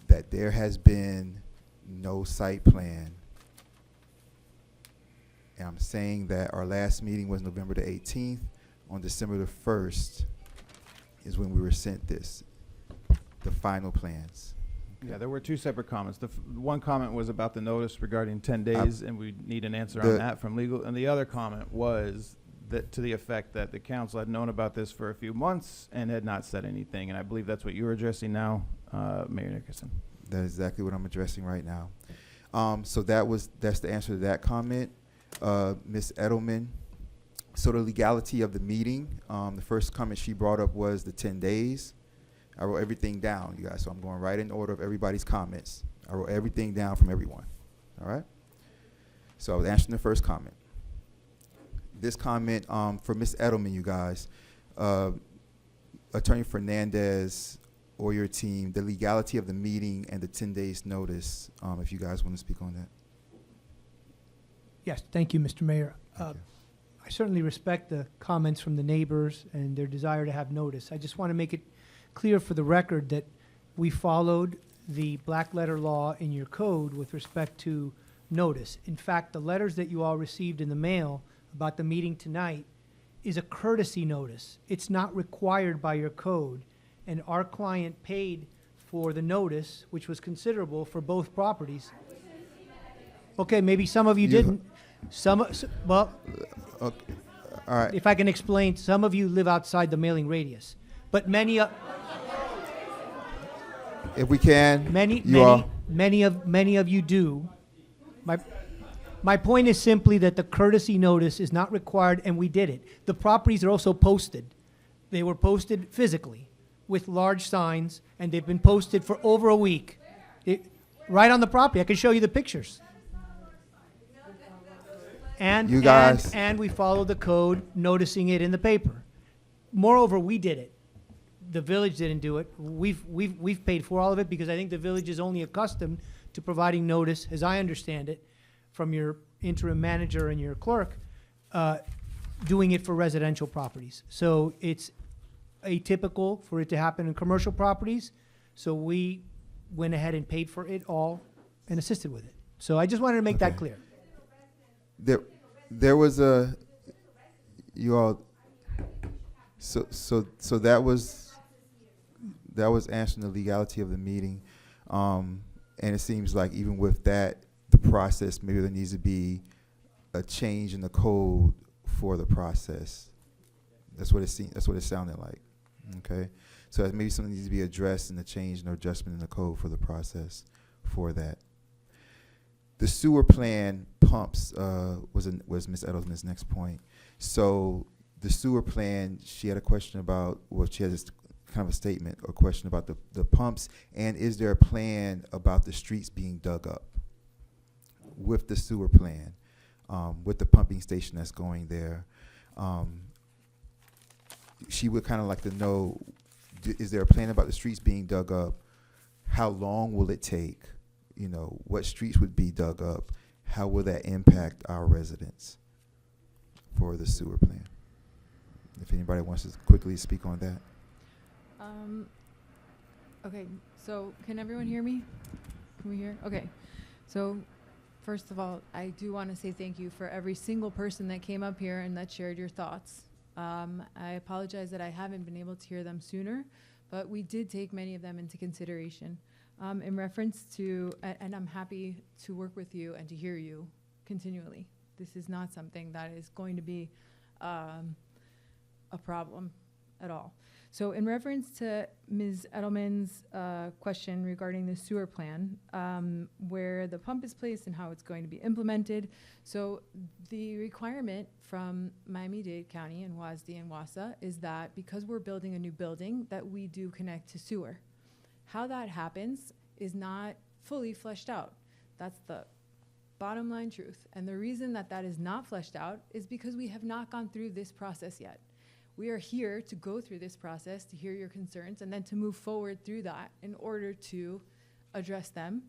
that there has been no site plan. And I'm saying that our last meeting was November the 18th. On December the 1st is when we were sent the final plans. Yeah, there were two separate comments. One comment was about the notice regarding 10 days, and we need an answer on that from legal. And the other comment was that to the effect that the council had known about this for a few months and had not said anything. And I believe that's what you're addressing now, Mayor Nickerson. That is exactly what I'm addressing right now. So that's the answer to that comment. Ms. Edelman, so the legality of the meeting, the first comment she brought up was the 10 days. I wrote everything down, you guys, so I'm going right in order of everybody's comments. I wrote everything down from everyone, all right? So I was answering the first comment. This comment for Ms. Edelman, you guys, Attorney Fernandez or your team, the legality of the meeting and the 10 days notice, if you guys want to speak on that. Yes, thank you, Mr. Mayor. Thank you. I certainly respect the comments from the neighbors and their desire to have notice. I just want to make it clear for the record that we followed the black letter law in your code with respect to notice. In fact, the letters that you all received in the mail about the meeting tonight is a courtesy notice. It's not required by your code. And our client paid for the notice, which was considerable for both properties. Okay, maybe some of you didn't. Well, okay. All right. If I can explain, some of you live outside the mailing radius, but many If we can, many of you do. My point is simply that the courtesy notice is not required, and we did it. The properties are also posted. They were posted physically with large signs, and they've been posted for over a week. Right on the property. I can show you the pictures. And you guys, and we followed the code, noticing it in the paper. Moreover, we did it. The village didn't do it. We've paid for all of it because I think the village is only accustomed to providing notice, as I understand it, from your interim manager and your clerk, doing it for residential properties. So it's atypical for it to happen in commercial properties. So we went ahead and paid for it all and assisted with it. So I just wanted to make that clear. There was a, you all, so that was answering the legality of the meeting. And it seems like even with that, the process, maybe there needs to be a change in the code for the process. That's what it sounded like. Okay, so maybe something needs to be addressed in the change and adjustment in the code for the process for that. The sewer plan pumps was Ms. Edelman's next point. So the sewer plan, she had a question about, well, she has this kind of a statement or question about the pumps, and is there a plan about the streets being dug up with the sewer plan, with the pumping station that's going there? She would kind of like to know, is there a plan about the streets being dug up? how long will it take? You know, what streets would be dug up? How will that impact our residents for the sewer plan? If anybody wants to quickly speak on that. Okay, so can everyone hear me? Can we hear? Okay. So first of all, I do want to say thank you for every single person that came up here and that shared your thoughts. I apologize that I haven't been able to hear them sooner, but we did take many of them into consideration. In reference to, and I'm happy to work with you and to hear you continually. This is not something that is going to be a problem at all. So in reference to Ms. Edelman's question regarding the sewer plan, where the pump is placed and how it's going to be implemented. So the requirement from Miami-Dade County and WASD and WASA is that because we're building a new building, that we do connect to sewer. How that happens is not fully fleshed out. That's the bottom line truth. And the reason that that is not fleshed out is because we have not gone through this process yet. We are here to go through this process, to hear your concerns, and then to move forward through that in order to address them,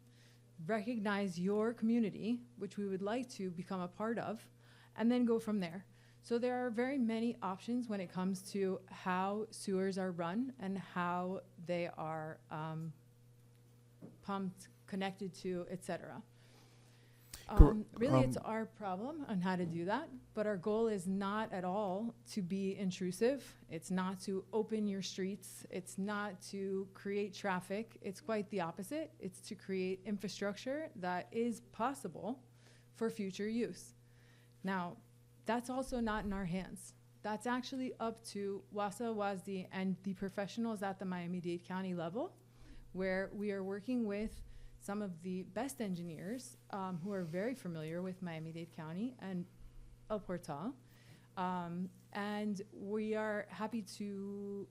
recognize your community, which we would like to become a part of, and then go from there. So there are very many options when it comes to how sewers are run and how they are pumped, connected to, etc. Really, it's our problem on how to do that, but our goal is not at all to be intrusive. It's not to open your streets. It's not to create traffic. It's quite the opposite. It's to create infrastructure that is possible for future use. Now, that's also not in our hands. That's actually up to WASA, WASD, and the professionals at the Miami-Dade County level, where we are working with some of the best engineers who are very familiar with Miami-Dade County and El Portal. And we are happy to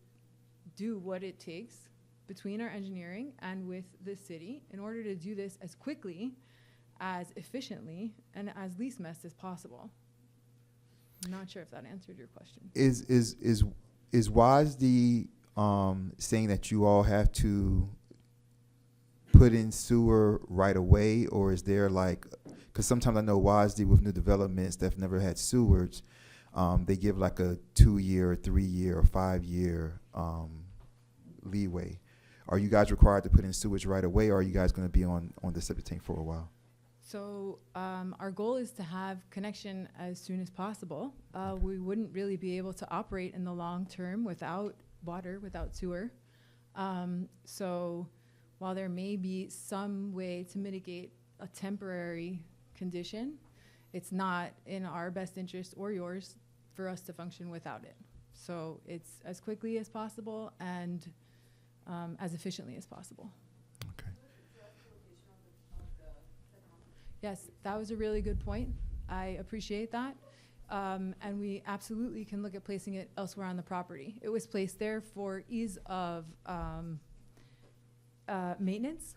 do what it takes between our engineering and with the city in order to do this as quickly, as efficiently, and as least mess as possible. I'm not sure if that answered your question. Is WASD saying that you all have to put in sewer right away, or is there like, because sometimes I know WASD with new developments that have never had sewers, they give like a 2-year, 3-year, or 5-year leeway. Are you guys required to put in sewage right away, or are you guys going to be on the septic tank for a while? So our goal is to have connection as soon as possible. We wouldn't really be able to operate in the long term without water, without sewer. So while there may be some way to mitigate a temporary condition, it's not in our best interest or yours for us to function without it. So it's as quickly as possible and as efficiently as possible. Okay. Yes, that was a really good point. I appreciate that. And we absolutely can look at placing it elsewhere on the property. It was placed there for ease of maintenance.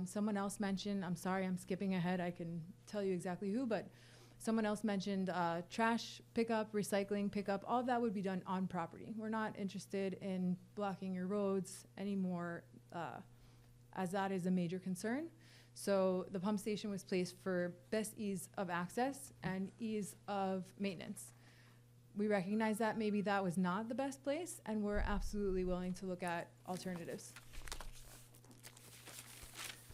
Someone else mentioned, I'm sorry, I'm skipping ahead. I can tell you exactly who, but someone else mentioned trash pickup, recycling pickup. All of that would be done on property. We're not interested in blocking your roads anymore, as that is a major concern. So the pump station was placed for best ease of access and ease of maintenance. We recognize that maybe that was not the best place, and we're absolutely willing to look at alternatives.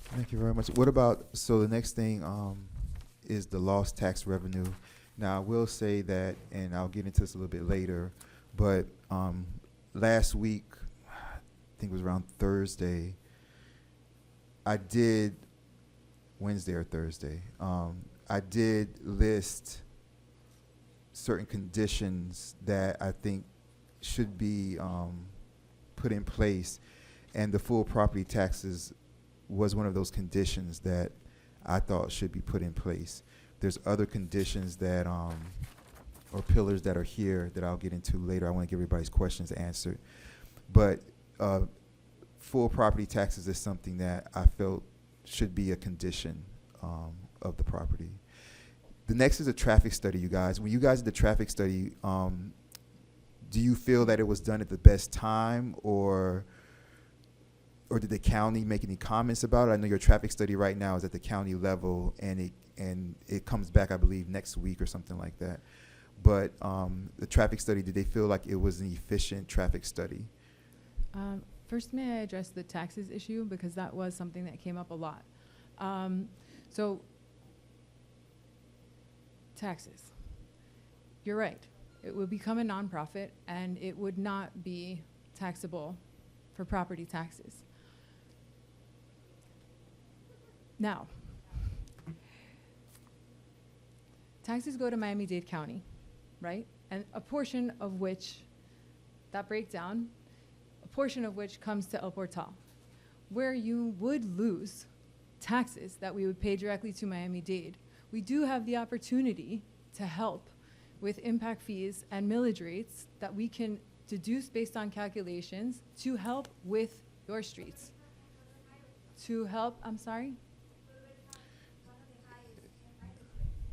Thank you very much. What about, so the next thing is the lost tax revenue. Now, I will say that, and I'll get into this a little bit later, but last week, I think it was around Thursday, Wednesday or Thursday, I did list certain conditions that I think should be put in place, and the full property taxes was one of those conditions that I thought should be put in place. There's other conditions that, or pillars that are here that I'll get into later. I want to get everybody's questions answered. But full property taxes is something that I felt should be a condition of the property. The next is a traffic study, you guys. When you guys did the traffic study, do you feel that it was done at the best time, or or did the county make any comments about it? I know your traffic study right now is at the county level, and it comes back, I believe, next week or something like that. But the traffic study, did they feel like it was an efficient traffic study? First, may I address the taxes issue, because that was something that came up a lot. So, taxes. You're right. It would become a nonprofit, and it would not be taxable for property taxes. Now, taxes go to Miami-Dade County, right? And a portion of which, that breakdown, a portion of which comes to El Portal, where you would lose taxes that we would pay directly to Miami-Dade. We do have the opportunity to help with impact fees and millage rates that we can deduce based on calculations to help with your streets. To help, I'm sorry?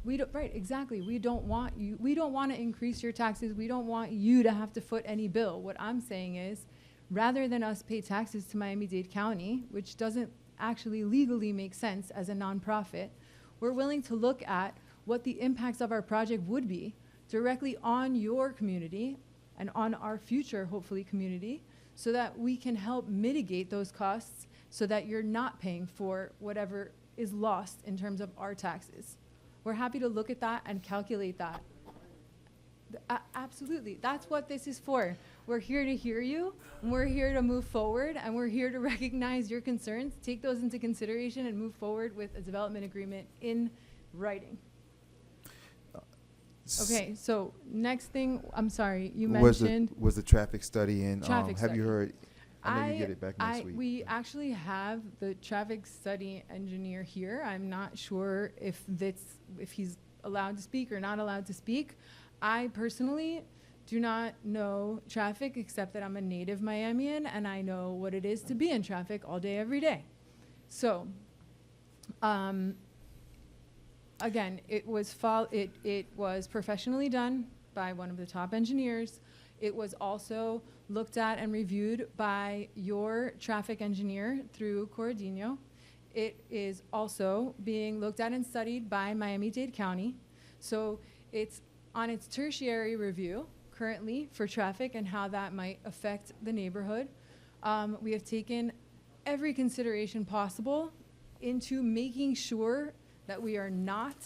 We don't, right, exactly. We don't want to increase your taxes. We don't want you to have to foot any bill. What I'm saying is, rather than us pay taxes to Miami-Dade County, which doesn't actually legally make sense as a nonprofit, we're willing to look at what the impacts of our project would be directly on your community and on our future, hopefully, community, so that we can help mitigate those costs so that you're not paying for whatever is lost in terms of our taxes. We're happy to look at that and calculate that. Absolutely. That's what this is for. We're here to hear you, and we're here to move forward, and we're here to recognize your concerns, take those into consideration, and move forward with a development agreement in writing. Okay, so next thing, I'm sorry, you mentioned was the traffic study in, traffic have you study. heard, I know you get it back next week. We actually have the traffic study engineer here. I'm not sure if he's allowed to speak or not allowed to speak. I personally do not know traffic, except that I'm a native Miamian and I know what it is to be in traffic all day, every day. So, again, it was professionally done by one of the top engineers. It was also looked at and reviewed by your traffic engineer through Corradino. It is also being looked at and studied by Miami-Dade County. So it's on its tertiary review currently for traffic and how that might affect the neighborhood. We have taken every consideration possible into making sure that we are not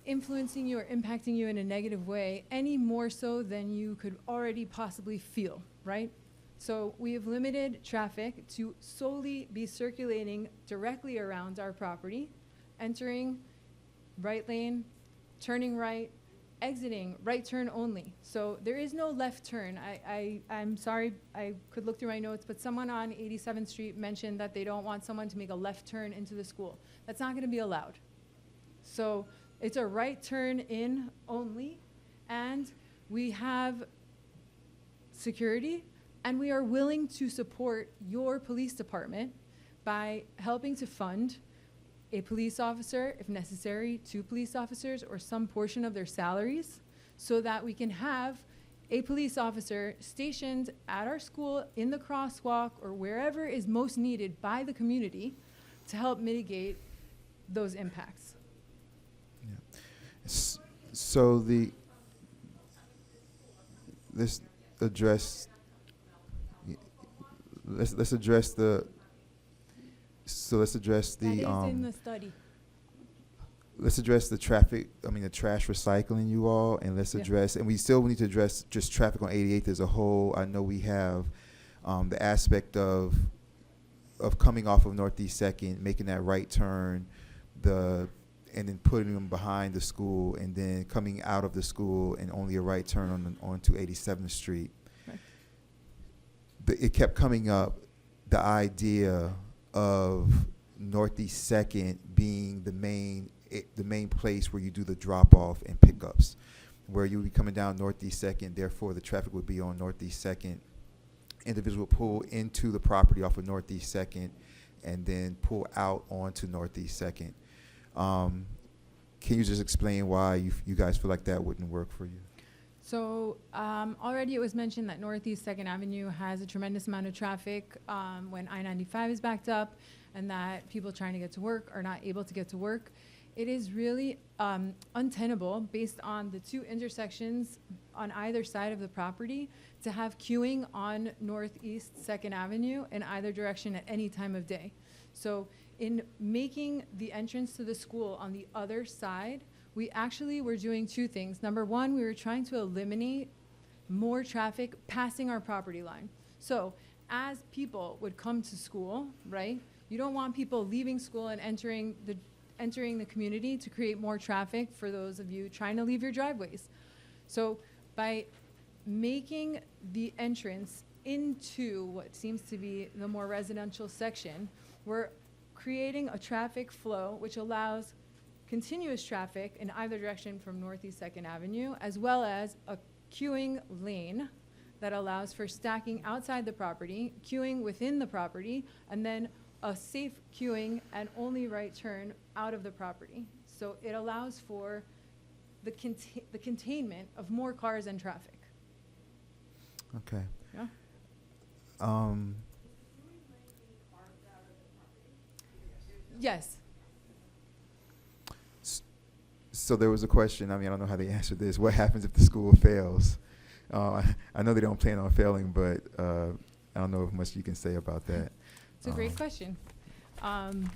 influencing you or impacting you in a negative way any more so than you could already possibly feel, right? So we have limited traffic to solely be circulating directly around our property, entering right lane, turning right, exiting right turn only. So there is no left turn. I'm sorry, I could look through my notes, but someone on 87th Street mentioned that they don't want someone to make a left turn into the school. That's not gonna be allowed. So it's a right turn in only, and we have security, and we are willing to support your police department by helping to fund a police officer, if necessary, 2 police officers, or some portion of their salaries, so that we can have a police officer stationed at our school, in the crosswalk, or wherever is most needed by the community to help mitigate those impacts. So let's address the That is in the study. let's address the traffic, the trash recycling, you all, and let's address, and we still need to address just traffic on 88th as a whole. I know we have the aspect of coming off of Northeast 2nd, making that right turn, and then putting them behind the school, and then coming out of the school and only a right turn onto 87th Street. Right. It kept coming up, the idea of Northeast 2nd being the main place where you do the drop-off and pickups, where you would be coming down Northeast 2nd, therefore the traffic would be on Northeast 2nd. Individuals would pull into the property off of Northeast 2nd and then pull out onto Northeast 2nd. Can you just explain why you guys feel like that wouldn't work for you? So already it was mentioned that Northeast 2nd Avenue has a tremendous amount of traffic when I-95 is backed up, and that people trying to get to work are not able to get to work. It is really untenable, based on the two intersections on either side of the property, to have queuing on Northeast 2nd Avenue in either direction at any time of day. So in making the entrance to the school on the other side, we actually were doing two things. Number one, we were trying to eliminate more traffic passing our property line. So as people would come to school, right, you don't want people leaving school and entering the community to create more traffic for those of you trying to leave your driveways. So by making the entrance into what seems to be the more residential section, we're creating a traffic flow which allows continuous traffic in either direction from Northeast 2nd Avenue, as well as a queuing lane that allows for stacking outside the property, queuing within the property, and then a safe queuing and only right turn out of the property. So it allows for the containment of more cars and traffic. Okay. Yeah. Yes. So there was a question, I mean, I don't know how they answered this. What happens if the school fails? I know they don't plan on failing, but I don't know if much you can say about that. It's a great question. The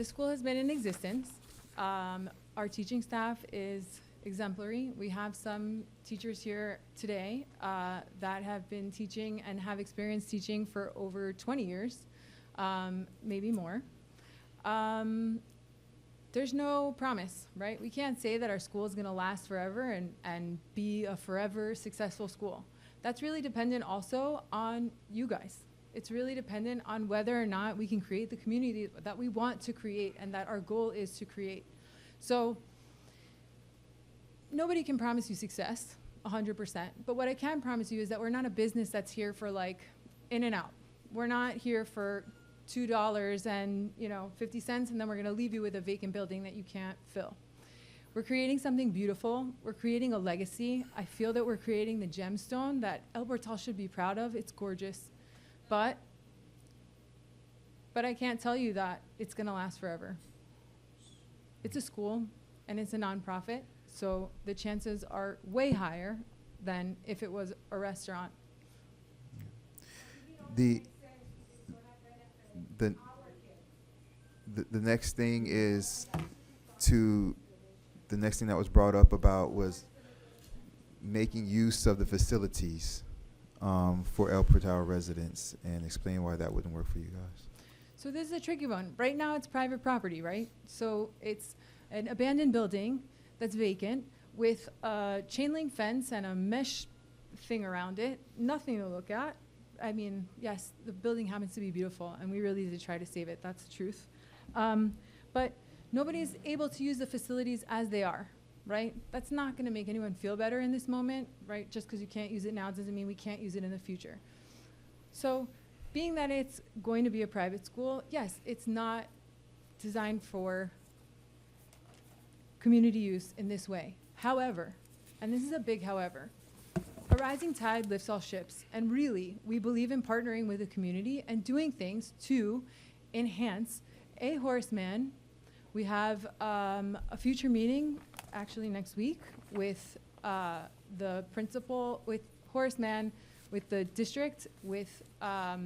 school has been in existence. Our teaching staff is exemplary. We have some teachers here today that have been teaching and have experience teaching for over 20 years, maybe more. There's no promise, right? We can't say that our school is going to last forever and be a forever successful school. That's really dependent also on you guys. It's really dependent on whether or not we can create the community that we want to create and that our goal is to create. So nobody can promise you success 100%, but what I can promise you is that we're not a business that's here for like in and out. We're not here for $2 and 50 cents, and then we're going to leave you with a vacant building that you can't fill. We're creating something beautiful. We're creating a legacy. I feel that we're creating the gemstone that El Portal should be proud of. It's gorgeous. But I can't tell you that it's going to last forever. It's a school, and it's a nonprofit, so the chances are way higher than if it was a restaurant. The next thing is the next thing that was brought up about was making use of the facilities for El Portal residents, and explain why that wouldn't work for you guys. So this is a tricky one. Right now it's private property, right? So it's an abandoned building that's vacant with a chain link fence and a mesh thing around it. Nothing to look at. I mean, yes, the building happens to be beautiful, and we really did try to save it. That's the truth. But nobody is able to use the facilities as they are, right? That's not going to make anyone feel better in this moment, right? Just because you can't use it now doesn't mean we can't use it in the future. So being that it's going to be a private school, yes, it's not designed for community use in this way. However, and this is a big however, a rising tide lifts all ships, and really, we believe in partnering with the community and doing things to enhance Horace Mann. We have a future meeting, actually next week, with the principal, with Horace Mann, with the district, with a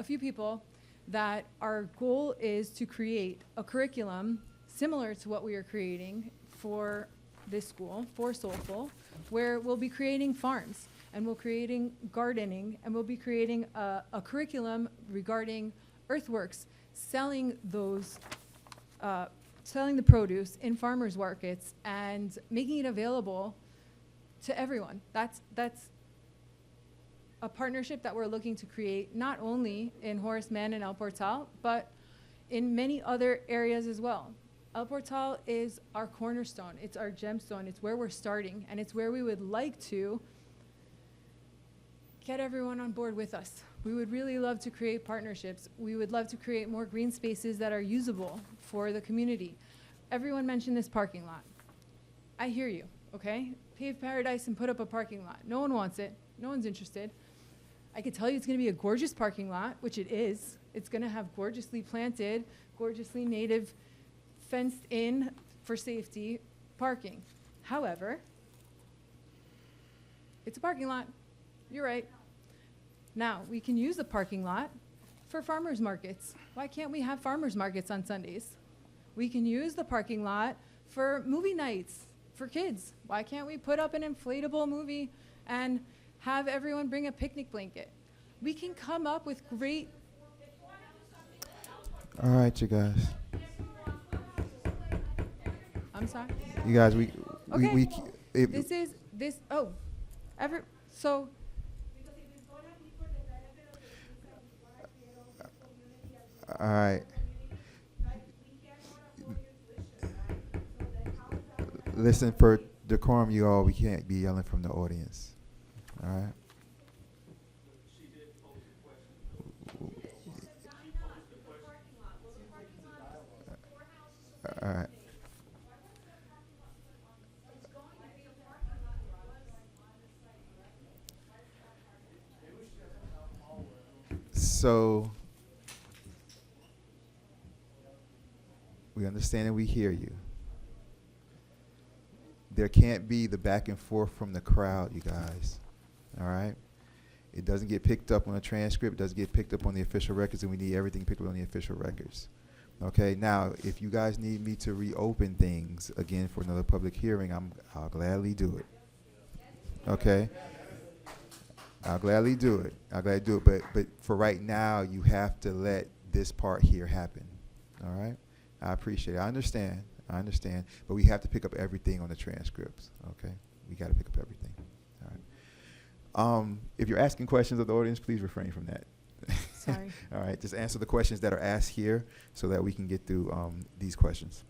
few people, that our goal is to create a curriculum similar to what we are creating for this school, for Soulful, where we'll be creating farms, and we'll creating gardening, and we'll be creating a curriculum regarding earthworks, selling those, selling the produce in farmers markets and making it available to everyone. That's a partnership that we're looking to create, not only in Horace Mann and El Portal, but in many other areas as well. El Portal is our cornerstone. It's our gemstone. It's where we're starting, and it's where we would like to get everyone on board with us. We would really love to create partnerships. We would love to create more green spaces that are usable for the community. Everyone mentioned this parking lot. I hear you, okay? Pave Paradise and put up a parking lot. No one wants it. No one's interested. I could tell you it's going to be a gorgeous parking lot, which it is. It's going to have gorgeously planted, gorgeously native, fenced in for safety parking. However, it's a parking lot. You're right. Now, we can use the parking lot for farmers markets. Why can't we have farmers markets on Sundays? We can use the parking lot for movie nights for kids. Why can't we put up an inflatable movie and have everyone bring a picnic blanket? We can come up with great. All right, you guys. I'm sorry. You guys, Okay. if- So all right. Listen, for decorum, you all, we can't be yelling from the audience. All right. All right. So we understand and we hear you. There can't be the back and forth from the crowd, you guys. All right? It doesn't get picked up on a transcript, it doesn't get picked up on the official records, and we need everything picked up on the official records. Okay, now, if you guys need me to reopen things again for another public hearing, I'll gladly do it. Okay? I'll gladly do it. I'll gladly do it. But for right now, you have to let this part here happen. All right? I appreciate it. I understand. But we have to pick up everything on the transcripts. Okay? We got to pick up everything. All right? If you're asking questions of the audience, please refrain from that. Sorry. All right, just answer the questions that are asked here so that we can get through these questions.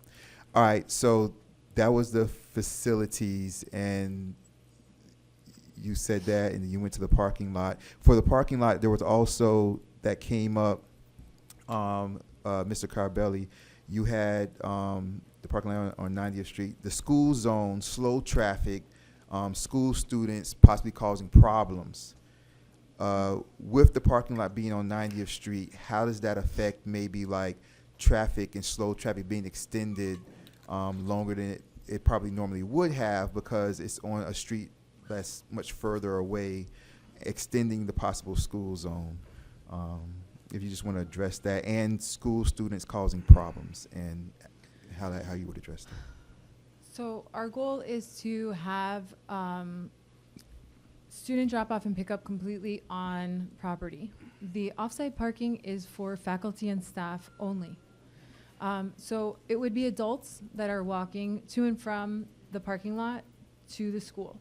All right, so that was the facilities, and you said that, and you went to the parking lot. For the parking lot, there was also, that came up, Mr. Carbelli, you had the parking lot on 90th Street, the school zone, slow traffic, school students possibly causing problems. With the parking lot being on 90th Street, how does that affect maybe like traffic and slow traffic being extended longer than it probably normally would have because it's on a street that's much further away, extending the possible school zone? If you just want to address that, and school students causing problems, and how you would address that. So our goal is to have student drop-off and pickup completely on property. The off-site parking is for faculty and staff only. So it would be adults that are walking to and from the parking lot to the school,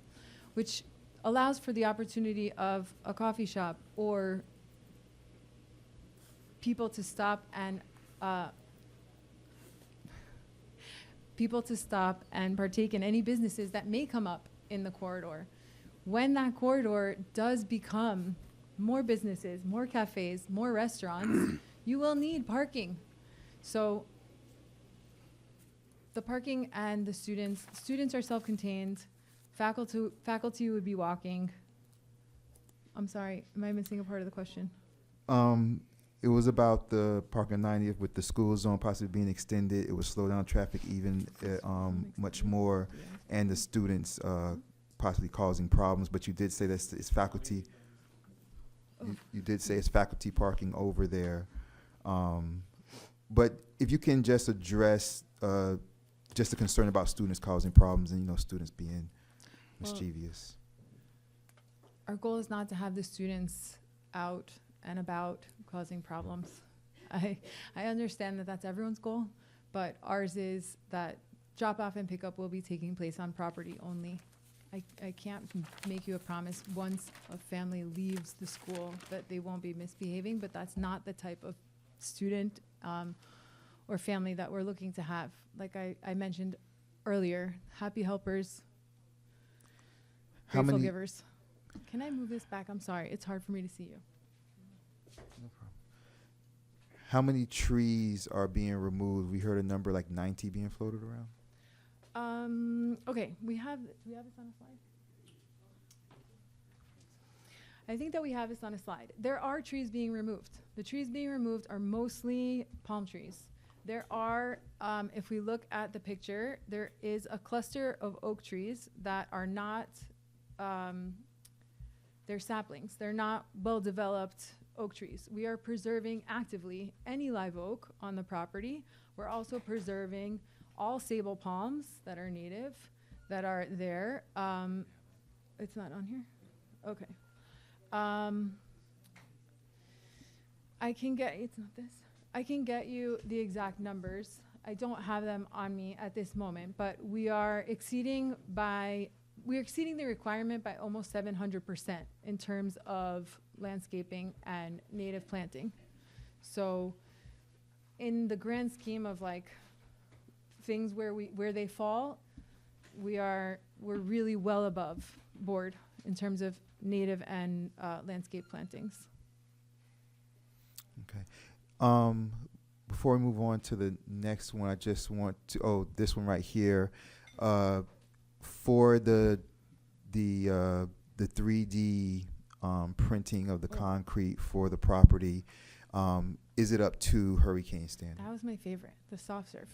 which allows for the opportunity of a coffee shop or people to stop and partake in any businesses that may come up in the corridor. When that corridor does become more businesses, more cafes, more restaurants, you will need parking. So the parking and the students are self-contained. Faculty would be walking. I'm sorry, am I missing a part of the question? It was about the parking on 90th with the school zone possibly being extended. It would slow down traffic even much more, and the students possibly causing problems. But you did say that it's faculty. You did say it's faculty parking over there. But if you can just address just the concern about students causing problems and students being mischievous. Our goal is not to have the students out and about causing problems. I understand that that's everyone's goal, but ours is that drop-off and pickup will be taking place on property only. I can't make you a promise once a family leaves the school that they won't be misbehaving, but that's not the type of student or family that we're looking to have. Like I mentioned earlier, happy helpers, grateful givers. Can I move this back? I'm sorry, it's hard for me to see you. How many trees are being removed? We heard a number like 90 being floated around. Okay, do we have this on a slide? I think that we have this on a slide. There are trees being removed. The trees being removed are mostly palm trees. There are, if we look at the picture, there is a cluster of oak trees that are not, they're saplings. They're not well-developed oak trees. We are preserving actively any live oak on the property. We're also preserving all sable palms that are native, that are there. It's not on here? Okay. I can get, it's not this. I can get you the exact numbers. I don't have them on me at this moment, but we are exceeding the requirement by almost 700% in terms of landscaping and native planting. So in the grand scheme of like things where they fall, we're really well above board in terms of native and landscape plantings. Okay. Before we move on to the next one, I just want to, this one right here, for the 3D printing of the concrete for the property, is it up to hurricane standard? That was my favorite, the soft serve.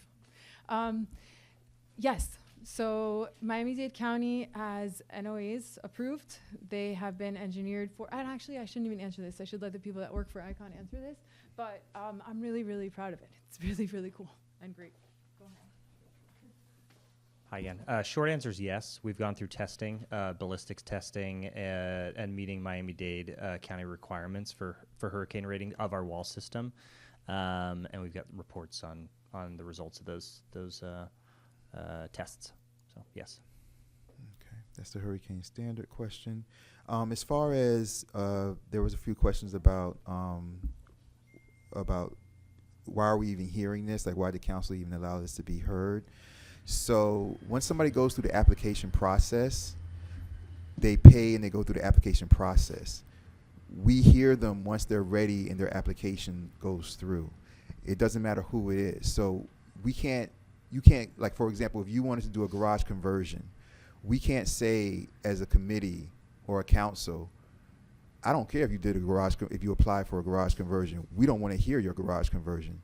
Yes. So Miami-Dade County has NOAs approved. They have been engineered for, and actually I shouldn't even answer this. I should let the people that work for ICON answer this. But I'm really, really proud of it. It's really, really cool and great. Go ahead. Hi again. Short answer is yes. We've gone through testing, ballistics testing, and meeting Miami-Dade County requirements for hurricane rating of our wall system. And we've got reports on the results of those tests. So yes. Okay, that's the hurricane standard question. As far as there was a few questions about why are we even hearing this? Like, why did council even allow this to be heard? So when somebody goes through the application process, they pay and they go through the application process. We hear them once they're ready and their application goes through. It doesn't matter who it is. So you can't, like, for example, if you wanted to do a garage conversion, we can't say as a committee or a council, I don't care if you did if you apply for a garage conversion. We don't want to hear your garage conversion.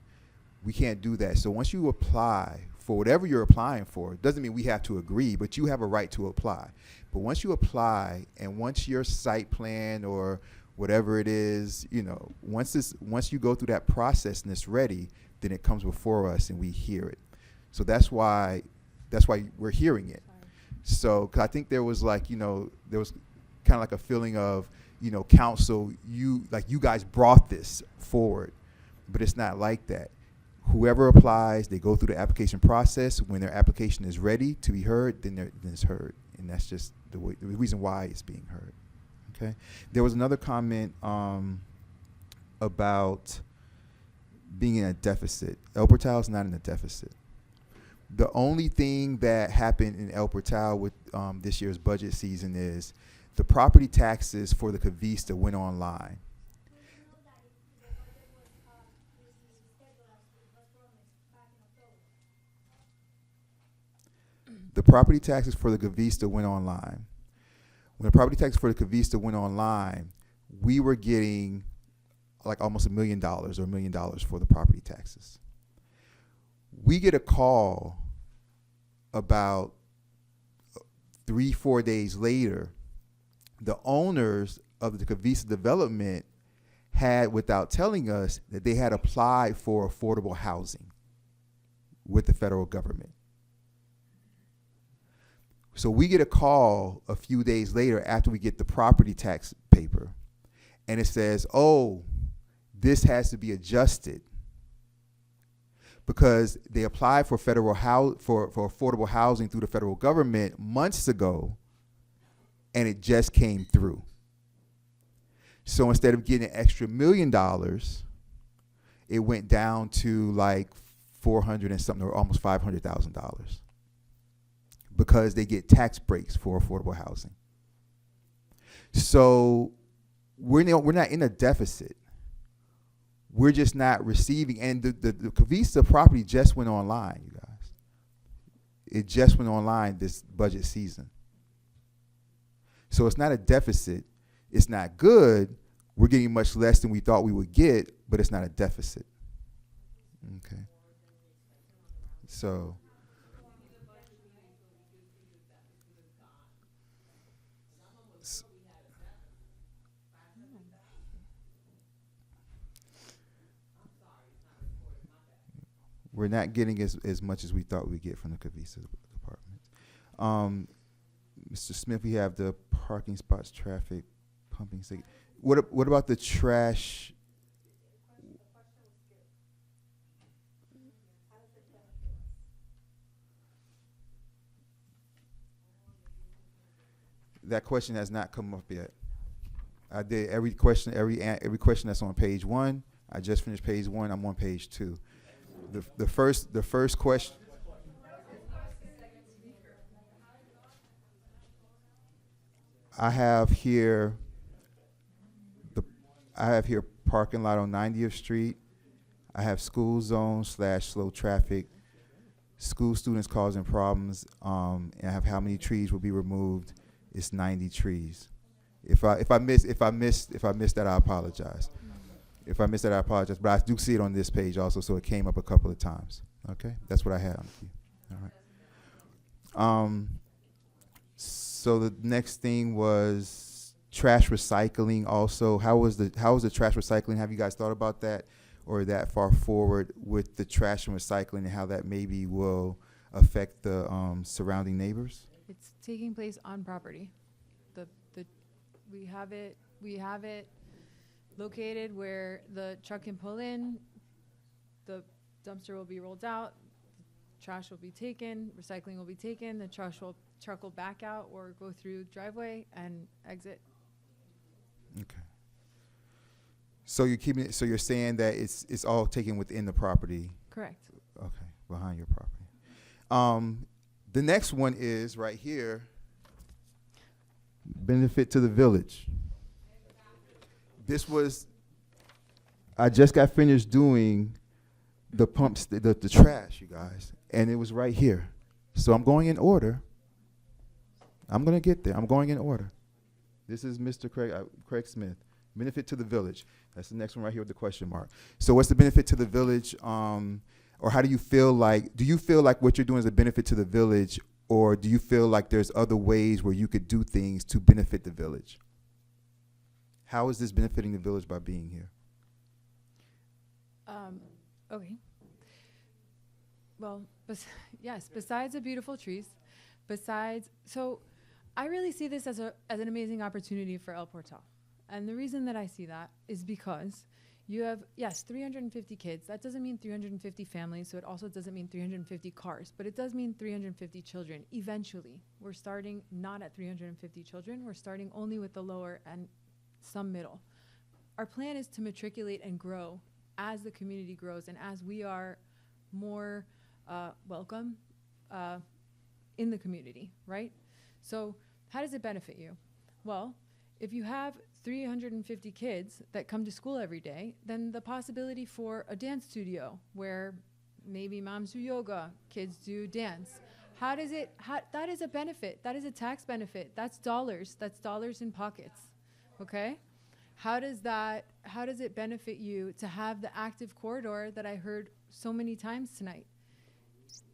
We can't do that. So once you apply for whatever you're applying for, it doesn't mean we have to agree, but you have a right to apply. But once you apply and once your site plan or whatever it is, once you go through that process and it's ready, then it comes before us and we hear it. So that's why we're hearing it. So 'cause I think there was there was kind of like a feeling of, council, you guys brought this forward, but it's not like that. Whoever applies, they go through the application process. When their application is ready to be heard, then it's heard, and that's just the reason why it's being heard. Okay. There was another comment about being in a deficit. El Portal is not in a deficit. The only thing that happened in El Portal with this year's budget season is the property taxes for the Cavista went online. The property taxes for the Cavista went online. When the property taxes for the Cavista went online, we were getting like almost $1 million or $1 million for the property taxes. We get a call about 3-4 days later. The owners of the Cavista development had, without telling us, that they had applied for affordable housing with the federal government. So we get a call a few days later after we get the property tax paper, and it says, oh, this has to be adjusted because they applied for for affordable housing through the federal government months ago, and it just came through. So instead of getting an extra $1 million, it went down to like 400 and something, or almost $500,000, because they get tax breaks for affordable housing. So we're not in a deficit. We're just not receiving, and the Cavista property just went online, you guys. It just went online this budget season. So it's not a deficit. It's not good. We're getting much less than we thought we would get, but it's not a deficit. Okay. So we're not getting as much as we thought we'd get from the Cavisa department. Mr. Smith, we have the parking spots, traffic, pumping. What about the trash? That question has not come up yet. I did every question that's on page 1. I just finished page 1. I'm on page 2. The first question. I have here parking lot on 90th Street. I have school zone / slow traffic, school students causing problems, and I have how many trees will be removed. It's 90 trees. If I missed that, I apologize. If I missed that, I apologize. But I do see it on this page also, so it came up a couple of times. Okay, that's what I had on you. All right. So the next thing was trash recycling. Also, how was the trash recycling? Have you guys thought about that, or that far forward with the trash and recycling, and how that maybe will affect the surrounding neighbors? It's taking place on property. We have it located where the truck can pull in, the dumpster will be rolled out, trash will be taken, recycling will be taken, the truck will back out or go through driveway and exit. Okay. So you're keeping it. So you're saying that it's all taken within the property. Correct. Okay, behind your property. The next one is right here. Benefit to the village. I just got finished doing the pumps, the trash, you guys, and it was right here. So I'm going in order. I'm going to get there. I'm going in order. This is Mr. Craig Smith. Benefit to the village. That's the next one right here with the question mark. So what's the benefit to the village? Or how do you feel like what you're doing is a benefit to the village, or do you feel like there's other ways where you could do things to benefit the village? How is this benefiting the village by being here? Okay. Well, yes, besides the beautiful trees, so I really see this as an amazing opportunity for El Portal. And the reason that I see that is because you have, 350 kids. That doesn't mean 350 families, so it also doesn't mean 350 cars, but it does mean 350 children. Eventually, we're starting not at 350 children. We're starting only with the lower and some middle. Our plan is to matriculate and grow as the community grows and as we are more welcome in the community, right? So how does it benefit you? Well, if you have 350 kids that come to school every day, then the possibility for a dance studio where maybe moms do yoga, kids do dance. That is a benefit. That is a tax benefit. That's dollars in pockets, okay? How does it benefit you to have the active corridor that I heard so many times tonight?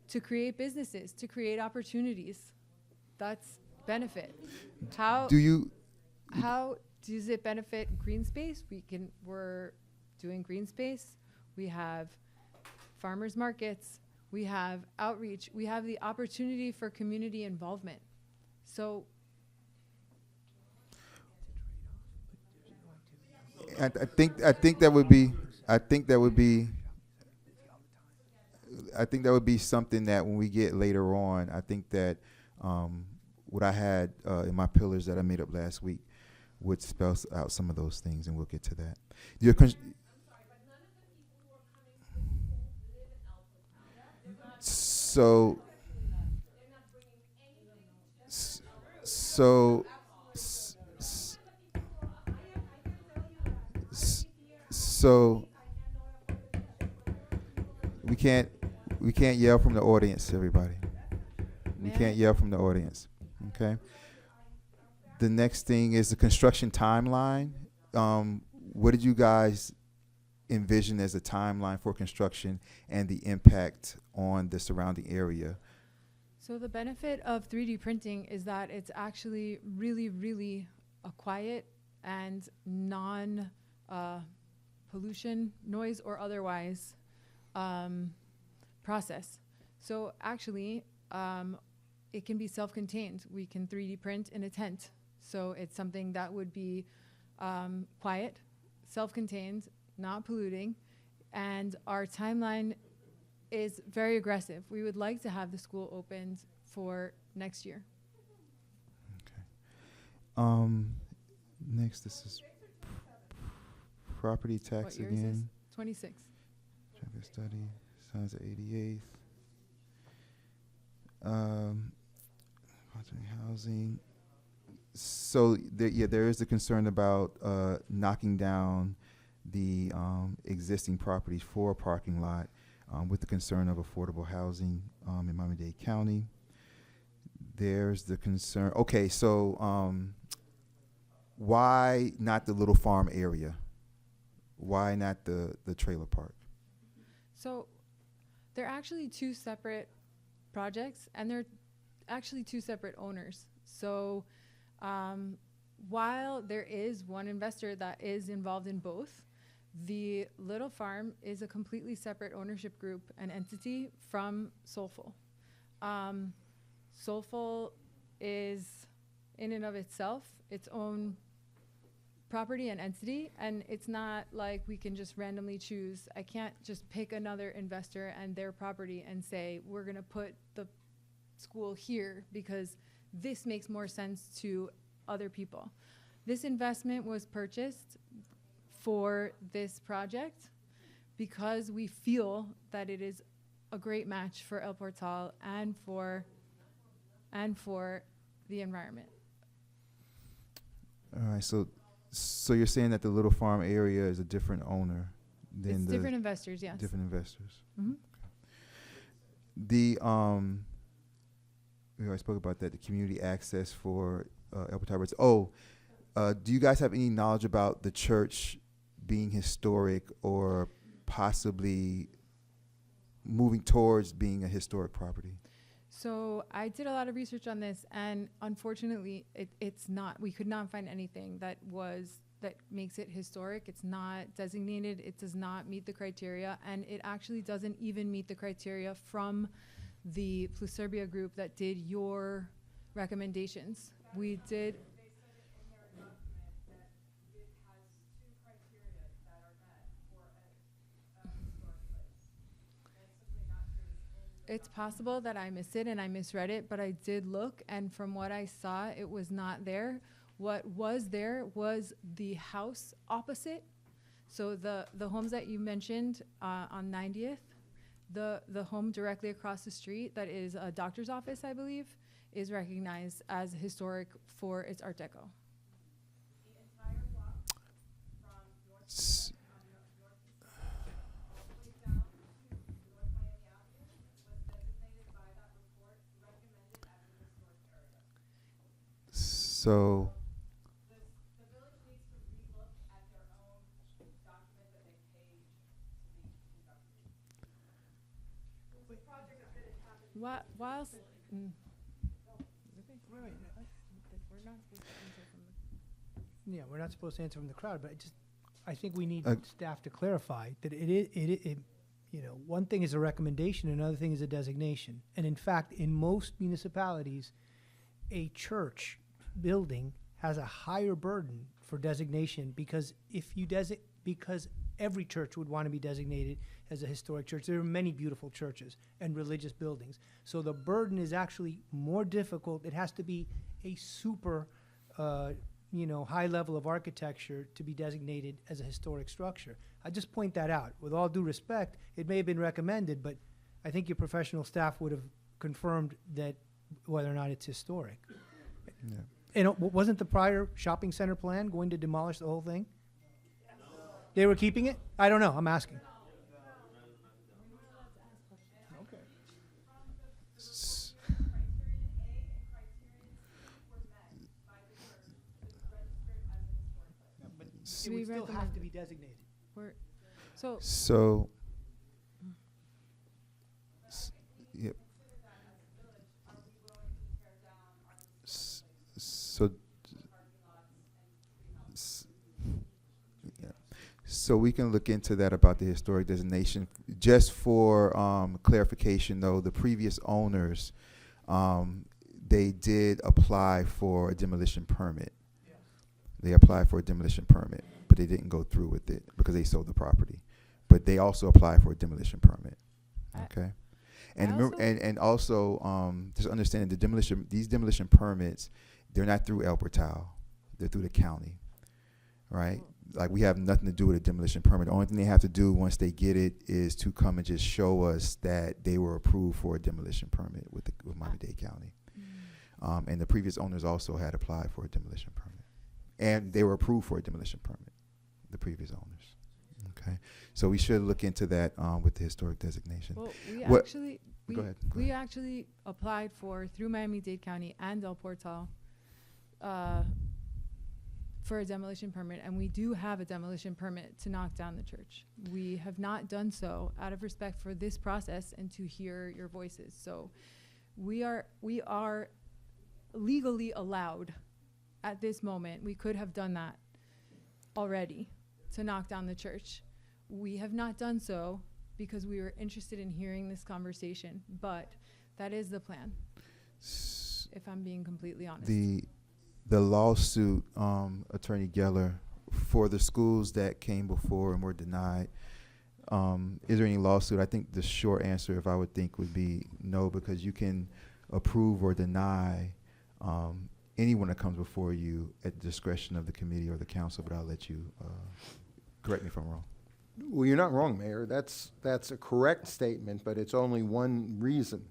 To create businesses, to create opportunities. That's benefit. How does it benefit green space? We're doing green space. We have farmers markets. We have outreach. We have the opportunity for community involvement. So I think that would be something that when we get later on, I think that what I had in my pillars that I made up last week would spell out some of those things, and we'll get to that. So we can't yell from the audience, everybody. You May can't I? yell from the audience. Okay. The next thing is the construction timeline. What did you guys envision as a timeline for construction and the impact on the surrounding area? So the benefit of 3D printing is that it's actually really, really a quiet and non pollution, noise or otherwise process. So actually, it can be self-contained. We can 3D print in a tent. So it's something that would be quiet, self-contained, not polluting, and our timeline is very aggressive. We would like to have the school opened for next year. Next, this is property tax What year is this? again. 26. Traffic study, signs of 88th. Housing. So there is a concern about knocking down the existing properties for a parking lot with the concern of affordable housing in Miami-Dade County. There's the concern. Okay, so why not the Little Farm area? Why not the trailer park? So they're actually two separate projects, and they're actually two separate owners. So while there is one investor that is involved in both, the Little Farm is a completely separate ownership group and entity from Soulful. Soulful is, in and of itself, its own property and entity, and it's not like we can just randomly choose. I can't just pick another investor and their property and say, we're gonna put the school here because this makes more sense to other people. This investment was purchased for this project because we feel that it is a great match for El Portal and for the environment. All right, so you're saying that the Little Farm area is a different owner than It's the different investors, yes. different investors. Mhm. The we already spoke about that. The community access for El Portal Roads. Do you guys have any knowledge about the church being historic or possibly moving towards being a historic property? So I did a lot of research on this, and unfortunately, it's not. We could not find anything that makes it historic. It's not designated. It does not meet the criteria, and it actually doesn't even meet the criteria from the Pluserbia group that did your recommendations. We did. It's possible that I missed it and I misread it, but I did look, and from what I saw, it was not there. What was there was the house opposite. So the homes that you mentioned on 90th, the home directly across the street that is a doctor's office, I believe, is recognized as historic for its Art Deco. So Whilst Yeah, we're not supposed to answer from the crowd, but I think we need Uh, staff to clarify that one thing is a recommendation, another thing is a designation. And in fact, in most municipalities, a church building has a higher burden for designation because because every church would want to be designated as a historic church. There are many beautiful churches and religious buildings. So the burden is actually more difficult. It has to be a super high level of architecture to be designated as a historic structure. I just point that out. With all due respect, it may have been recommended, but I think your professional staff would have confirmed that whether or not it's historic. yeah. And wasn't the prior shopping center plan going to demolish the whole thing? They were keeping it? I don't know. I'm asking. It would still have to be designated. So, yep. So, yeah. So we can look into that about the historic designation. Just for clarification, though, the previous owners, they did apply for a demolition permit. They applied for a demolition permit, but they didn't go through with it because they sold the property. But they also applied for a demolition permit. Okay, and remember, and also just understanding these demolition permits, they're not through El Portal, they're through the county, right? Like, we have nothing to do with a demolition permit. The only thing they have to do once they get it is to come and just show us that they were approved for a demolition permit with Miami-Dade County. And the previous owners also had applied for a demolition permit. And they were approved for a demolition permit, the previous owners. Okay, so we should look into that with the historic designation. Well, Go ahead. We actually applied for, through Miami-Dade County and El Portal, for a demolition permit, and we do have a demolition permit to knock down the church. We have not done so out of respect for this process and to hear your voices. So we are legally allowed at this moment. We could have done that already to knock down the church. We have not done so because we were interested in hearing this conversation, but that is the plan, if I'm being completely honest. The lawsuit, Attorney Geller, for the schools that came before and were denied, is there any lawsuit? I think the short answer, if I would think, would be no, because you can approve or deny anyone that comes before you at the discretion of the committee or the council, but I'll let you correct me if I'm wrong. Well, you're not wrong, Mayor. That's a correct statement, but it's only one reason.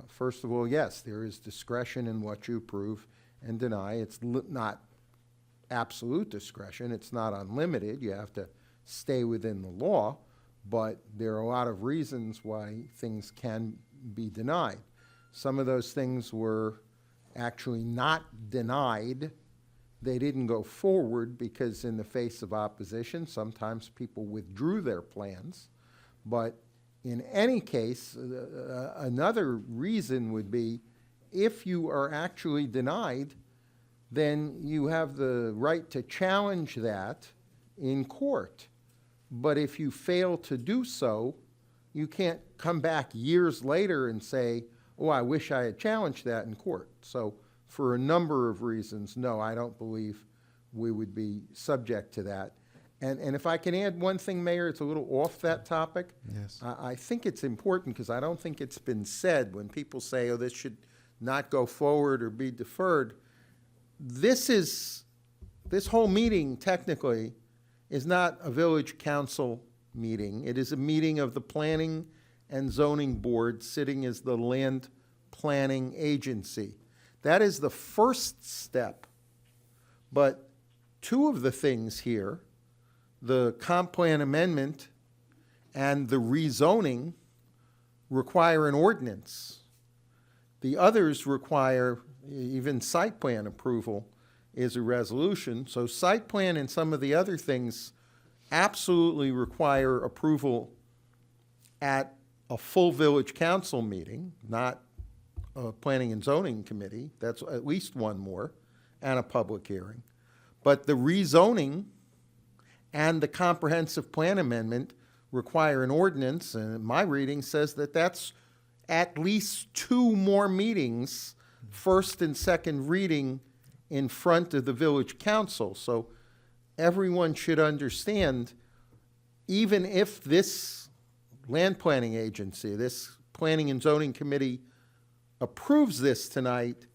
First of all, yes, there is discretion in what you approve and deny. It's not absolute discretion. It's not unlimited. You have to stay within the law, but there are a lot of reasons why things can be denied. Some of those things were actually not denied. They didn't go forward because in the face of opposition, sometimes people withdrew their plans. But in any case, another reason would be if you are actually denied, then you have the right to challenge that in court. But if you fail to do so, you can't come back years later and say, oh, I wish I had challenged that in court. So for a number of reasons, no, I don't believe we would be subject to that. And if I can add one thing, Mayor, it's a little off that topic. Yes. I think it's important because I don't think it's been said when people say, oh, this should not go forward or be deferred. This whole meeting technically is not a village council meeting. It is a meeting of the Planning and Zoning Board sitting as the land planning agency. That is the first step. But two of the things here, the comp plan amendment and the rezoning, require an ordinance. The others require even site plan approval is a resolution. So site plan and some of the other things absolutely require approval at a full village council meeting, not a planning and zoning committee. That's at least one more, and a public hearing. But the rezoning and the comprehensive plan amendment require an ordinance, and my reading says that that's at least two more meetings, first and second reading in front of the village council. So everyone should understand, even if this land planning agency, this planning and zoning committee approves this tonight,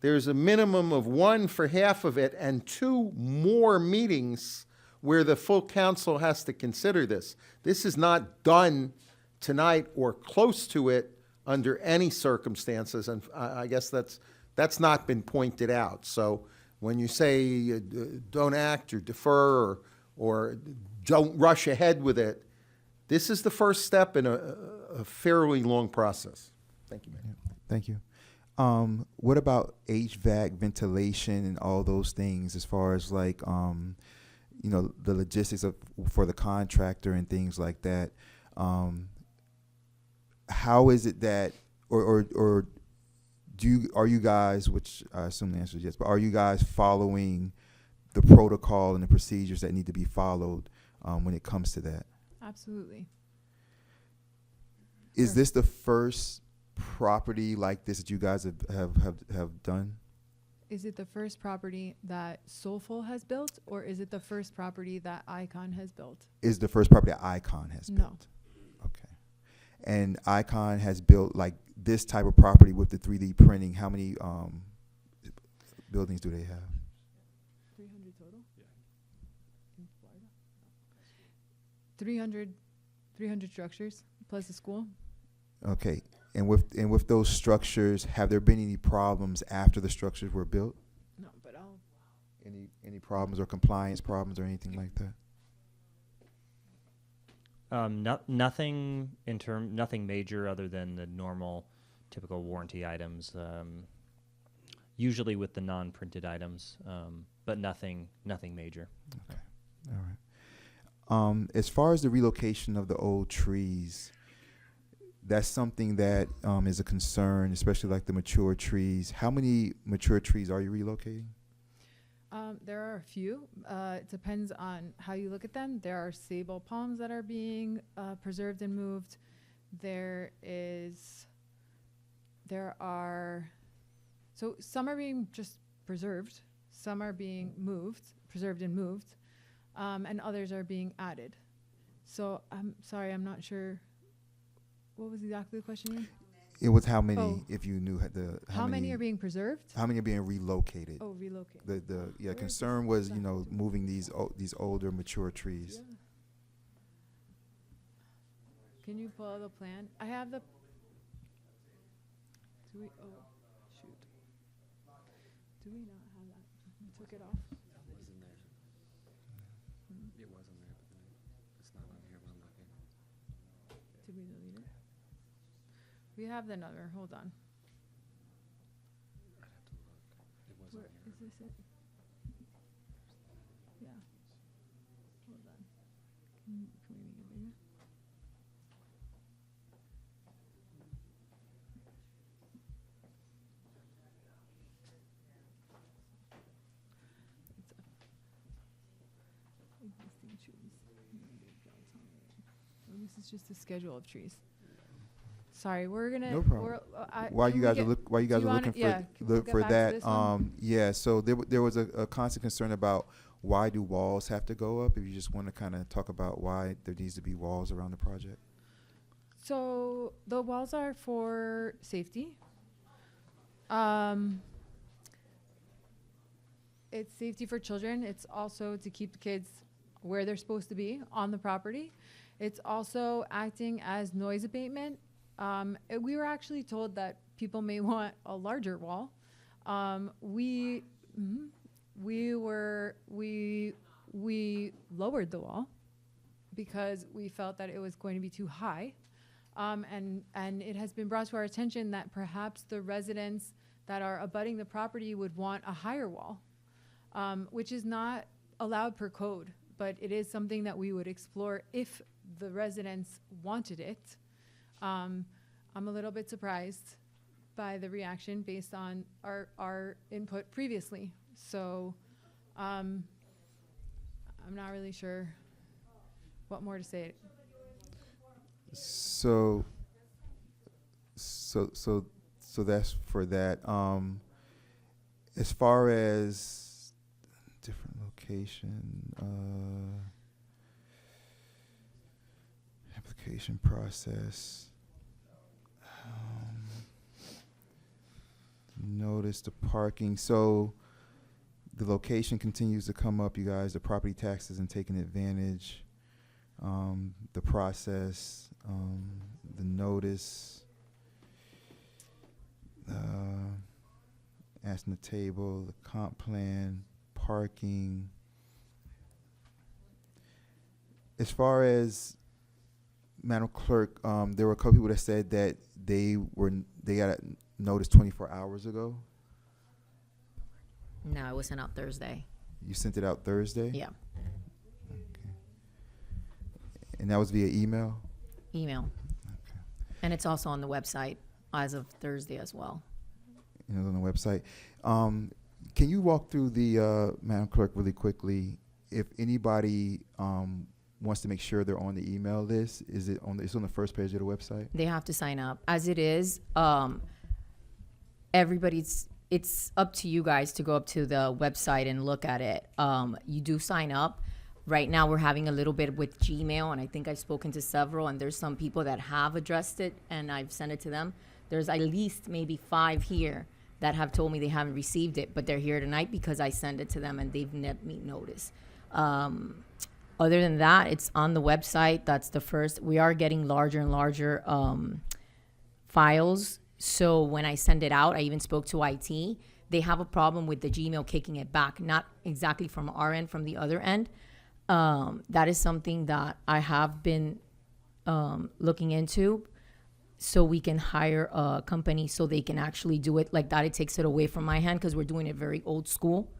there's a minimum of one for half of it and two more meetings where the full council has to consider this. This is not done tonight or close to it under any circumstances, and I guess that's not been pointed out. So when you say don't act or defer or don't rush ahead with it, this is the first step in a fairly long process. Thank you, Mayor. Thank you. What about HVAC, ventilation, and all those things as far as like you know, the logistics for the contractor and things like that. How is it that, or are you guys, which I assume the answer is yes, but are you guys following the protocol and the procedures that need to be followed when it comes to that? Absolutely. Is this the first property like this that you guys have done? Is it the first property that Soulful has built, or is it the first property that Icon has built? Is the first property that Icon has No. built? Okay. And Icon has built like this type of property with the 3D printing. How many buildings do they have? 300 total? Yeah. 300 structures plus the school. Okay. And with those structures, have there been any problems after the structures were built? No, but I'll. Any problems or compliance problems or anything like that? Nothing major other than the normal, typical warranty items. Usually with the non-printed items, but nothing major. Okay, all right. As far as the relocation of the old trees, that's something that is a concern, especially like the mature trees. How many mature trees are you relocating? There are a few. It depends on how you look at them. There are sable palms that are being preserved and moved. So some are being just preserved. Some are being preserved and moved, and others are being added. So I'm sorry, I'm not sure. What was exactly the question again? It was how many, if you knew how many are being preserved? How many are being relocated? Oh, relocated. The concern was, you know, moving these older mature trees. Yeah. Can you pull out the plan? I have the. Do we? Oh, shoot. Do we not have that? We took it off. It wasn't there. It wasn't there, but then it's not on here when I'm looking. Did we delete it? We have the number. Hold on. I'd have to look. It wasn't Where, here. is this it? Yeah. Hold on. Can we make it bigger? Existing trees. Oh, this is just a schedule of trees. Sorry, we're gonna. No problem. While you guys are looking for that, yeah. So there was a constant concern about why do walls have to go up? If you just want to kind of talk about why there needs to be walls around the project. So the walls are for safety. It's safety for children. It's also to keep the kids where they're supposed to be on the property. It's also acting as noise abatement. We were actually told that people may want a larger wall. We lowered the wall because we felt that it was going to be too high. And it has been brought to our attention that perhaps the residents that are abutting the property would want a higher wall, which is not allowed per code, but it is something that we would explore if the residents wanted it. I'm a little bit surprised by the reaction based on our input previously. So I'm not really sure what more to say. So that's for that. As far as different location, application process, notice the parking. So the location continues to come up, you guys. The property taxes and taking advantage. The process, the notice, asking the table, the comp plan, parking. As far as Madam Clerk, there were a couple people that said that they got a notice 24 hours ago. No, it was sent out Thursday. You sent it out Thursday? Yeah. And that was via email? Email. And it's also on the website as of Thursday as well. You know, on the website. Can you walk through the, Madam Clerk, really quickly, if anybody wants to make sure they're on the email list, is it on, it's on the first page of the website? They have to sign up. As it is, it's up to you guys to go up to the website and look at it. You do sign up. Right now, we're having a little bit with Gmail, and I think I've spoken to several, and there's some people that have addressed it, and I've sent it to them. There's at least maybe 5 here that have told me they haven't received it, but they're here tonight because I send it to them, and they've let me notice. Other than that, it's on the website. That's the first. We are getting larger and larger files. So when I send it out, I even spoke to IT. They have a problem with the Gmail kicking it back, not exactly from our end, from the other end. That is something that I have been looking into, so we can hire a company so they can actually do it like that. It takes it away from my hand because we're doing it very old school.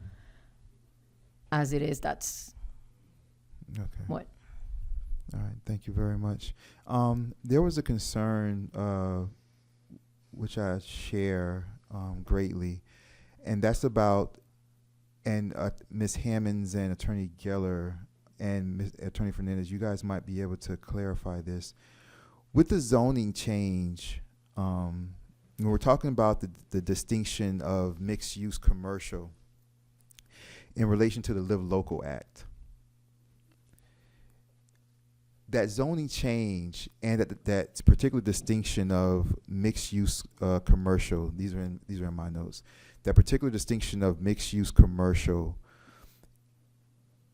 As it is, that's what. All right, thank you very much. There was a concern, which I share greatly, and that's about, and Ms. Hammonds and Attorney Geller and Attorney Fernandez, you guys might be able to clarify this. With the zoning change, when we're talking about the distinction of mixed-use commercial in relation to the Live Local Act, that zoning change and that particular distinction of mixed-use commercial, these are in my notes, that particular distinction of mixed-use commercial,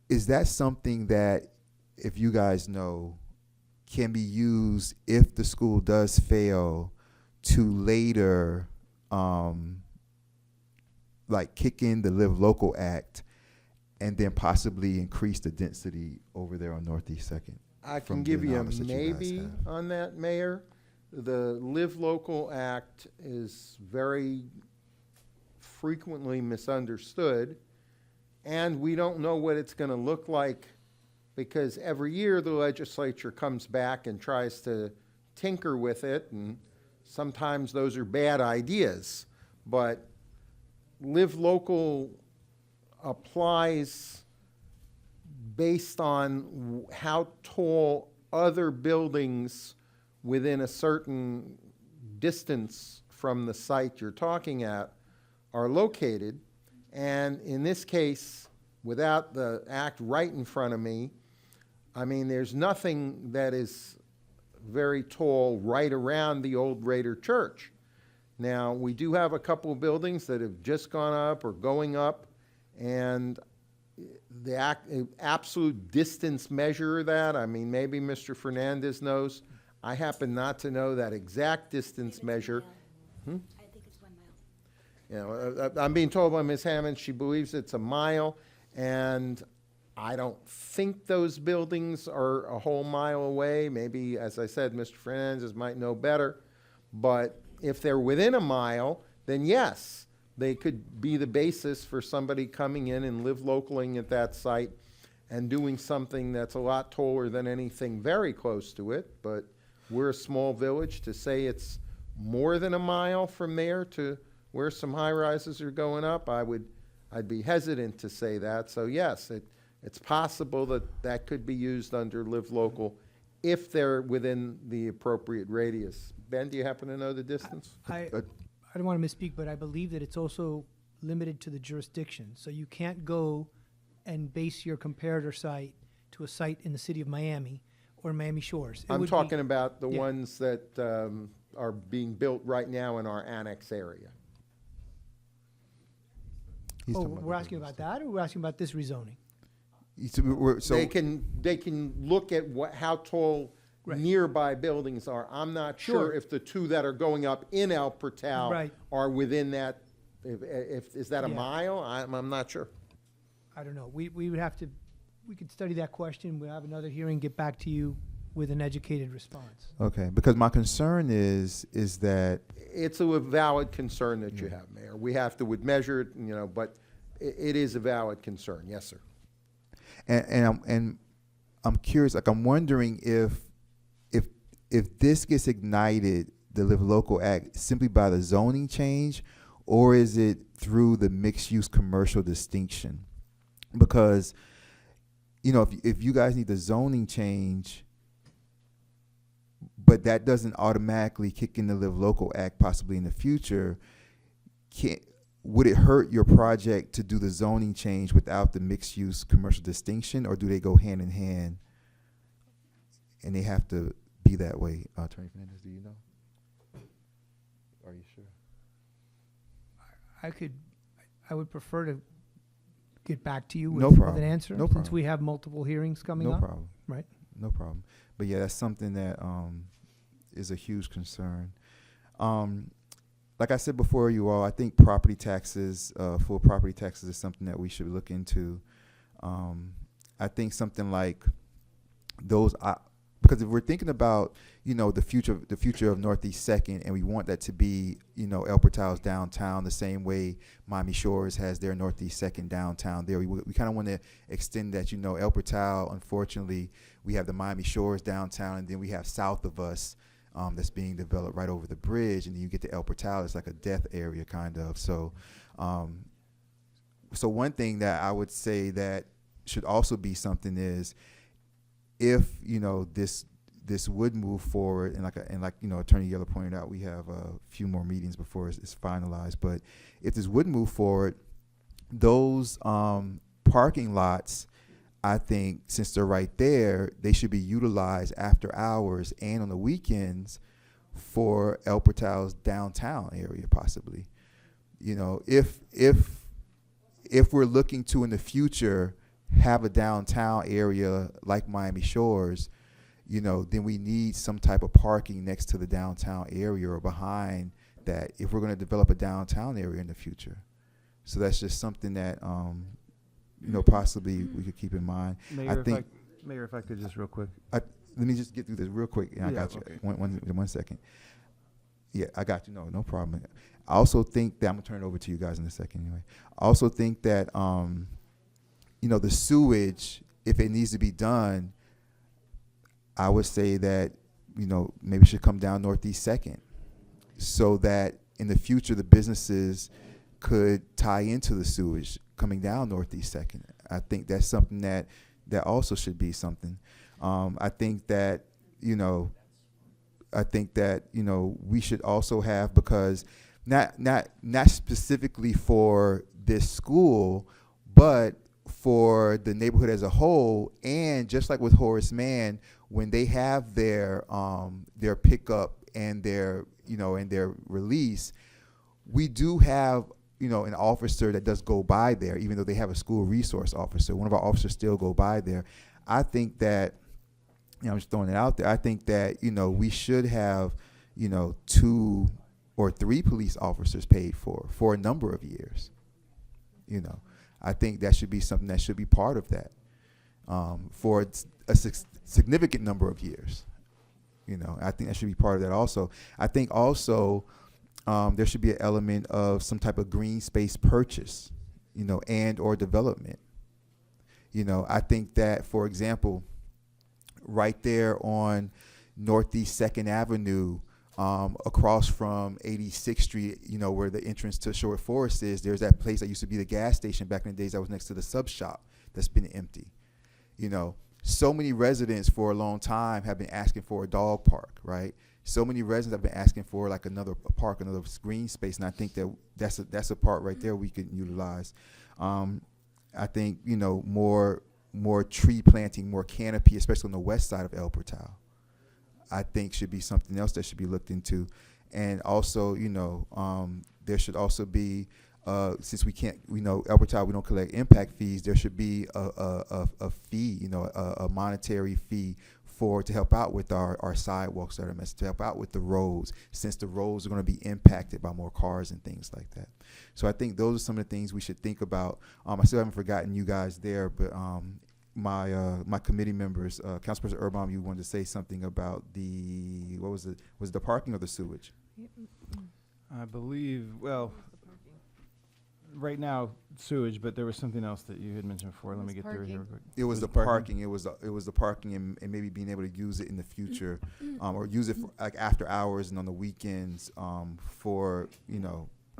is that something that, if you guys know, can be used if the school does fail to later like kick in the Live Local Act and then possibly increase the density over there on Northeast 2nd? I from can give the you a knowledge that you guys maybe have? on that, Mayor. The Live Local Act is very frequently misunderstood, and we don't know what it's going to look like, because every year the legislature comes back and tries to tinker with it, and sometimes those are bad ideas. But Live Local applies based on how tall other buildings within a certain distance from the site you're talking at are located. And in this case, without the act right in front of me, I mean, there's nothing that is very tall right around the old Raider Church. Now, we do have a couple of buildings that have just gone up or going up, and the absolute distance measure of that, I mean, maybe Mr. Fernandez knows. I happen not to know that exact distance measure. I think it's 1 mile. You know, I'm being told by Ms. Hammond she believes it's a mile, and I don't think those buildings are a whole mile away. Maybe, as I said, Mr. Fernandez might know better. But if they're within a mile, then yes, they could be the basis for somebody coming in and Live Localing at that site and doing something that's a lot taller than anything very close to it. But we're a small village. To say it's more than a mile from there to where some high rises are going up, I'd be hesitant to say that. So yes, it's possible that that could be used under Live Local if they're within the appropriate radius. Ben, do you happen to know the distance? I don't want to misspeak, but I believe that it's also limited to the jurisdiction. So you can't go and base your comparator site to a site in the city of Miami or Miami Shores. It I'm would be- talking about the yeah. ones that are being built right now in our annex area. Oh, we're asking about that, or we're asking about this rezoning? They can look at how tall nearby buildings are. I'm not sure Sure. if the two that are going up in El Portal Right. are within that. If is that a Yeah. mile? I'm not sure. I don't know. We would have to, we could study that question. We'll have another hearing, get back to you with an educated response. Okay, because my concern is that It's a valid concern that you have, Mayor. We have to measure it, you know, but it is a valid concern. Yes, sir. and I'm curious, like I'm wondering if this gets ignited, the Live Local Act, simply by the zoning change, or is it through the mixed use commercial distinction? Because, you know, if you guys need the zoning change, but that doesn't automatically kick in the Live Local Act possibly in the future, would it hurt your project to do the zoning change without the mixed use commercial distinction, or do they go hand in hand and they have to be that way? Attorney Fernandez, do you know? Are you sure? I would prefer to get back to you No with problem. an answer, No since problem. we have multiple hearings coming No up. problem. Right. No problem. But yeah, that's something that is a huge concern. Like I said before, you all, I think property taxes, full property taxes, is something that we should look into. I think something like those, because if we're thinking about, you know, the future of Northeast Second, and we want that to be, you know, El Portal's downtown the same way Miami Shores has their Northeast Second downtown there. We kind of want to extend that. You know, El Portal, unfortunately, we have the Miami Shores downtown, and then we have south of us that's being developed right over the bridge, and then you get to El Portal. It's like a death area kind of. So, so one thing that I would say that should also be something is, if you know this would move forward, and like you know, Attorney Yeller pointed out, we have a few more meetings before it's finalized. But if this would move forward, those parking lots, I think, since they're right there, they should be utilized after hours and on the weekends for El Portal's downtown area, possibly. You know, if we're looking to in the future have a downtown area like Miami Shores, you know, then we need some type of parking next to the downtown area or behind that if we're going to develop a downtown area in the future. So that's just something that you know, possibly we could keep in mind. Mayor, if I could just real quick. Let me just get through this real quick. And I got you. Okay. One second. Yeah, I got you. No problem. I also think that I'm gonna turn it over to you guys in a second. Anyway, I also think that you know, the sewage, if it needs to be done, I would say that, you know, maybe it should come down Northeast Second, so that in the future the businesses could tie into the sewage coming down Northeast Second. I think that's something that also should be something. I think that, you know, we should also have, because not specifically for this school, but for the neighborhood as a whole, and just like with Horace Mann, when they have their pickup and their release, we do have, you know, an officer that does go by there, even though they have a school resource officer. One of our officers still go by there. I think that, you know, I'm just throwing it out there. I think that, you know, we should have, you know, 2 or 3 police officers paid for a number of years. You know, I think that should be something that should be part of that for a significant number of years. You know, I think that should be part of that also. I think also there should be an element of some type of green space purchase, you know, and or development. You know, I think that, for example, right there on Northeast 2nd Avenue, across from 86th Street, you know, where the entrance to Sherwood Forest is, there's that place that used to be the gas station back in the days that was next to the sub shop that's been empty. You know, so many residents for a long time have been asking for a dog park, right? So many residents have been asking for like another park, another green space, and I think that's a part right there we could utilize. I think, you know, more tree planting, more canopy, especially on the west side of El Portal, I think should be something else that should be looked into. And also, you know, there should also be, since we can't, you know, El Portal, we don't collect impact fees, there should be a fee, you know, a monetary fee to help out with our sidewalks that are messed, to help out with the roads, since the roads are going to be impacted by more cars and things like that. So I think those are some of the things we should think about. I still haven't forgotten you guys there, but my committee members, Councilperson Erbaum, you wanted to say something about was it the parking or the sewage? I believe, well, right now sewage, but there was something else that you had mentioned before. Let me get through it here real quick. It was the parking. It was the parking, and maybe being able to use it in the future, or use it for, like after hours and on the weekends, for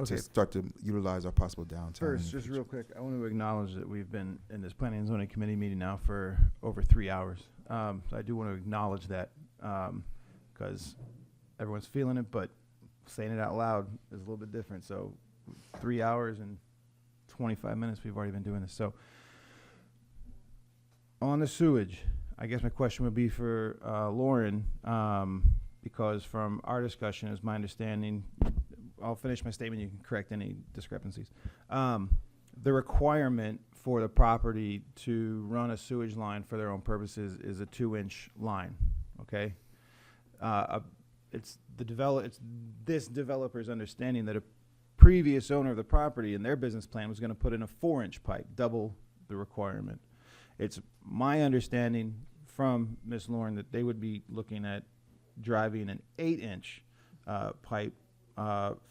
Okay. to start to utilize our possible downtime. First, just real quick, I want to acknowledge that we've been in this planning and zoning committee meeting now for over 3 hours. So I do want to acknowledge that, because everyone's feeling it, but saying it out loud is a little bit different. So 3 hours and 25 minutes we've already been doing this. So on the sewage, I guess my question would be for Lauren, because from our discussion, is my understanding, I'll finish my statement, you can correct any discrepancies. The requirement for the property to run a sewage line for their own purposes is a 2-inch line, okay? It's this developer's understanding that a previous owner of the property in their business plan was going to put in a 4-inch pipe, double the requirement. It's my understanding from Ms. Lauren that they would be looking at driving an 8-inch pipe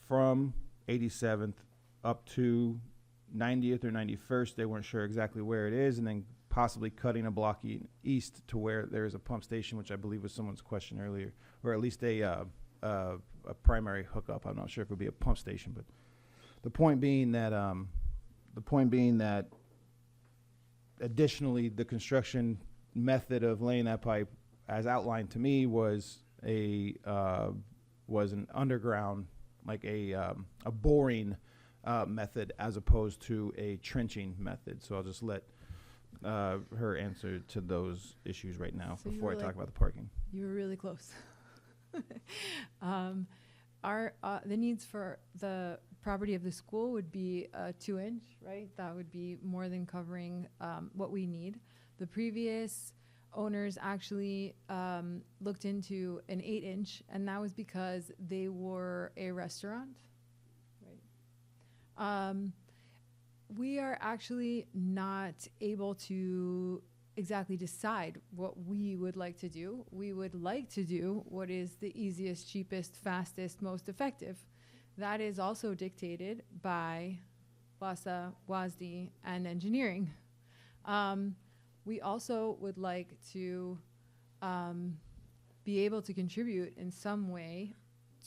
from 87th up to 90th or 91st. They weren't sure exactly where it is, and then possibly cutting a block east to where there is a pump station, which I believe was someone's question earlier, or at least a primary hookup. I'm not sure if it would be a pump station, but the point being that additionally, the construction method of laying that pipe, as outlined to me, was an underground, like a boring method, as opposed to a trenching method. So I'll just let her answer to those issues right now So you before I were talk like- about the parking. You were really close. The needs for the property of the school would be a 2-inch, right? That would be more than covering what we need. The previous owners actually looked into an 8-inch, and that was because they were a restaurant, right? We are actually not able to exactly decide what we would like to do. We would like to do what is the easiest, cheapest, fastest, most effective. That is also dictated by WASA, WASD, and engineering. We also would like to be able to contribute in some way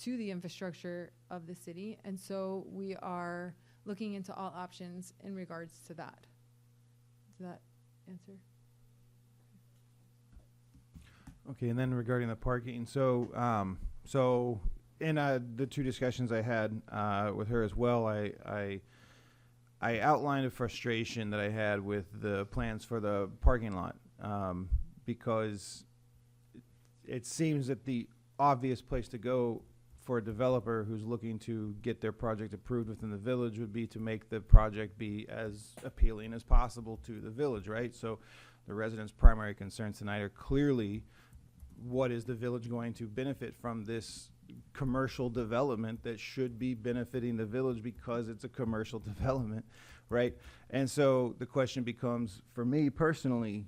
to the infrastructure of the city, and so we are looking into all options in regards to that. Does that answer? Okay, and then regarding the parking, so in the two discussions I had with her as well, I outlined a frustration that I had with the plans for the parking lot, because it seems that the obvious place to go for a developer who's looking to get their project approved within the village would be to make the project be as appealing as possible to the village, right? So the residents' primary concerns tonight are clearly, what is the village going to benefit from this commercial development that should be benefiting the village because it's a commercial development, right? And so the question becomes, for me personally,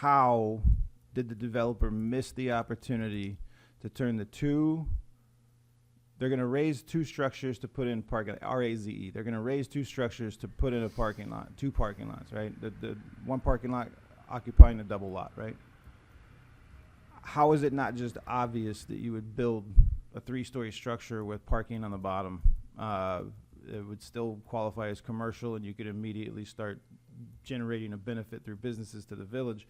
how did the developer miss the opportunity to turn they're going to raise two structures to put in parking, RAZE. They're going to raise two structures to put in a parking lot, two parking lots, right? The one parking lot occupying a double lot, right? How is it not just obvious that you would build a 3-story structure with parking on the bottom? It would still qualify as commercial, and you could immediately start generating a benefit through businesses to the village.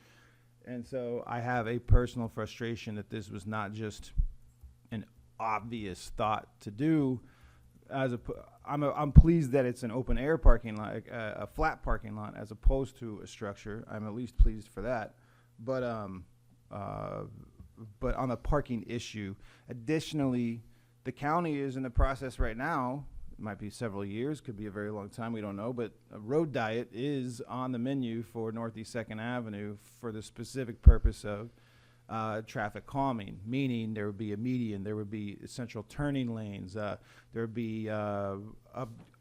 And so I have a personal frustration that this was not just an obvious thought to do. I'm pleased that it's an open air parking lot, a flat parking lot, as opposed to a structure. I'm at least pleased for that. But on the parking issue, additionally, the county is in the process right now. It might be several years, could be a very long time, we don't know, but a road diet is on the menu for Northeast 2nd Avenue for the specific purpose of traffic calming, meaning there would be a median, there would be central turning lanes, there would be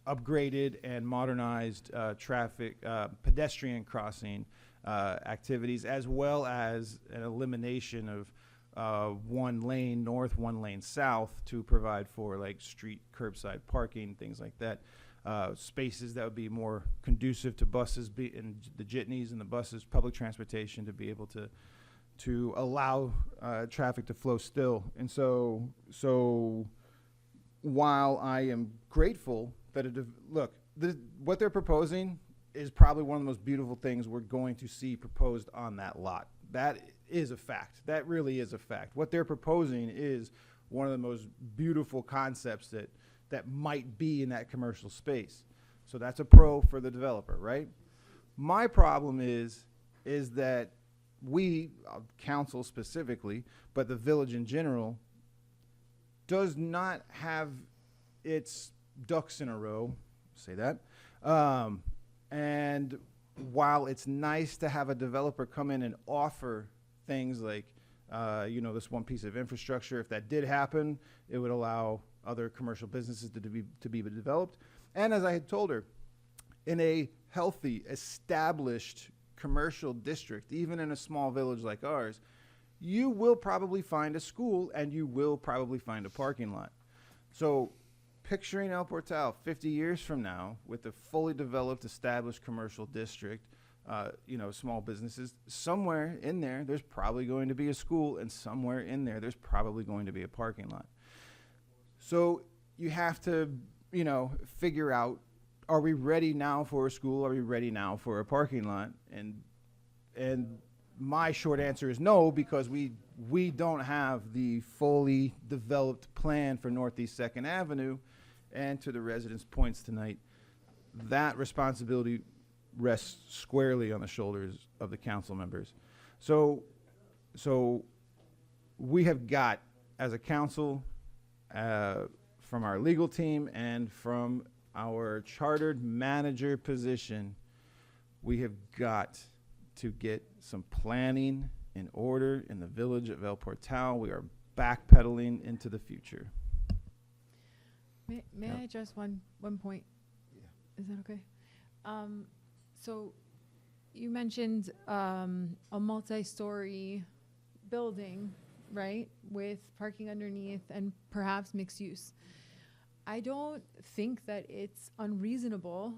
upgraded and modernized traffic pedestrian crossing activities, as well as an elimination of one lane north, one lane south to provide for like street curbside parking, things like that. spaces that would be more conducive to buses and the jitneys and the buses, public transportation, to be able to allow traffic to flow still. And so while I am grateful that what they're proposing is probably one of the most beautiful things we're going to see proposed on that lot. That is a fact. That really is a fact. What they're proposing is one of the most beautiful concepts that might be in that commercial space. So that's a pro for the developer, right? My problem is that we, council specifically, but the village in general, does not have its ducks in a row, say that. And while it's nice to have a developer come in and offer things like, this one piece of infrastructure, if that did happen, it would allow other commercial businesses to be developed. And as I had told her, in a healthy, established commercial district, even in a small village like ours, you will probably find a school and you will probably find a parking lot. So picturing El Portal 50 years from now with a fully developed, established commercial district, small businesses, somewhere in there's probably going to be a school, and somewhere in there's probably going to be a parking lot. So you have to, figure out, are we ready now for a school? Are we ready now for a parking lot? And my short answer is no, because we don't have the fully developed plan for Northeast 2nd Avenue. And to the residents' points tonight, that responsibility rests squarely on the shoulders of the council members. So we have got, as a council, from our legal team and from our chartered manager position, we have got to get some planning in order in the village of El Portal. We are backpedaling into the future. May I address one point? Yeah. Is that okay? So you mentioned a multi-story building, right, with parking underneath and perhaps mixed use. I don't think that it's unreasonable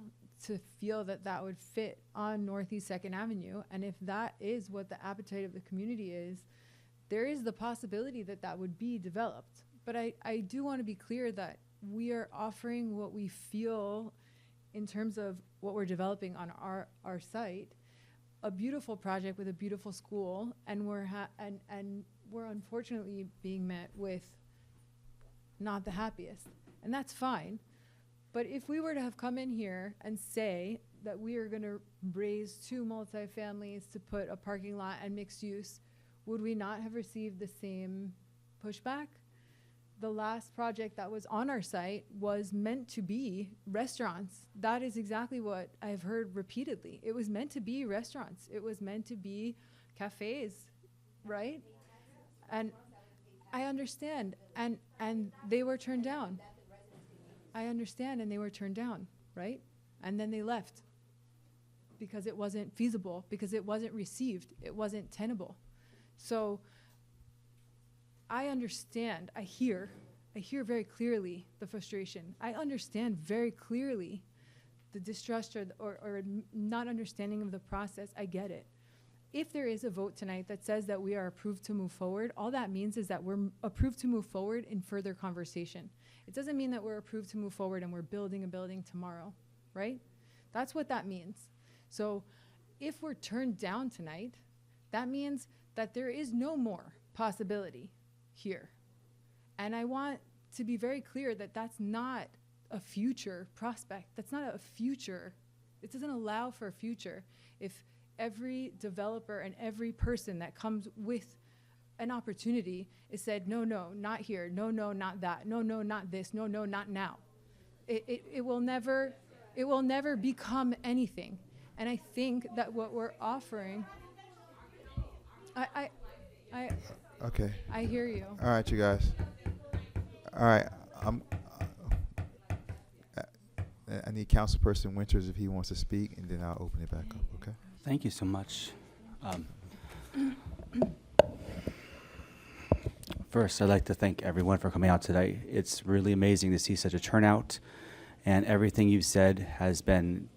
to feel that that would fit on Northeast 2nd Avenue. And if that is what the appetite of the community is, there is the possibility that that would be developed. But I do want to be clear that we are offering what we feel in terms of what we're developing on our site, a beautiful project with a beautiful school, and we're unfortunately being met with not the happiest. And that's fine. But if we were to have come in here and say that we are going to raise 2 multifamilies to put a parking lot and mixed use, would we not have received the same pushback? The last project that was on our site was meant to be restaurants. That is exactly what I've heard repeatedly. It was meant to be restaurants. It was meant to be cafes, right? And I understand. And they were turned down. I understand, and they were turned down, right? And then they left because it wasn't feasible, because it wasn't received, it wasn't tenable. So I understand, I hear very clearly the frustration. I understand very clearly the distrust or not understanding of the process. I get it. If there is a vote tonight that says that we are approved to move forward, all that means is that we're approved to move forward in further conversation. It doesn't mean that we're approved to move forward and we're building a building tomorrow, right? That's what that means. So if we're turned down tonight, that means that there is no more possibility here. And I want to be very clear that that's not a future prospect. That's not a future. It doesn't allow for a future if every developer and every person that comes with an opportunity is said, no, not here. No, not that. No, not this. No, not now. It will never become anything. And I think that what we're offering, Okay. I hear you. All right, you guys. All right, I need Councilperson Winters if he wants to speak, and then I'll open it back up, okay? Thank you so much. First, I'd like to thank everyone for coming out today. It's really amazing to see such a turnout and everything you've said has been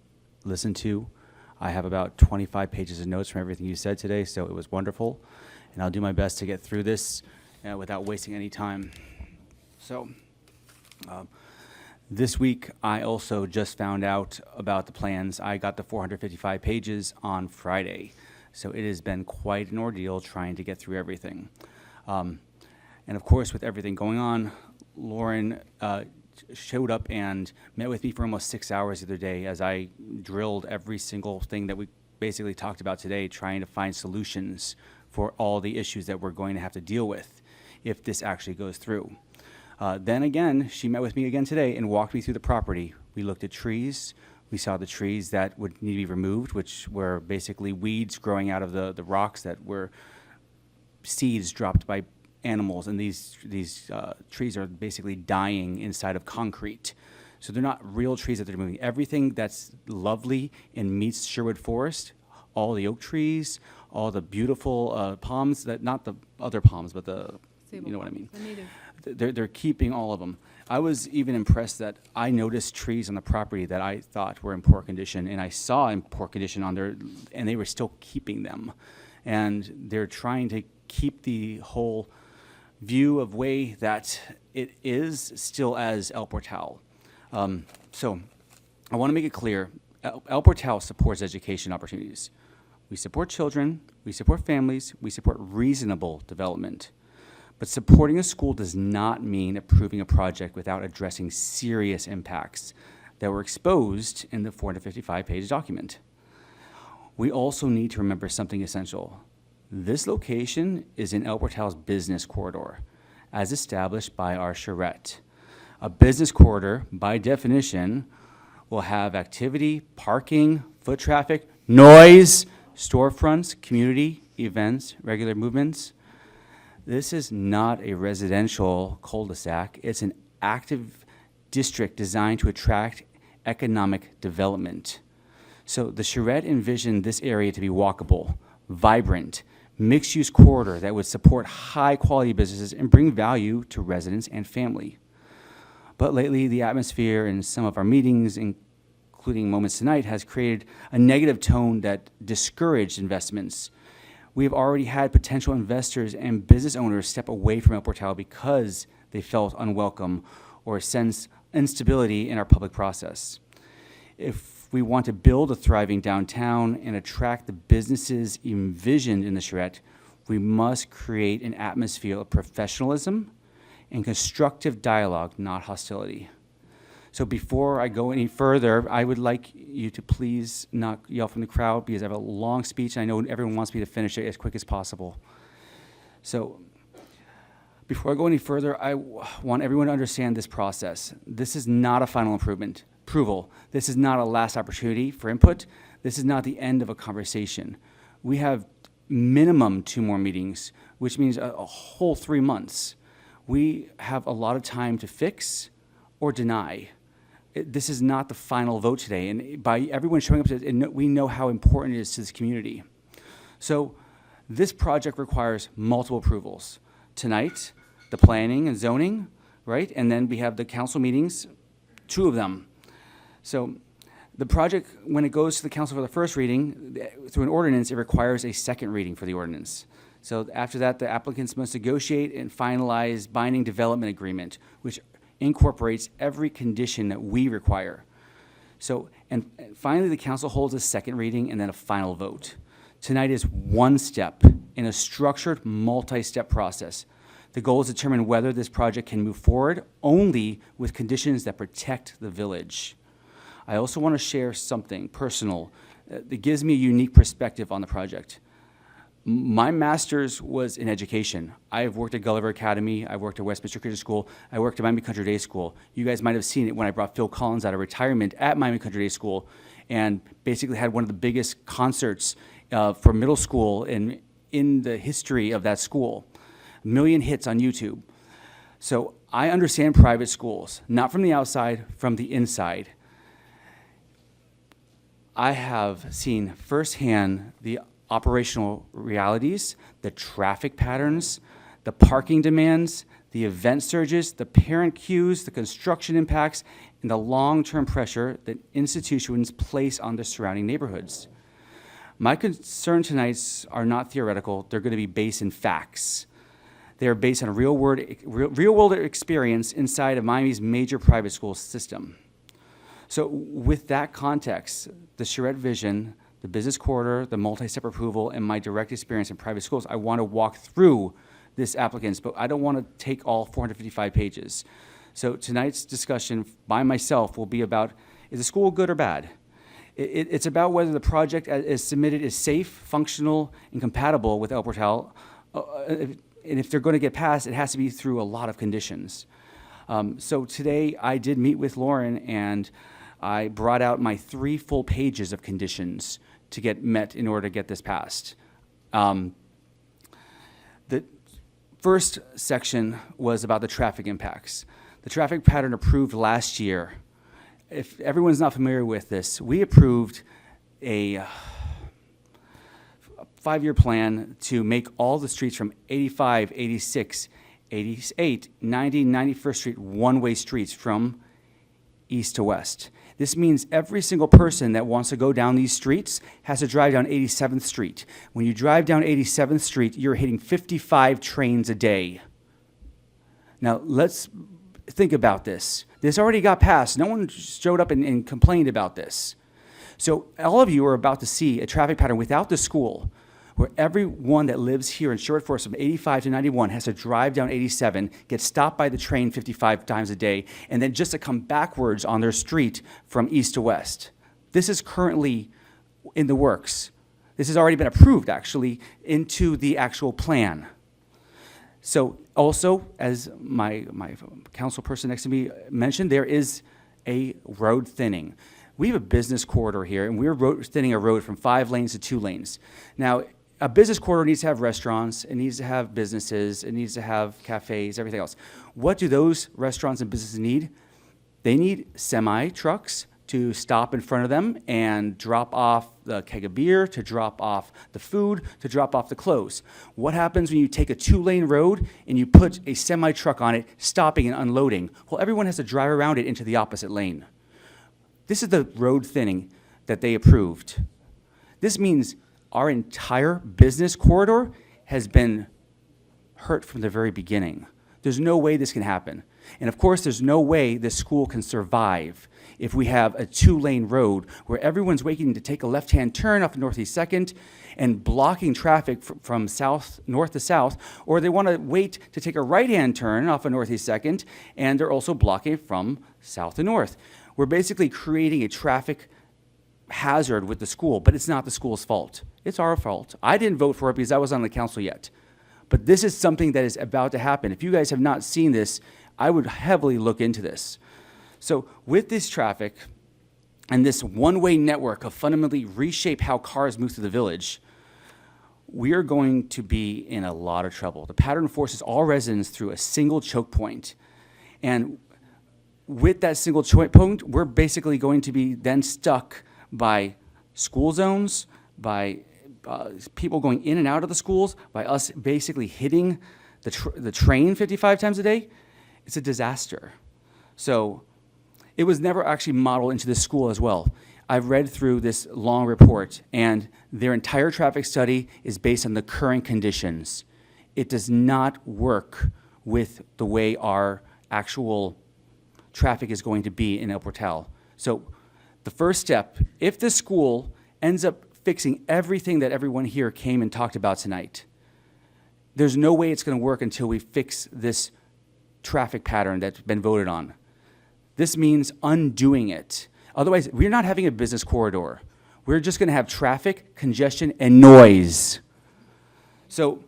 listened to. I have about 25 pages of notes from everything you said today, so it was wonderful, and I'll do my best to get through this without wasting any time. So, this week, I also just found out about the plans. I got the 455 pages on Friday, so it has been quite an ordeal trying to get through everything. And of course, with everything going on, Lauren showed up and met with me for almost 6 hours the other day as I drilled every single thing that we basically talked about today, trying to find solutions for all the issues that we're going to have to deal with if this actually goes through. Then again, she met with me again today and walked me through the property. We looked at trees. We saw the trees that would need to be removed, which were basically weeds growing out of the rocks that were seeds dropped by animals, and these trees are basically dying inside of concrete. So they're not real trees that they're removing. Everything that's lovely and meets Sherwood Forest, all the oak trees, all the beautiful palms, that not the other palms, but the, you know what I mean. They're keeping all of them. I was even impressed that I noticed trees on the property that I thought were in poor condition, and I saw in poor condition on there, and they were still keeping them. And they're trying to keep the whole view of way that it is still as El Portal. So I want to make it clear, El Portal supports education opportunities. We support children, we support families, we support reasonable development. But supporting a school does not mean approving a project without addressing serious impacts that were exposed in the 455-page document. We also need to remember something essential. This location is in El Portal's business corridor, as established by our charrette. A business corridor, by definition, will have activity, parking, foot traffic, noise, storefronts, community, events, regular movements. This is not a residential cul-de-sac. It's an active district designed to attract economic development. So the charrette envisioned this area to be walkable, vibrant, mixed-use corridor that would support high-quality businesses and bring value to residents and family. But lately, the atmosphere in some of our meetings, including moments tonight, has created a negative tone that discouraged investments. We've already had potential investors and business owners step away from El Portal because they felt unwelcome or sense instability in our public process. If we want to build a thriving downtown and attract the businesses envisioned in the charrette, we must create an atmosphere of professionalism and constructive dialogue, not hostility. So before I go any further, I would like you to please not yell from the crowd because I have a long speech and I know everyone wants me to finish it as quick as possible. So before I go any further, I want everyone to understand this process. This is not a final approval. This is not a last opportunity for input. This is not the end of a conversation. We have minimum 2 more meetings, which means a whole 3 months. We have a lot of time to fix or deny. This is not the final vote today, and by everyone showing up, we know how important it is to this community. So this project requires multiple approvals. Tonight, the planning and zoning, right? And then we have the council meetings, 2 of them. So the project, when it goes to the council for the first reading, through an ordinance, it requires a second reading for the ordinance. So after that, the applicants must negotiate and finalize binding development agreement, which incorporates every condition that we require. So, and finally, the council holds a second reading and then a final vote. Tonight is one step in a structured, multi-step process. The goal is to determine whether this project can move forward only with conditions that protect the village. I also want to share something personal that gives me a unique perspective on the project. My master's was in education. I've worked at Gulliver Academy, I worked at Westminster Christian School, I worked at Miami Country Day School. You guys might have seen it when I brought Phil Collins out of retirement at Miami Country Day School and basically had one of the biggest concerts for middle school in the history of that school. 1 million hits on YouTube. So I understand private schools, not from the outside, from the inside. I have seen firsthand the operational realities, the traffic patterns, the parking demands, the event surges, the parent queues, the construction impacts, and the long-term pressure that institutions place on the surrounding neighborhoods. My concerns tonight are not theoretical. They're going to be based in facts. They are based on a real-world experience inside of Miami's major private school system. So with that context, the charrette vision, the business corridor, the multi-step approval, and my direct experience in private schools, I want to walk through this applicant's, but I don't want to take all 455 pages. So tonight's discussion by myself will be about, is the school good or bad? It's about whether the project as submitted is safe, functional, and compatible with El Portal. And if they're going to get passed, it has to be through a lot of conditions. So today I did meet with Lauren, and I brought out my 3 full pages of conditions to get met in order to get this passed. The first section was about the traffic impacts. The traffic pattern approved last year. If everyone's not familiar with this, we approved a 5-year plan to make all the streets from 85, 86, 88, 90, 91st Street one-way streets from east to west. This means every single person that wants to go down these streets has to drive down 87th Street. When you drive down 87th Street, you're hitting 55 trains a day. Now, let's think about this. This already got passed. No one showed up and complained about this. So all of you are about to see a traffic pattern without the school, where everyone that lives here in Sherwood Forest from 85 to 91 has to drive down 87, get stopped by the train 55 times a day, and then just to come backwards on their street from east to west. This is currently in the works. This has already been approved, actually, into the actual plan. So also, as my council person next to me mentioned, there is a road thinning. We have a business corridor here, and we're thinning a road from 5 lanes to 2 lanes. Now, a business corridor needs to have restaurants, it needs to have businesses, it needs to have cafes, everything else. What do those restaurants and businesses need? They need semi-trucks to stop in front of them and drop off the keg of beer, to drop off the food, to drop off the clothes. What happens when you take a 2-lane road and you put a semi-truck on it, stopping and unloading? Well, everyone has to drive around it into the opposite lane. This is the road thinning that they approved. This means our entire business corridor has been hurt from the very beginning. There's no way this can happen. And of course, there's no way this school can survive if we have a 2-lane road where everyone's waiting to take a left-hand turn off Northeast 2nd and blocking traffic from north to south, or they want to wait to take a right-hand turn off of Northeast 2nd, and they're also blocking from south to north. We're basically creating a traffic hazard with the school, but it's not the school's fault. It's our fault. I didn't vote for it because I was on the council yet. But this is something that is about to happen. If you guys have not seen this, I would heavily look into this. So with this traffic and this one-way network of fundamentally reshape how cars move through the village, we are going to be in a lot of trouble. The pattern forces all residents through a single choke point. And with that single choke point, we're basically going to be then stuck by school zones, by people going in and out of the schools, by us basically hitting the train 55 times a day. It's a disaster. So it was never actually modeled into this school as well. I've read through this long report, and their entire traffic study is based on the current conditions. It does not work with the way our actual traffic is going to be in El Portal. So the first step, if the school ends up fixing everything that everyone here came and talked about tonight, there's no way it's going to work until we fix this traffic pattern that's been voted on. This means undoing it. Otherwise, we're not having a business corridor. We're just going to have traffic, congestion, and noise. So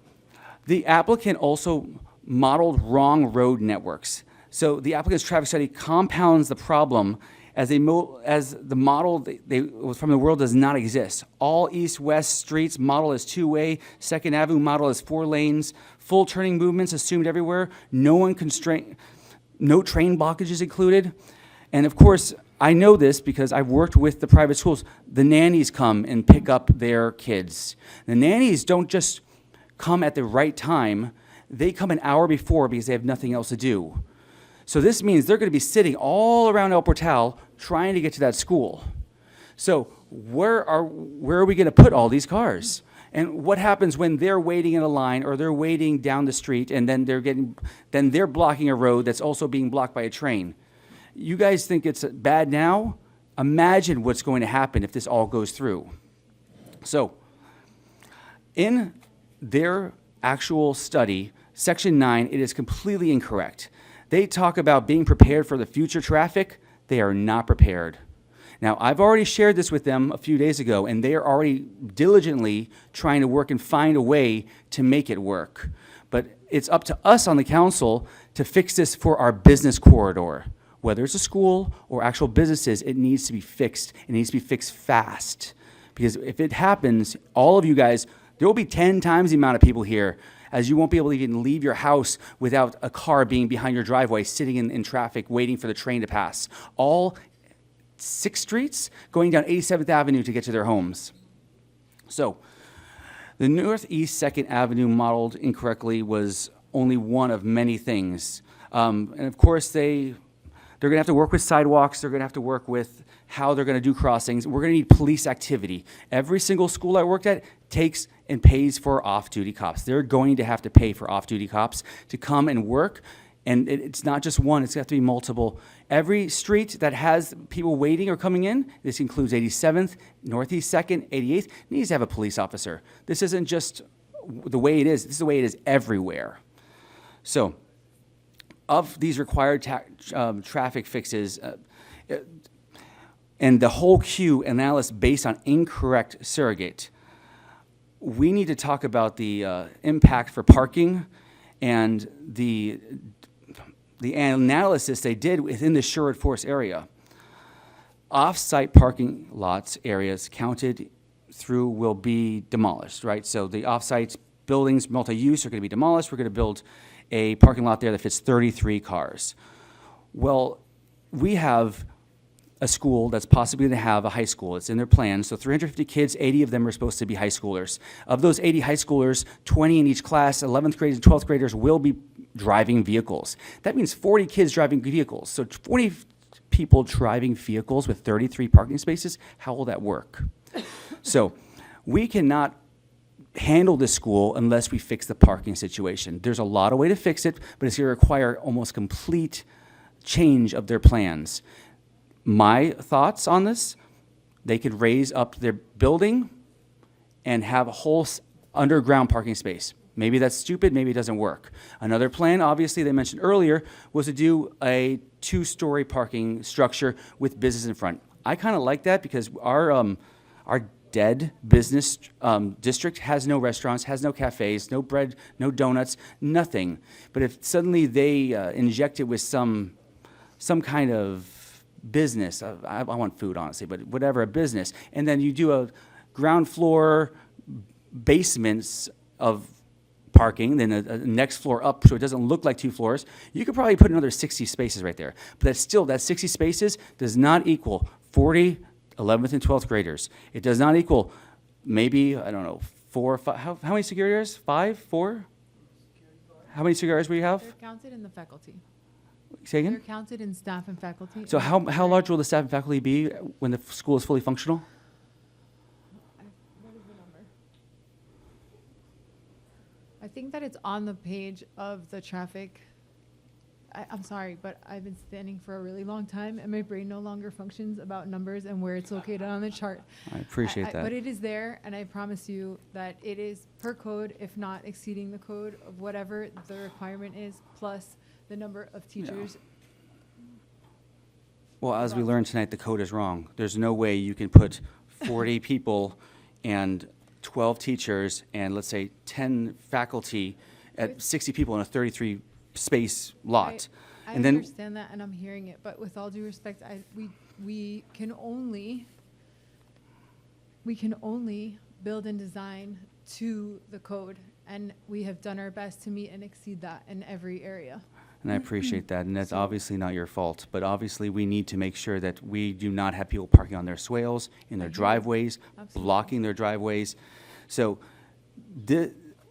the applicant also modeled wrong road networks. So the applicant's traffic study compounds the problem as the model from the world does not exist. All east-west streets model as 2-way, 2nd Avenue model as 4 lanes, full turning movements assumed everywhere, no train blockages included. And of course, I know this because I've worked with the private schools. The nannies come and pick up their kids. The nannies don't just come at the right time. they come an hour before because they have nothing else to do. So this means they're going to be sitting all around El Portal trying to get to that school. So where are we going to put all these cars? And what happens when they're waiting in a line or they're waiting down the street and then they're blocking a road that's also being blocked by a train? You guys think it's bad now? Imagine what's going to happen if this all goes through. So in their actual study, Section 9, it is completely incorrect. They talk about being prepared for the future traffic. They are not prepared. Now, I've already shared this with them a few days ago, and they are already diligently trying to work and find a way to make it work. But it's up to us on the council to fix this for our business corridor. Whether it's a school or actual businesses, it needs to be fixed. It needs to be fixed fast. Because if it happens, all of you guys, there will be 10 times the amount of people here, as you won't be able to even leave your house without a car being behind your driveway, sitting in traffic, waiting for the train to pass. All 6 streets going down 87th Avenue to get to their homes. So the Northeast 2nd Avenue modeled incorrectly was only one of many things. And of course, they're going to have to work with sidewalks. They're going to have to work with how they're going to do crossings. We're going to need police activity. Every single school I worked at takes and pays for off-duty cops. They're going to have to pay for off-duty cops to come and work. And it's not just one, it's got to be multiple. Every street that has people waiting or coming in, this includes 87th, Northeast 2nd, 88th, needs to have a police officer. This isn't just the way it is, this is the way it is everywhere. So, of these required traffic fixes, and the whole queue analysis based on incorrect surrogate, we need to talk about the impact for parking and the analysis they did within the Sherwood Forest area. Off-site parking lots areas counted through will be demolished, right? So the off-site buildings, multi-use, are going to be demolished. We're going to build a parking lot there that fits 33 cars. Well, we have a school that's possibly going to have a high school. It's in their plan. So 350 kids, 80 of them are supposed to be high schoolers. Of those 80 high schoolers, 20 in each class, 11th graders and 12th graders will be driving vehicles. That means 40 kids driving vehicles. So 40 people driving vehicles with 33 parking spaces, how will that work? So we cannot handle this school unless we fix the parking situation. There's a lot of way to fix it, but it's going to require almost complete change of their plans. My thoughts on this, they could raise up their building and have a whole underground parking space. Maybe that's stupid, maybe it doesn't work. Another plan, obviously, they mentioned earlier, was to do a 2-story parking structure with business in front. I kind of like that because our dead business district has no restaurants, has no cafes, no bread, no donuts, nothing. But if suddenly they inject it with some kind of business, I want food, honestly, but whatever, a business, and then you do a ground floor basements of parking, then a next floor up so it doesn't look like 2 floors, you could probably put another 60 spaces right there. But that's still, that 60 spaces does not equal 40 11th and 12th graders. It does not equal maybe, I don't know, 4 or 5, how many security guards? 5, 4? How many security guards will you have? They're counted in the faculty. Say again? They're counted in staff and faculty. So how large will the staff and faculty be when the school is fully functional? What is the number? I think that it's on the page of the traffic. I'm sorry, but I've been standing for a really long time, and my brain no longer functions about numbers and where it's located on the chart. I appreciate that. But it is there, and I promise you that it is per code, if not exceeding the code of whatever the requirement is, plus the number of teachers. Well, as we learned tonight, the code is wrong. There's no way you can put 40 people and 12 teachers and, let's say, 10 faculty at 60 people in a 33 space lot. I and then understand that, and I'm hearing it, but with all due respect, we can only build and design to the code, and we have done our best to meet and exceed that in every area. And I appreciate that, and that's obviously not your fault, but obviously we need to make sure that we do not have people parking on their swales, in their driveways, blocking their driveways. So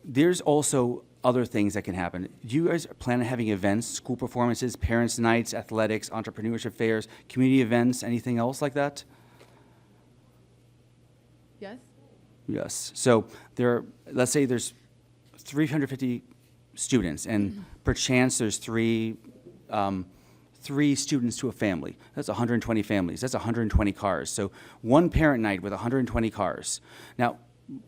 there's also other things that can happen. Do you guys plan on having events, school performances, parents' nights, athletics, entrepreneurship fairs, community events, anything else like that? Yes? Yes. So let's say there's 350 students, and perchance there's three students to a family. That's 120 families. That's 120 cars. So one parent night with 120 cars. Now,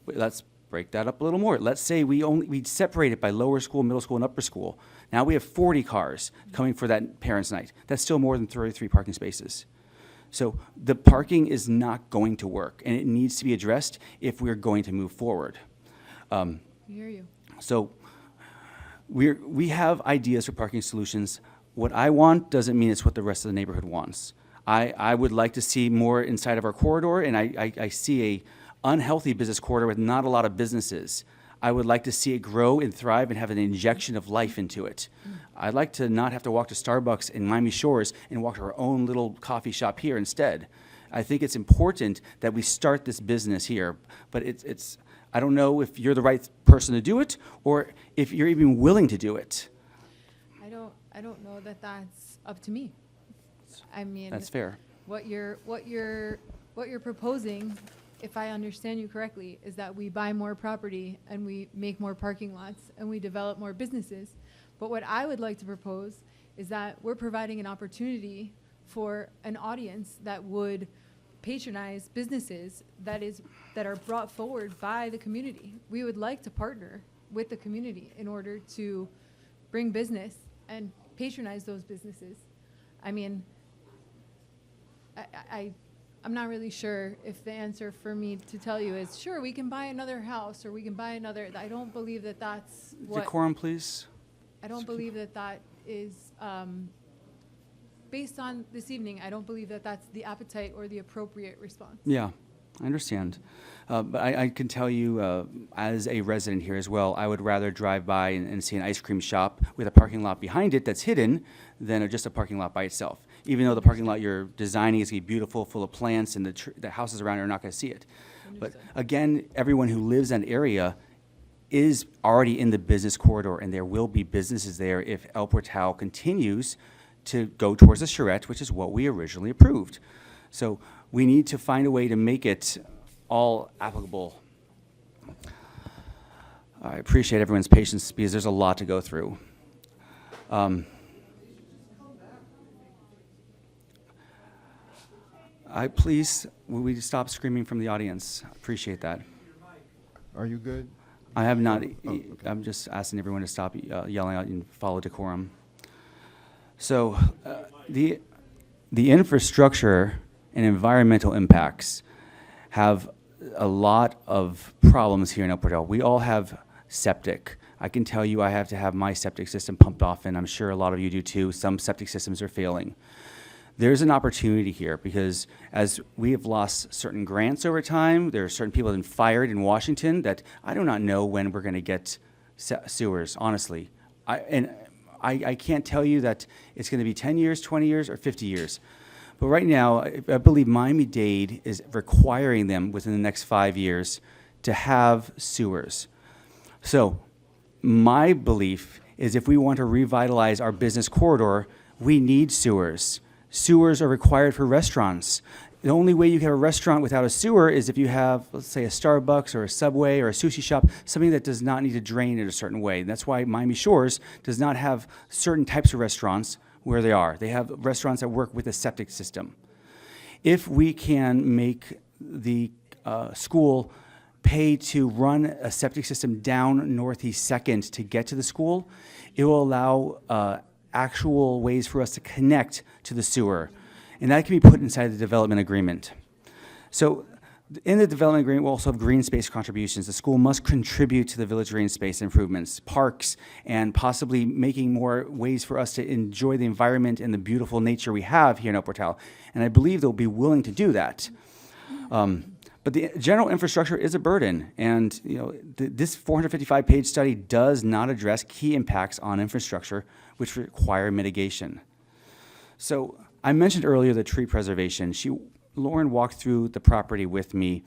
let's break that up a little more. Let's say we separate it by lower school, middle school, and upper school. Now we have 40 cars coming for that parents' night. That's still more than 33 parking spaces. So the parking is not going to work, and it needs to be addressed if we're going to move forward. I hear you. So we have ideas for parking solutions. What I want doesn't mean it's what the rest of the neighborhood wants. I would like to see more inside of our corridor, and I see a unhealthy business corridor with not a lot of businesses. I would like to see it grow and thrive and have an injection of life into it. I'd like to not have to walk to Starbucks in Miami Shores and walk to our own little coffee shop here instead. I think it's important that we start this business here, but I don't know if you're the right person to do it or if you're even willing to do it. I don't know that that's up to me. I mean, That's fair. What you're proposing, if I understand you correctly, is that we buy more property and we make more parking lots and we develop more businesses. But what I would like to propose is that we're providing an opportunity for an audience that would patronize businesses that are brought forward by the community. We would like to partner with the community in order to bring business and patronize those businesses. I mean, I'm not really sure if the answer for me to tell you is, sure, we can buy another house or we can buy another. I don't believe that that's what. Decorum, please. I don't believe that that is, based on this evening, I don't believe that that's the appetite or the appropriate response. Yeah, I understand. But I can tell you, as a resident here as well, I would rather drive by and see an ice cream shop with a parking lot behind it that's hidden than just a parking lot by itself. Even though the parking lot you're designing is going to be beautiful, full of plants, and the houses around it are not going to see it. But again, everyone who lives in that area is already in the business corridor, and there will be businesses there if El Portal continues to go towards the charrette, which is what we originally approved. So we need to find a way to make it all applicable. I appreciate everyone's patience because there's a lot to go through. Will we stop screaming from the audience? Appreciate that. Are you good? I have not. Okay. I'm just asking everyone to stop yelling out and follow decorum. So the infrastructure and environmental impacts have a lot of problems here in El Portal. We all have septic. I can tell you I have to have my septic system pumped off, and I'm sure a lot of you do too. Some septic systems are failing. There's an opportunity here because as we have lost certain grants over time, there are certain people that have been fired in Washington that I do not know when we're going to get sewers, honestly. I can't tell you that it's going to be 10 years, 20 years, or 50 years. But right now, I believe Miami-Dade is requiring them within the next 5 years to have sewers. So my belief is if we want to revitalize our business corridor, we need sewers. Sewers are required for restaurants. The only way you can have a restaurant without a sewer is if you have, let's say, a Starbucks or a Subway or a sushi shop, something that does not need to drain in a certain way. And that's why Miami Shores does not have certain types of restaurants where they are. They have restaurants that work with a septic system. If we can make the school pay to run a septic system down Northeast 2nd to get to the school, it will allow actual ways for us to connect to the sewer. And that can be put inside the development agreement. So in the development agreement, we'll also have green space contributions. The school must contribute to the village green space improvements, parks, and possibly making more ways for us to enjoy the environment and the beautiful nature we have here in El Portal. And I believe they'll be willing to do that. But the general infrastructure is a burden, and this 455-page study does not address key impacts on infrastructure which require mitigation. So I mentioned earlier the tree preservation. Lauren walked through the property with me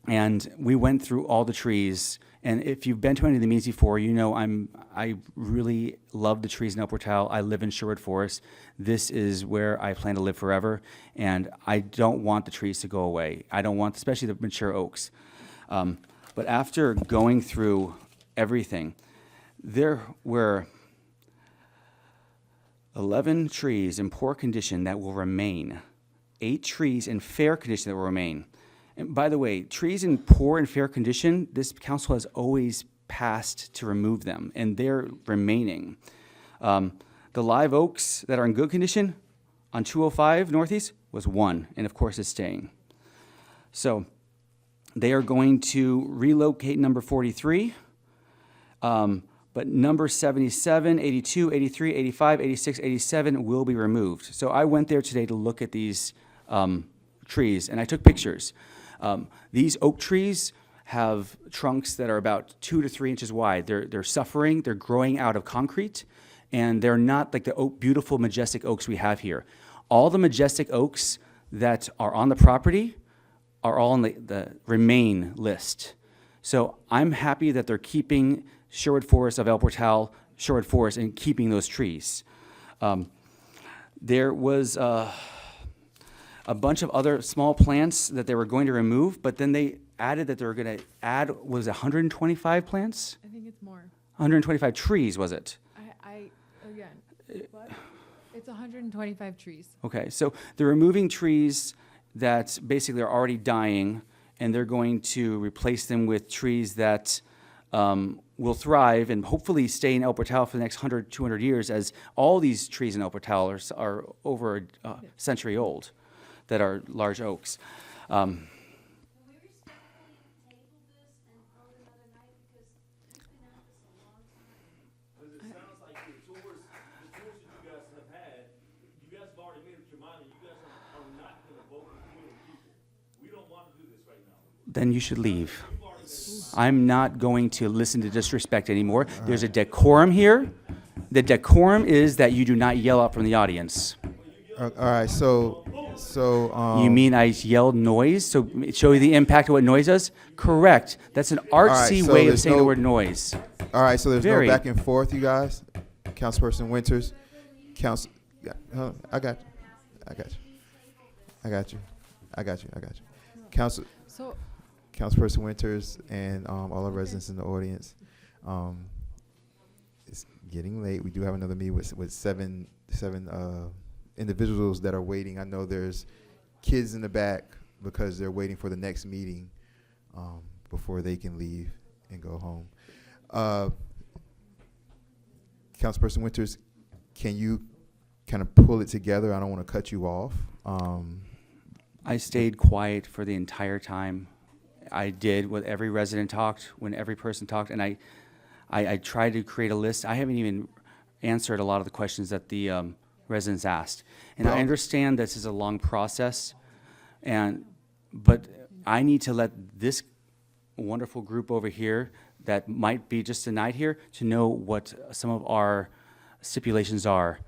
And we went through all the trees. And if you've been to any of the meetings before, you know I really love the trees in El Portal. I live in Sherwood Forest. This is where I plan to live forever. And I don't want the trees to go away. I don't want, especially the mature oaks. But after going through everything, there were 11 trees in poor condition that will remain, 8 trees in fair condition that will remain. And by the way, trees in poor and fair condition, this council has always passed to remove them, and they're remaining. The live oaks that are in good condition on 205 Northeast was 1, and of course it's staying. So they are going to relocate number 43, but number 77, 82, 83, 85, 86, 87 will be removed. So I went there today to look at these trees, and I took pictures. These oak trees have trunks that are about 2 to 3 inches wide. They're suffering, they're growing out of concrete, and they're not like the beautiful, majestic oaks we have here. All the majestic oaks that are on the property are all on the remain list. So I'm happy that they're keeping Sherwood Forest of El Portal, Sherwood Forest, and keeping those trees. There was a bunch of other small plants that they were going to remove, but then they added that they were going to add, was it 125 plants? I think it's more. 125 trees, was it? Again, what? It's 125 trees. Okay, so they're removing trees that basically are already dying, and they're going to replace them with trees that will thrive and hopefully stay in El Portal for the next 100, 200 years, as all these trees in El Portal are over a century old that are large oaks. Then you should leave. I'm not going to listen to disrespect anymore. There's a decorum here. The decorum is that you do not yell out from the audience. All right, so You mean I yelled noise? So show you the impact of what noise does? Correct. That's an artsy so way of there's saying the no- word noise. All right, so there's Very. no back and forth, you guys. Councilperson Winters, Council. Yeah, I got you. So Councilperson Winters and all the residents in the audience. It's getting late. We do have another meeting with seven individuals that are waiting. I know there's kids in the back because they're waiting for the next meeting before they can leave and go home. Councilperson Winters, can you kind of pull it together? I don't want to cut you off. I stayed quiet for the entire time. I did what every resident talked, when every person talked, and I tried to create a list. I haven't even answered a lot of the questions that the residents asked. And I understand this is a long process, but I need to let this wonderful group over here that might be just tonight here to know what some of our stipulations are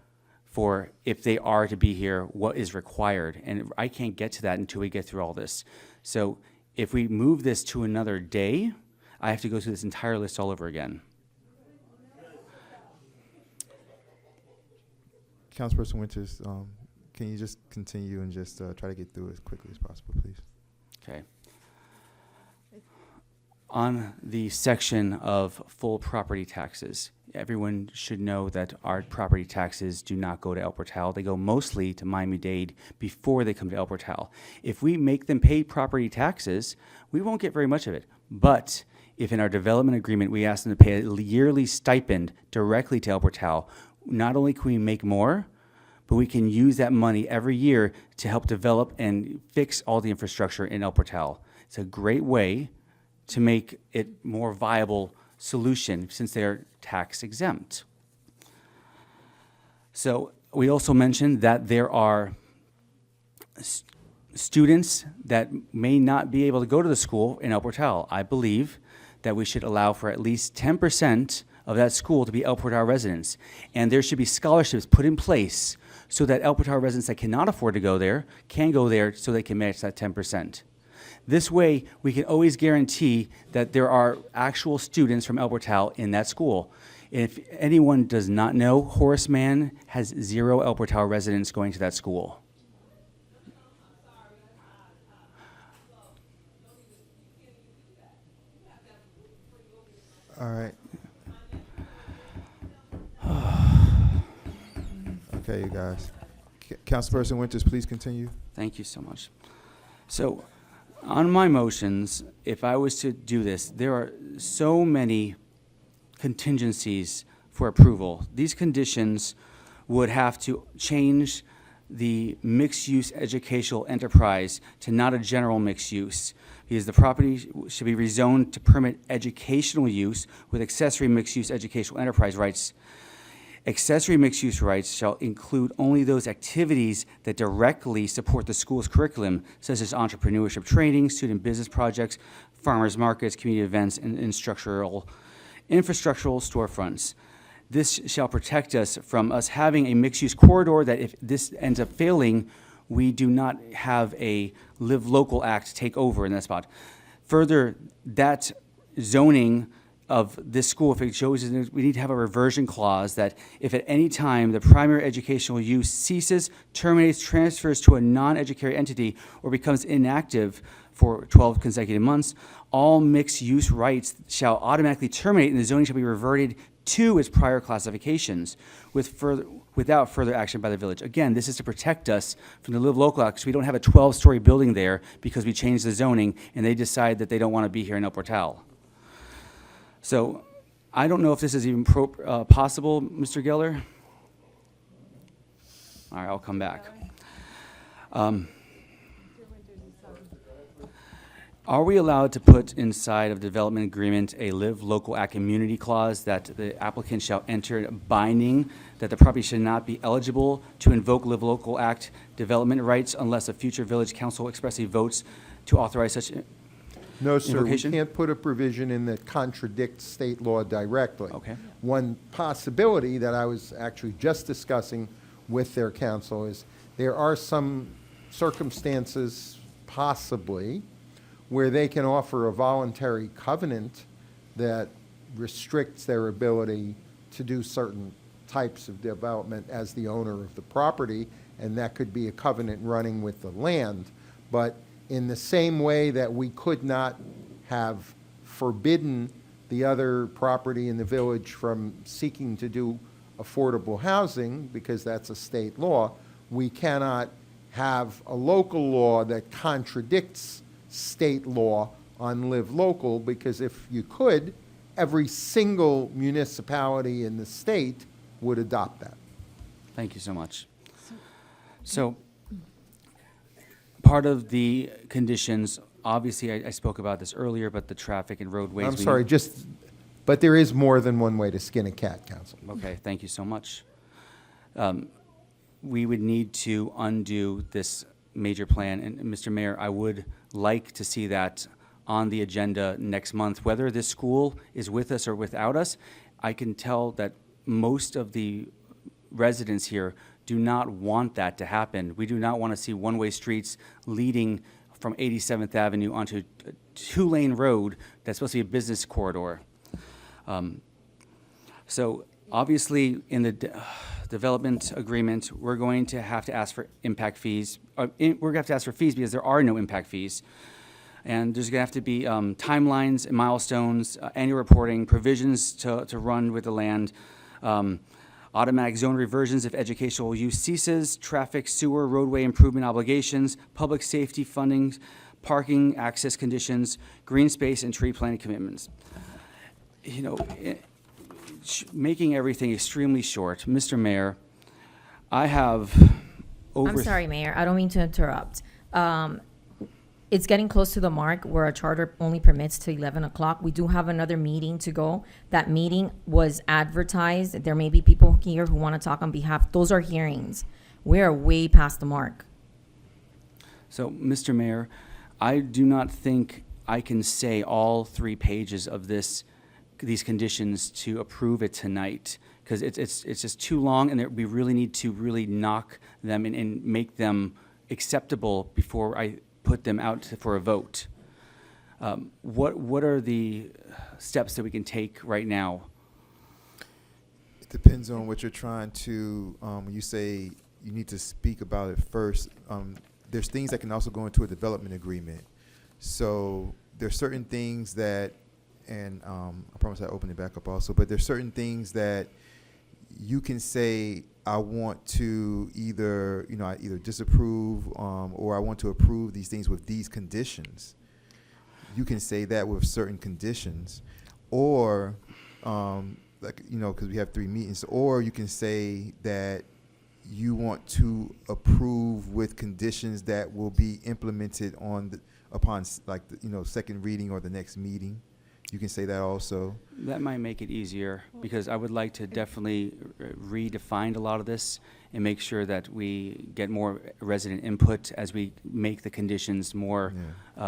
for if they are to be here, what is required. And I can't get to that until we get through all this. So if we move this to another day, I have to go through this entire list all over again. Councilperson Winters, can you just continue and just try to get through as quickly as possible, please? Okay. On the section of full property taxes, everyone should know that our property taxes do not go to El Portal. They go mostly to Miami-Dade before they come to El Portal. If we make them pay property taxes, we won't get very much of it. But if in our development agreement we ask them to pay a yearly stipend directly to El Portal, not only can we make more, but we can use that money every year to help develop and fix all the infrastructure in El Portal. It's a great way to make it more viable solution since they're tax exempt. So we also mentioned that there are students that may not be able to go to the school in El Portal. I believe that we should allow for at least 10% of that school to be El Portal residents. And there should be scholarships put in place so that El Portal residents that cannot afford to go there can go there so they can match that 10%. This way, we can always guarantee that there are actual students from El Portal in that school. If anyone does not know, Horace Mann has 0 El Portal residents going to that school. All right. Okay, you guys. Councilperson Winters, please continue. Thank you so much. So, on my motions, if I was to do this, there are so many contingencies for approval. These conditions would have to change the mixed-use educational enterprise to not a general mixed use, because the property should be rezoned to permit educational use with accessory mixed-use educational enterprise rights. Accessory mixed-use rights shall include only those activities that directly support the school's curriculum, such as entrepreneurship training, student business projects, farmers markets, community events, and infrastructural storefronts. This shall protect us from us having a mixed-use corridor that if this ends up failing, we do not have a Live Local Act take over in that spot. Further, that zoning of this school, if it shows, we need to have a reversion clause that if at any time the primary educational use ceases, terminates, transfers to a non-educatory entity, or becomes inactive for 12 consecutive months, all mixed-use rights shall automatically terminate and the zoning shall be reverted to its prior classifications without further action by the village. Again, this is to protect us from the Live Local Act, because we don't have a 12-story building there because we changed the zoning and they decide that they don't want to be here in El Portal. So I don't know if this is even possible, Mr. Geller. All right, I'll come back. Are we allowed to put inside of development agreement a Live Local Act immunity clause that the applicant shall enter binding that the property should not be eligible to invoke Live Local Act development rights unless a future village council expressly votes to authorize such No, sir, we invocation? can't put a provision in that contradicts state law directly. Okay. One possibility that I was actually just discussing with their counsel is there are some circumstances, possibly, where they can offer a voluntary covenant that restricts their ability to do certain types of development as the owner of the property, and that could be a covenant running with the land. But in the same way that we could not have forbidden the other property in the village from seeking to do affordable housing, because that's a state law, we cannot have a local law that contradicts state law on Live Local, because if you could, every single municipality in the state would adopt that. Thank you so much. So, part of the conditions, obviously, I spoke about this earlier, but the traffic and roadways. I'm we sorry, need- but there is more than one way to skin a cat, Council. Okay, thank you so much. We would need to undo this major plan, and Mr. Mayor, I would like to see that on the agenda next month. Whether this school is with us or without us, I can tell that most of the residents here do not want that to happen. We do not want to see one-way streets leading from 87th Avenue onto a two-lane road that's supposed to be a business corridor. So obviously, in the development agreement, we're going to have to ask for impact fees. We're going to have to ask for fees because there are no impact fees. And there's going to have to be timelines and milestones, annual reporting, provisions to run with the land, automatic zone reversions if educational use ceases, traffic, sewer, roadway improvement obligations, public safety funding, parking, access conditions, green space, and tree planting commitments. You know, making everything extremely short, Mr. Mayor, I have over... I'm sorry, Mayor, I don't mean to interrupt. It's getting close to the mark where our charter only permits to 11 o'clock. We do have another meeting to go. That meeting was advertised. There may be people here who want to talk on behalf. Those are hearings. We are way past the mark. So, Mr. Mayor, I do not think I can say all 3 pages of these conditions to approve it tonight, because it's just too long, and we really need to really knock them and make them acceptable before I put them out for a vote. What are the steps that we can take right now? It depends on what you're trying to, when you say you need to speak about it first, there's things that can also go into a development agreement. So there's certain things that, and I promise I'll open it back up also, but there's certain things that you can say, I want to either, I either disapprove or I want to approve these things with these conditions. You can say that with certain conditions, or because we have 3 meetings, or you can say that you want to approve with conditions that will be implemented upon second reading or the next meeting. You can say that also. That might make it easier, because I would like to definitely redefine a lot of this and make sure that we get more resident input as we make the conditions more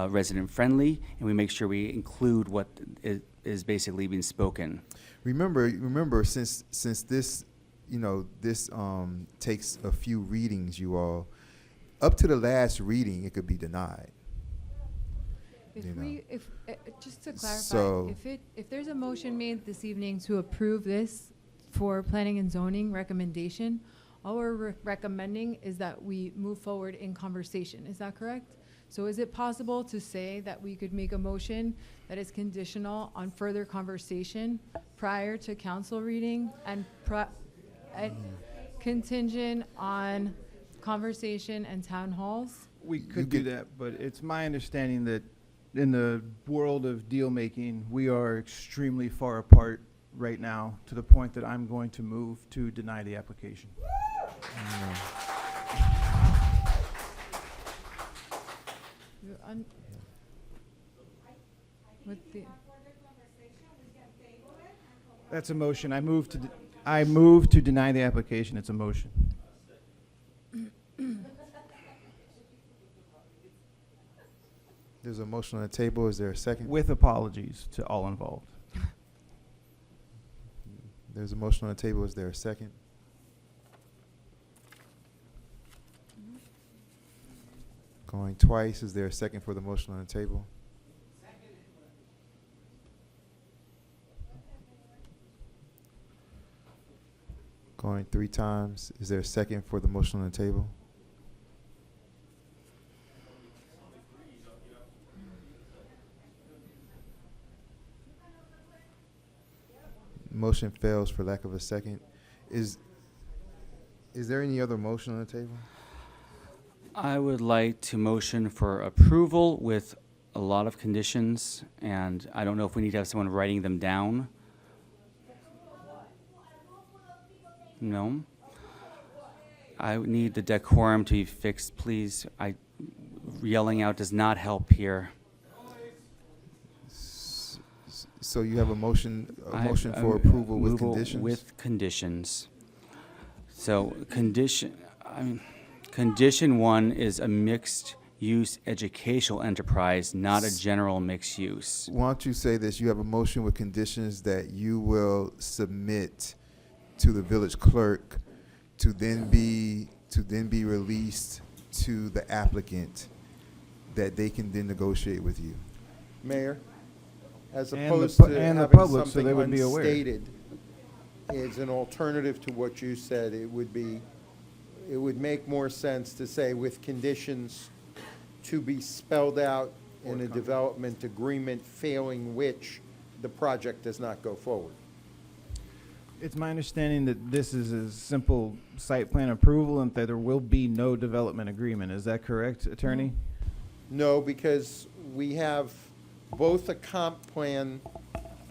resident friendly, and we make sure we include what is basically being spoken. Remember, since this, this takes a few readings, you all, up to the last reading, it could be denied. Just to clarify, So- if there's a motion made this evening to approve this for planning and zoning recommendation, all we're recommending is that we move forward in conversation. Is that correct? So is it possible to say that we could make a motion that is conditional on further conversation prior to council reading and contingent on conversation and town halls? We could do that, but it's my understanding that in the world of deal making, we are extremely far apart right now, to the point that I'm going to move to deny the application. That's a motion. I move to deny the application. It's a motion. There's a motion on the table. Is there a second? With apologies to all involved. There's a motion on the table. Is there a second? Going twice. Is there a second for the motion on the table? Going 3 times. Is there a second for the motion on the table? Motion fails for lack of a second. Is there any other motion on the table? I would like to motion for approval with a lot of conditions, and I don't know if we need to have someone writing them down. No? I need the decorum to be fixed, please. Yelling out does not help here. So you have a motion for approval with conditions? With conditions. So condition 1 is a mixed-use educational enterprise, not a general mixed use. Why don't you say this? You have a motion with conditions that you will submit to the village clerk to then be released to the applicant, that they can then negotiate with you. Mayor, as And the opposed pu- to and the having public, so something they would be aware. unstated, is an alternative to what you said. It would make more sense to say with conditions to be spelled out in a development agreement, failing which the project does not go forward. It's my understanding that this is a simple site plan approval and that there will be no development agreement. Is that correct, attorney? No, because we have both a comp plan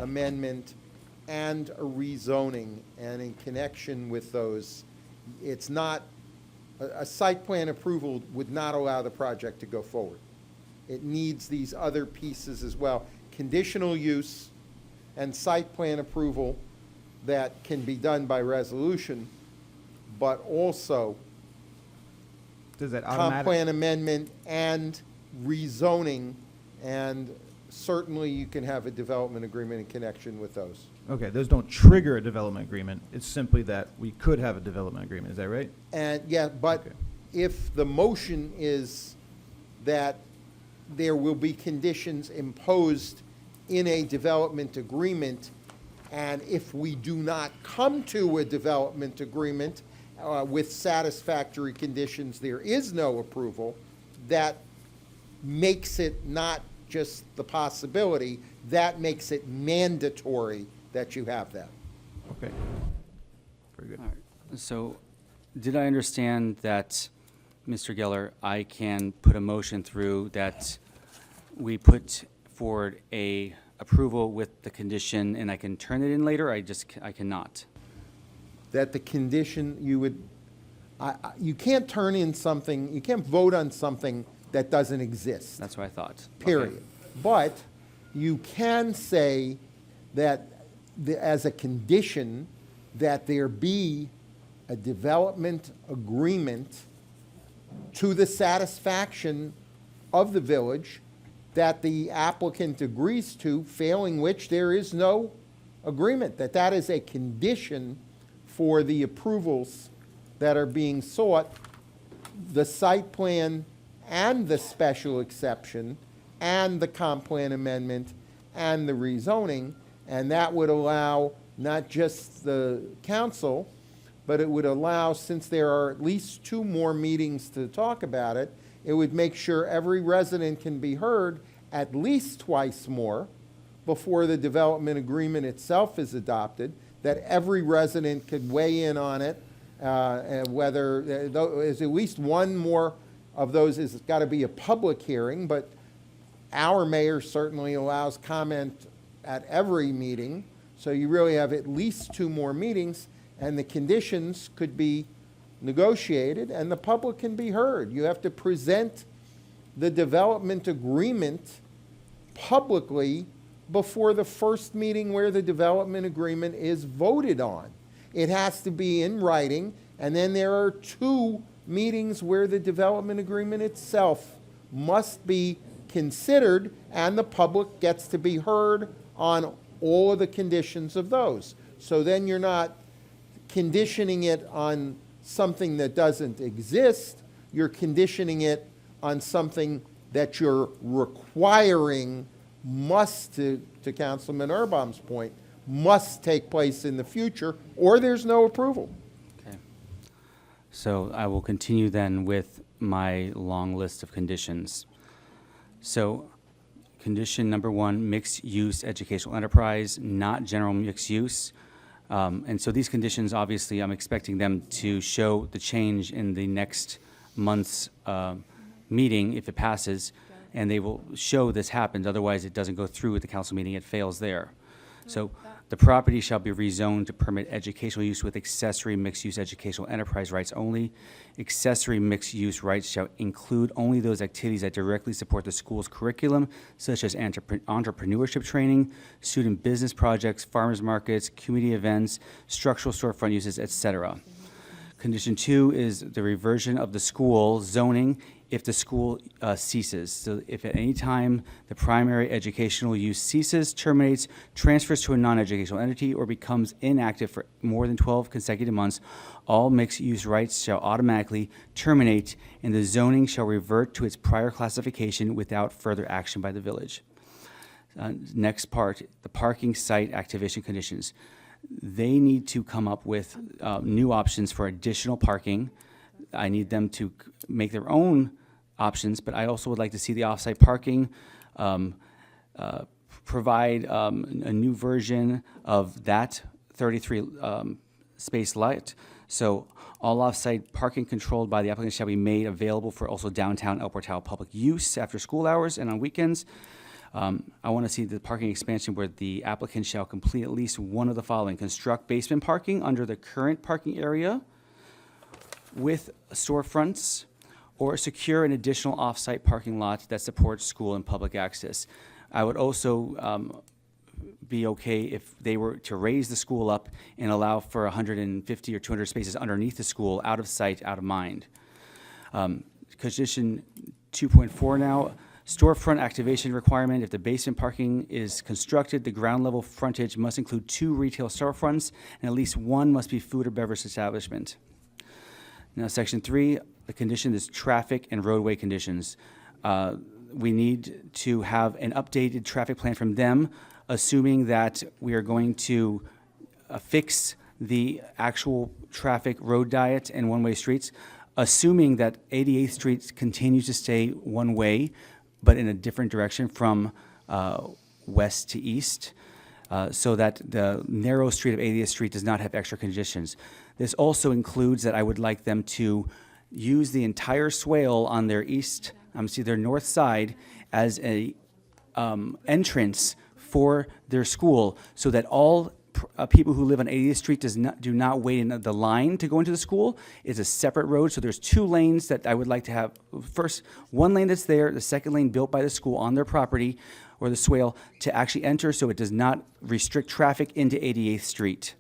amendment and a rezoning, and in connection with those, it's not, a site plan approval would not allow the project to go forward. It needs these other pieces as well. Conditional use and site plan approval that can be done by resolution, but also Does that comp automatic? plan amendment and rezoning, and certainly you can have a development agreement in connection with those. Okay, those don't trigger a development agreement. It's simply that we could have a development agreement. Is that right? And, yeah, but Okay. if the motion is that there will be conditions imposed in a development agreement, and if we do not come to a development agreement with satisfactory conditions, there is no approval, that makes it not just the possibility, that makes it mandatory that you have that. Okay. Very good. All right. So, did I understand that, Mr. Geller, I can put a motion through that we put forward a approval with the condition, and I can turn it in later? I cannot. That the condition you would, you can't turn in something, you can't vote on something that doesn't exist. That's what I thought. Period. Okay. But you can say that as a condition that there be a development agreement to the satisfaction of the village that the applicant agrees to, failing which there is no agreement, that is a condition for the approvals that are being sought, the site plan and the special exception and the comp plan amendment and the rezoning, and that would allow not just the council, but it would allow, since there are at least 2 more meetings to talk about it, it would make sure every resident can be heard at least twice more before the development agreement itself is adopted, that every resident could weigh in on it, and whether there's at least one more of those has got to be a public hearing, but our mayor certainly allows comment at every meeting, so you really have at least 2 more meetings, and the conditions could be negotiated and the public can be heard. You have to present the development agreement publicly before the first meeting where the development agreement is voted on. It has to be in writing, and then there are 2 meetings where the development agreement itself must be considered, and the public gets to be heard on all of the conditions of those. So then you're not conditioning it on something that doesn't exist, you're conditioning it on something that you're requiring must, to Councilman Urban's point, must take place in the future, or there's no approval. Okay. So I will continue then with my long list of conditions. So, condition number 1, mixed-use educational enterprise, not general mixed use. And so these conditions, obviously, I'm expecting them to show the change in the next month's meeting if it passes, and they will show this happens. Otherwise, it doesn't go through at the council meeting. It fails there. So the property shall be rezoned to permit educational use with accessory mixed-use educational enterprise rights only. Accessory mixed-use rights shall include only those activities that directly support the school's curriculum, such as entrepreneurship training, student business projects, farmers markets, community events, structural storefront uses, etc. Condition 2 is the reversion of the school zoning if the school ceases. So if at any time the primary educational use ceases, terminates, transfers to a non-educational entity, or becomes inactive for more than 12 consecutive months, all mixed-use rights shall automatically terminate, and the zoning shall revert to its prior classification without further action by the village. Next part, the parking site activation conditions. They need to come up with new options for additional parking. I need them to make their own options, but I also would like to see the off-site parking provide a new version of that 33 space lot. So all off-site parking controlled by the applicant shall be made available for also downtown El Portal public use after school hours and on weekends. I want to see the parking expansion where the applicant shall complete at least one of the following: construct basement parking under the current parking area with storefronts, or secure an additional off-site parking lot that supports school and public access. I would also be okay if they were to raise the school up and allow for 150 or 200 spaces underneath the school, out of sight, out of mind. Condition 2.4 now, storefront activation requirement. If the basement parking is constructed, the ground level frontage must include 2 retail storefronts, and at least 1 must be food or beverage establishment. Now, section 3, the condition is traffic and roadway conditions. we need to have an updated traffic plan from them, assuming that we are going to fix the actual traffic road diet and one-way streets, assuming that 88th Street continues to stay one-way, but in a different direction from west to east, so that the narrow street of 80th Street does not have extra congestions. This also includes that I would like them to use the entire swale on their their north side as a entrance for their school, so that all people who live on 80th Street do not wait in the line to go into the school. It's a separate road, so there's 2 lanes that I would like to have. First, 1 lane that's there, the second lane built by the school on their property or the swale to actually enter, so it does not restrict traffic into 88th Street.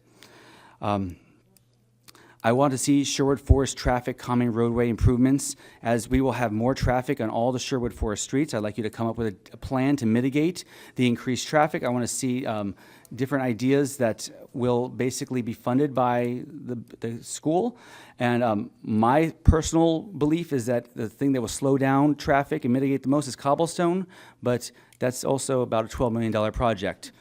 I want to see Sherwood Forest traffic calming roadway improvements. As we will have more traffic on all the Sherwood Forest streets, I'd like you to come up with a plan to mitigate the increased traffic. I want to see different ideas that will basically be funded by the school. And my personal belief is that the thing that will slow down traffic and mitigate the most is cobblestone, but that's also about a $12 million project.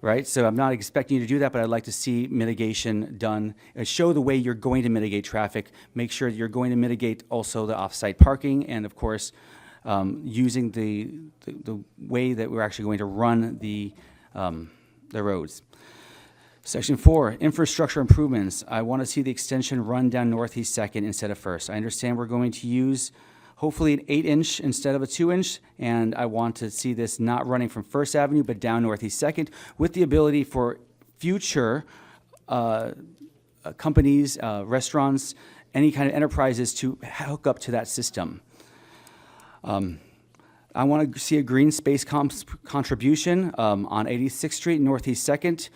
Right? So I'm not expecting you to do that, but I'd like to see mitigation done. Show the way you're going to mitigate traffic. Make sure that you're going to mitigate also the off-site parking, and of course, using the way that we're actually going to run the roads. Section 4, infrastructure improvements. I want to see the extension run down Northeast 2nd instead of 1st. I understand we're going to use hopefully an 8-inch instead of a 2-inch, and I want to see this not running from 1st Avenue, but down Northeast 2nd, with the ability for future companies, restaurants, any kind of enterprises to hook up to that system. I want to see a green space contribution on 86th Street, Northeast 2nd.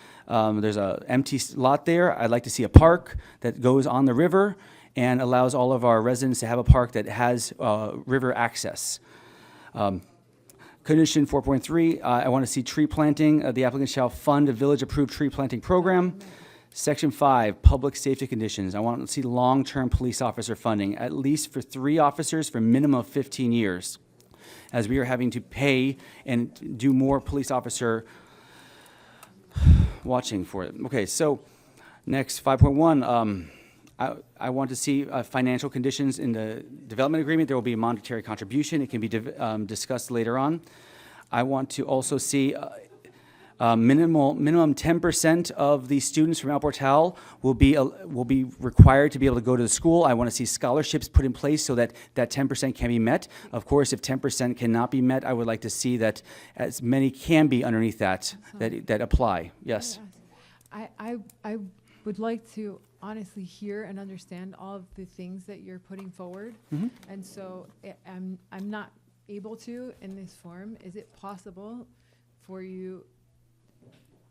There's an empty lot there. I'd like to see a park that goes on the river and allows all of our residents to have a park that has river access. Condition 4.3, I want to see tree planting. The applicant shall fund a village-approved tree planting program. Section 5, public safety conditions. I want to see long-term police officer funding, at least for 3 officers for a minimum of 15 years, as we are having to pay and do more police officer watching for it. Okay, so next, 5.1. I want to see financial conditions in the development agreement. There will be a monetary contribution. It can be discussed later on. I want to also see minimum 10% of the students from El Portal will be required to be able to go to the school. I want to see scholarships put in place so that that 10% can be met. Of course, if 10% cannot be met, I would like to see that as many can be underneath that apply. Yes. I would like to honestly hear and understand all of the things that you're putting forward. And so I'm not able to in this form. Is it possible for you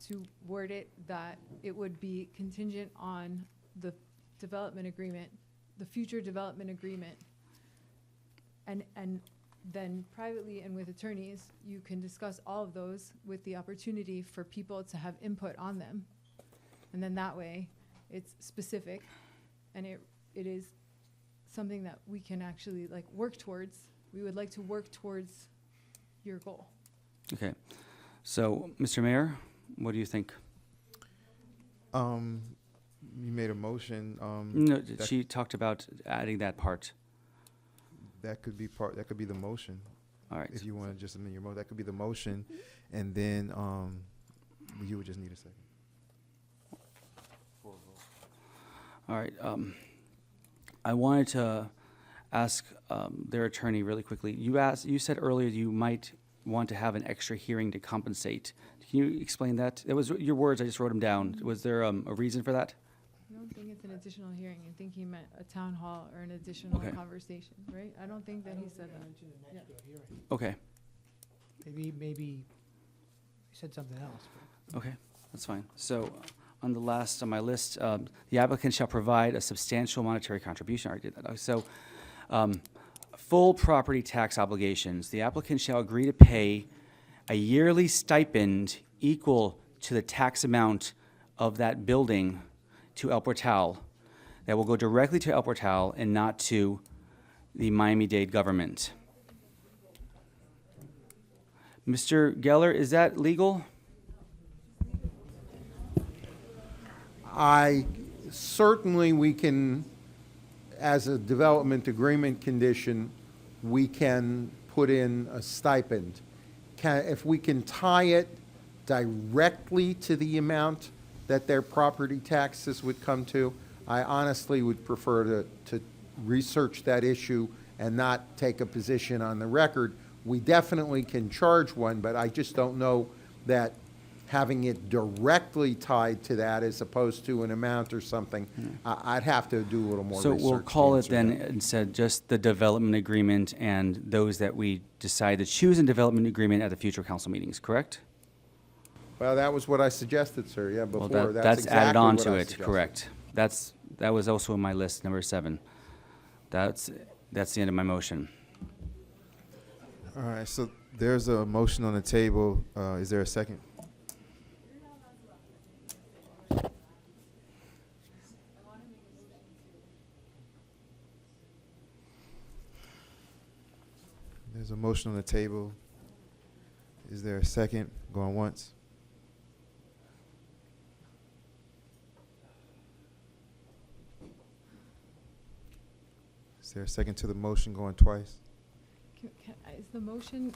to word it that it would be contingent on the development agreement, the future development agreement, and then privately and with attorneys, you can discuss all of those with the opportunity for people to have input on them. And then that way, it's specific, and it is something that we can actually work towards. We would like to work towards your goal. Okay. So, Mr. Mayor, what do you think? You made a motion. No, she talked about adding that part. That could be that could be the motion. All right. If you want to just amend your motion, that could be the motion, and then you would just need a second. All right. I wanted to ask their attorney really quickly. You said earlier you might want to have an extra hearing to compensate. Can you explain that? It was your words. I just wrote them down. Was there a reason for that? I don't think it's an additional hearing. I think he meant a town hall or an additional conversation, right? I don't think that he said that. Yeah. Okay. Maybe he said something else. Okay, that's fine. So on the last on my list, the applicant shall provide a substantial monetary contribution. I already did that. So full property tax obligations. The applicant shall agree to pay a yearly stipend equal to the tax amount of that building to El Portal that will go directly to El Portal and not to the Miami-Dade government. Mr. Geller, is that legal? Certainly we can, as a development agreement condition, we can put in a stipend. If we can tie it directly to the amount that their property taxes would come to, I honestly would prefer to research that issue and not take a position on the record. We definitely can charge one, but I just don't know that having it directly tied to that as opposed to an amount or something, I'd have to do a little more So research. we'll to call it answer then that. instead just the development agreement and those that we decide to choose in development agreement at the future council meetings, correct? Well, that was what I suggested, sir, yeah, before. Well, that's exactly added on what to I it, suggested. correct. That was also on my list, number 7. That's the end of my motion. All right, so there's a motion on the table. Is there a second? There's a motion on the table. Is there a second? Going once. Is there a second to the motion? Going twice. Is the motion,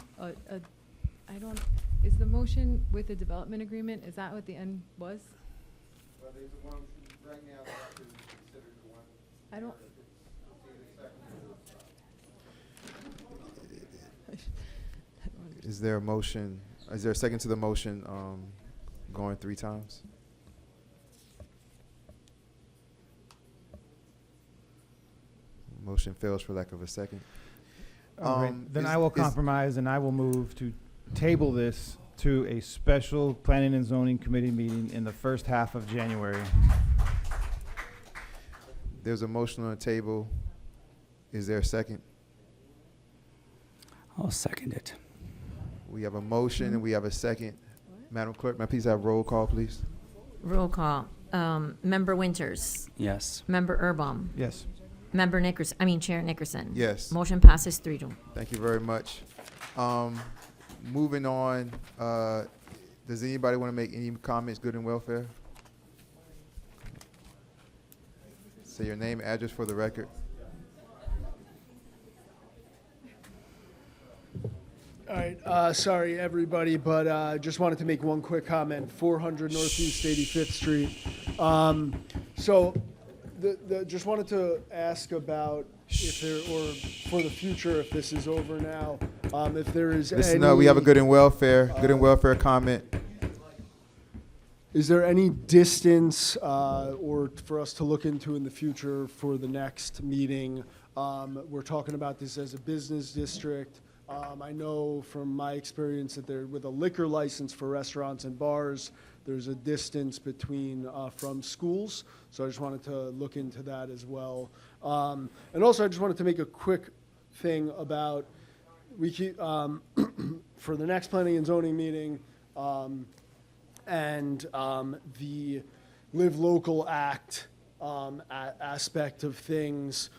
is the motion with the development agreement, is that what the end was? Well, there's a motion right now that is considered the one. I don't. Is there a motion? Is there a second to the motion going 3 times? Motion fails for lack of a second. All right, then is- I will is- compromise and I will move to table this to a special planning and zoning committee meeting in the first half of January. There's a motion on the table. Is there a second? I'll second it. We have a motion and we have a second. Madam Clerk, may I please have roll call, please? Roll call. Member Winters. Yes. Member Erbaum. Yes. Member Chair Nickerson. Yes. Motion passes 3-2. Thank you very much. Moving on, does anybody want to make any comments, good and welfare? Say your name, address for the record. All right, sorry everybody, but just wanted to make one quick comment. 400 Northeast 85th Street. So, just wanted to ask about if there, or for the future, if this is over now, if there is Listen any. up, we have a good and welfare comment. Is there any distance or for us to look into in the future for the next meeting? We're talking about this as a business district. I know from my experience that there, with a liquor license for restaurants and bars, there's a distance between from schools. So I just wanted to look into that as well. And also I just wanted to make a quick thing about we keep for the next planning and zoning meeting. And the Live Local Act aspect of things.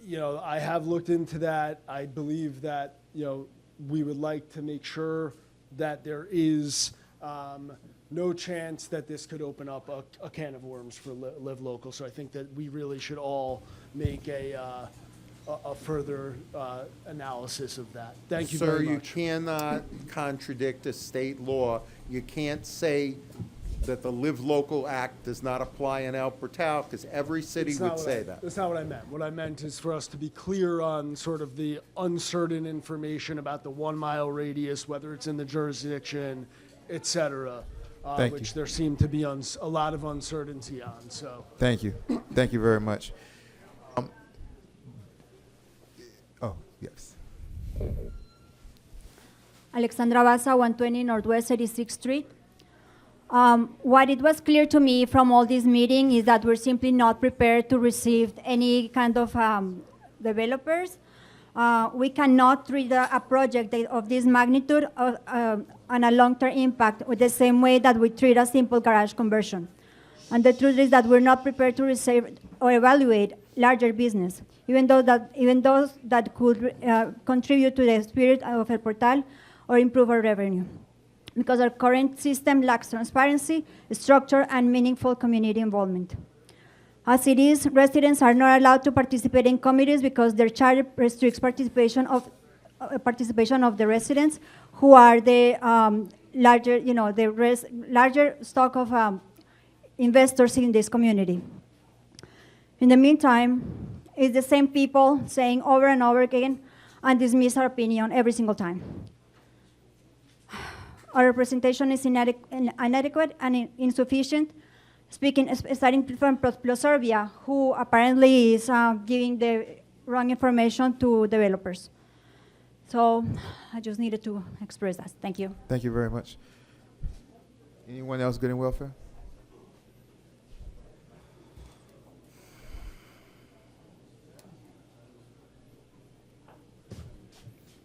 You know, I have looked into that. I believe that, you know, we would like to make sure that there is no chance that this could open up a can of worms for Live Local. So I think that we really should all make a further analysis of that. Thank you very much. Sir, you cannot contradict a state law. You can't say that the Live Local Act does not apply in El Portal, because every city That's not would what say that. That's not what I meant. What I meant is for us to be clear on sort of the uncertain information about the 1 mile radius, whether it's in the jurisdiction, et cetera, Thank which you. there seemed to be a lot of uncertainty on, so. Thank you. Thank you very much. Oh, yes. Alexandra Baza, 120 Northwest 86th Street. What it was clear to me from all this meeting is that we're simply not prepared to receive any kind of developers. We cannot treat a project of this magnitude on a long-term impact with the same way that we treat a simple garage conversion. And the truth is that we're not prepared to receive or evaluate larger business, even those that could contribute to the spirit of El Portal or improve our revenue. Because our current system lacks transparency, structure, and meaningful community involvement. As it is, residents are not allowed to participate in committees because their charter restricts participation of the residents, who are the larger, larger stock of investors in this community. In the meantime, it's the same people saying over and over again and dismiss our opinion every single time. Our representation is inadequate and insufficient, starting from Proservia, who apparently is giving the wrong information to developers. So I just needed to express that. Thank you. Thank you very much. Anyone else good in welfare?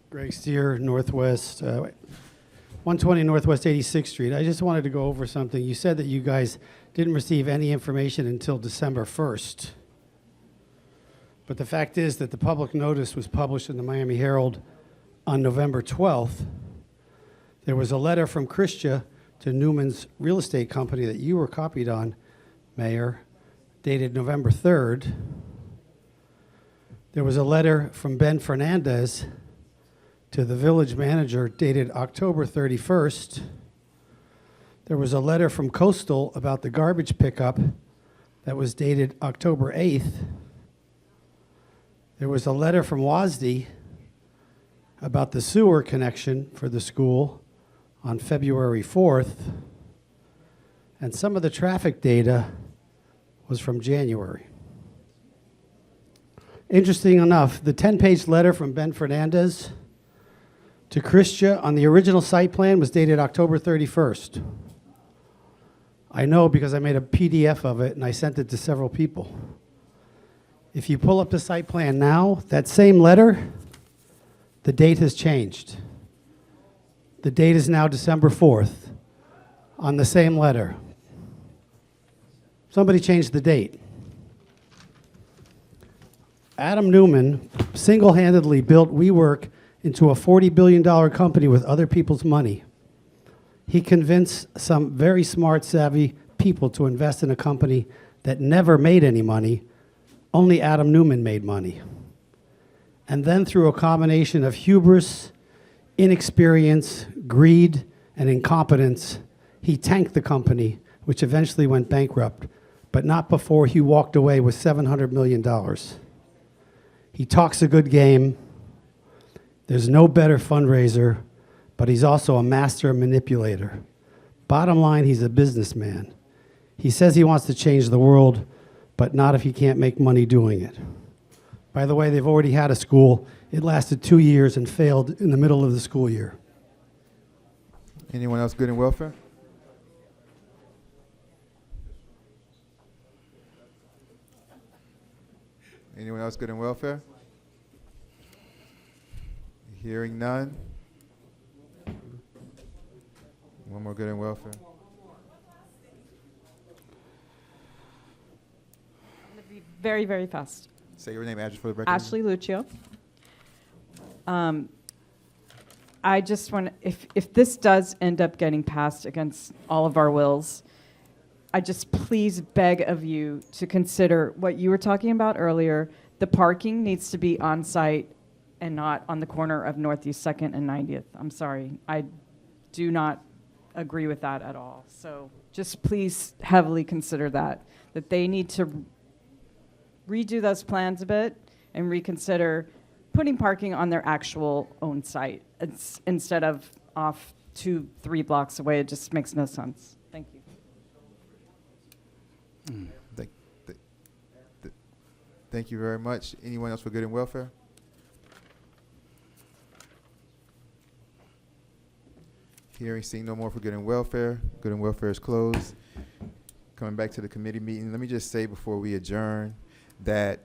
Greg Steer, Northwest, 120 Northwest 86th Street. I just wanted to go over something. You said that you guys didn't receive any information until December 1st. But the fact is that the public notice was published in the Miami Herald on November 12th. There was a letter from Christia to Newman's real estate company that you were copied on, Mayor, dated November 3rd. There was a letter from Ben Fernandez to the village manager dated October 31st. There was a letter from Coastal about the garbage pickup that was dated October 8th. There was a letter from WASD about the sewer connection for the school on February 4th. And some of the traffic data was from January. Interesting enough, the 10-page letter from Ben Fernandez to Christia on the original site plan was dated October 31st. I know because I made a PDF of it and I sent it to several people. If you pull up the site plan now, that same letter, the date has changed. The date is now December 4th on the same letter. Somebody changed the date. Adam Newman single-handedly built WeWork into a $40 billion company with other people's money. He convinced some very smart, savvy people to invest in a company that never made any money. Only Adam Newman made money. And then through a combination of hubris, inexperience, greed, and incompetence, he tanked the company, which eventually went bankrupt, but not before he walked away with $700 million. He talks a good game. There's no better fundraiser, but he's also a master manipulator. Bottom line, he's a businessman. He says he wants to change the world, but not if he can't make money doing it. By the way, they've already had a school. It lasted 2 years and failed in the middle of the school year. Anyone else good in welfare? Anyone else good in welfare? Hearing none. One more good in welfare. Very, very fast. Say your name, address for the record. Ashley Lucio. I just want to, if this does end up getting passed against all of our wills, I just please beg of you to consider what you were talking about earlier. The parking needs to be on site and not on the corner of Northeast 2nd and 90th. I'm sorry. I do not agree with that at all. So just please heavily consider that they need to redo those plans a bit and reconsider putting parking on their actual own site instead of off 2-3 blocks away. It just makes no sense. Thank you. Thank you very much. Anyone else for good in welfare? Hearing, seeing no more for good and welfare. Good and welfare is closed. Coming back to the committee meeting, let me just say before we adjourn that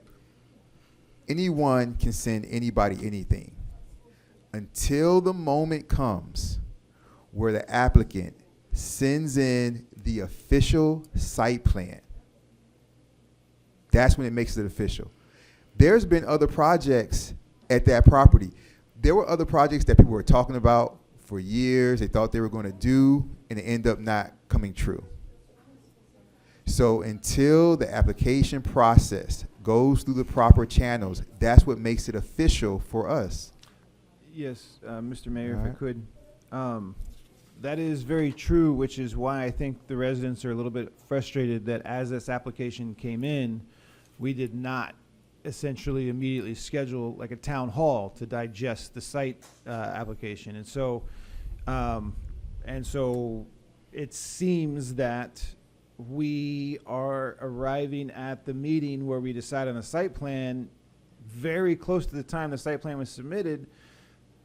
anyone can send anybody anything until the moment comes where the applicant sends in the official site plan. That's when it makes it official. There's been other projects at that property. There were other projects that people were talking about for years. They thought they were going to do, and it ended up not coming true. So until the application process goes through the proper channels, that's what makes it official for us. Yes, Mr. Mayor, All if I right. could. That is very true, which is why I think the residents are a little bit frustrated that as this application came in, we did not essentially immediately schedule like a town hall to digest the site application. And so it seems that we are arriving at the meeting where we decide on the site plan very close to the time the site plan was submitted,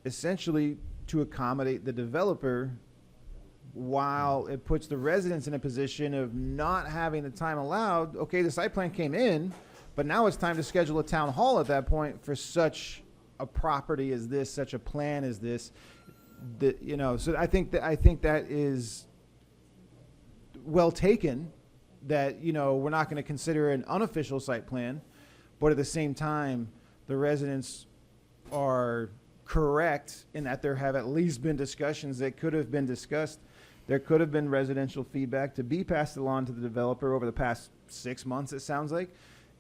essentially to accommodate the developer, while it puts the residents in a position of not having the time allowed. Okay, the site plan came in, but now it's time to schedule a town hall at that point for such a property as this, such a plan as this. That, you know, so I think that is well taken, that, you know, we're not going to consider an unofficial site plan, but at the same time, the residents are correct in that there have at least been discussions that could have been discussed. There could have been residential feedback to be passed along to the developer over the past 6 months, it sounds like.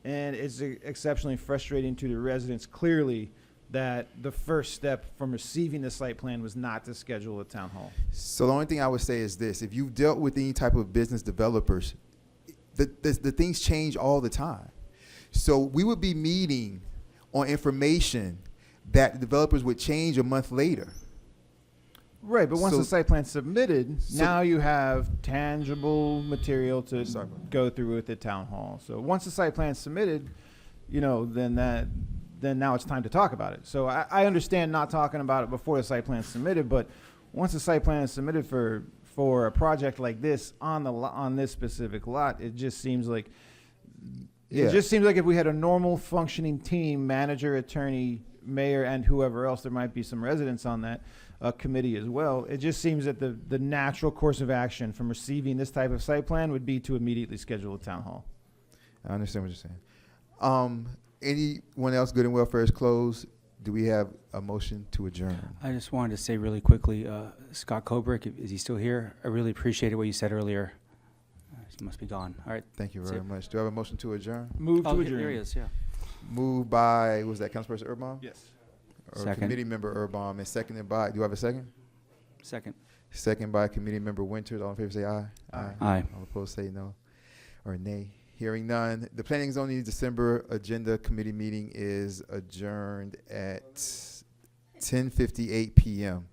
And it's exceptionally frustrating to the residents, clearly, that the first step from receiving the site plan was not to schedule a town hall. So the only thing I would say is this: if you've dealt with any type of business developers, the things change all the time. So we would be meeting on information that the developers would change a month later. Right, but once So- the site plan's submitted, now you have tangible material to go through with the town hall. So once the site plan's submitted, you know, then now it's time to talk about it. So I understand not talking about it before the site plan's submitted, but once the site plan is submitted for a project like this on this specific lot, it just seems like if we had a normal functioning team, manager, attorney, mayor, and whoever else, there might be some residents on that committee as well. It just seems that the natural course of action from receiving this type of site plan would be to immediately schedule a town hall. I understand what you're saying. Anyone else? Good and welfare is closed. Do we have a motion to adjourn? I just wanted to say really quickly, Scott Kobrick, is he still here? I really appreciated what you said earlier. He must be gone. All right. Thank you That's very it. much. Do I have a motion to adjourn? Move to Oh, adjourn. here he is, yeah. Moved by, was that Councilperson Urban? Yes. Or Second. Committee Member Urban, and seconded by, do I have a second? Second. Second by Committee Member Winters. All in favor say aye. Aye. All opposed say no or nay. Hearing none. The Planning and Zoning December Agenda Committee meeting is adjourned at 10:58 p.m.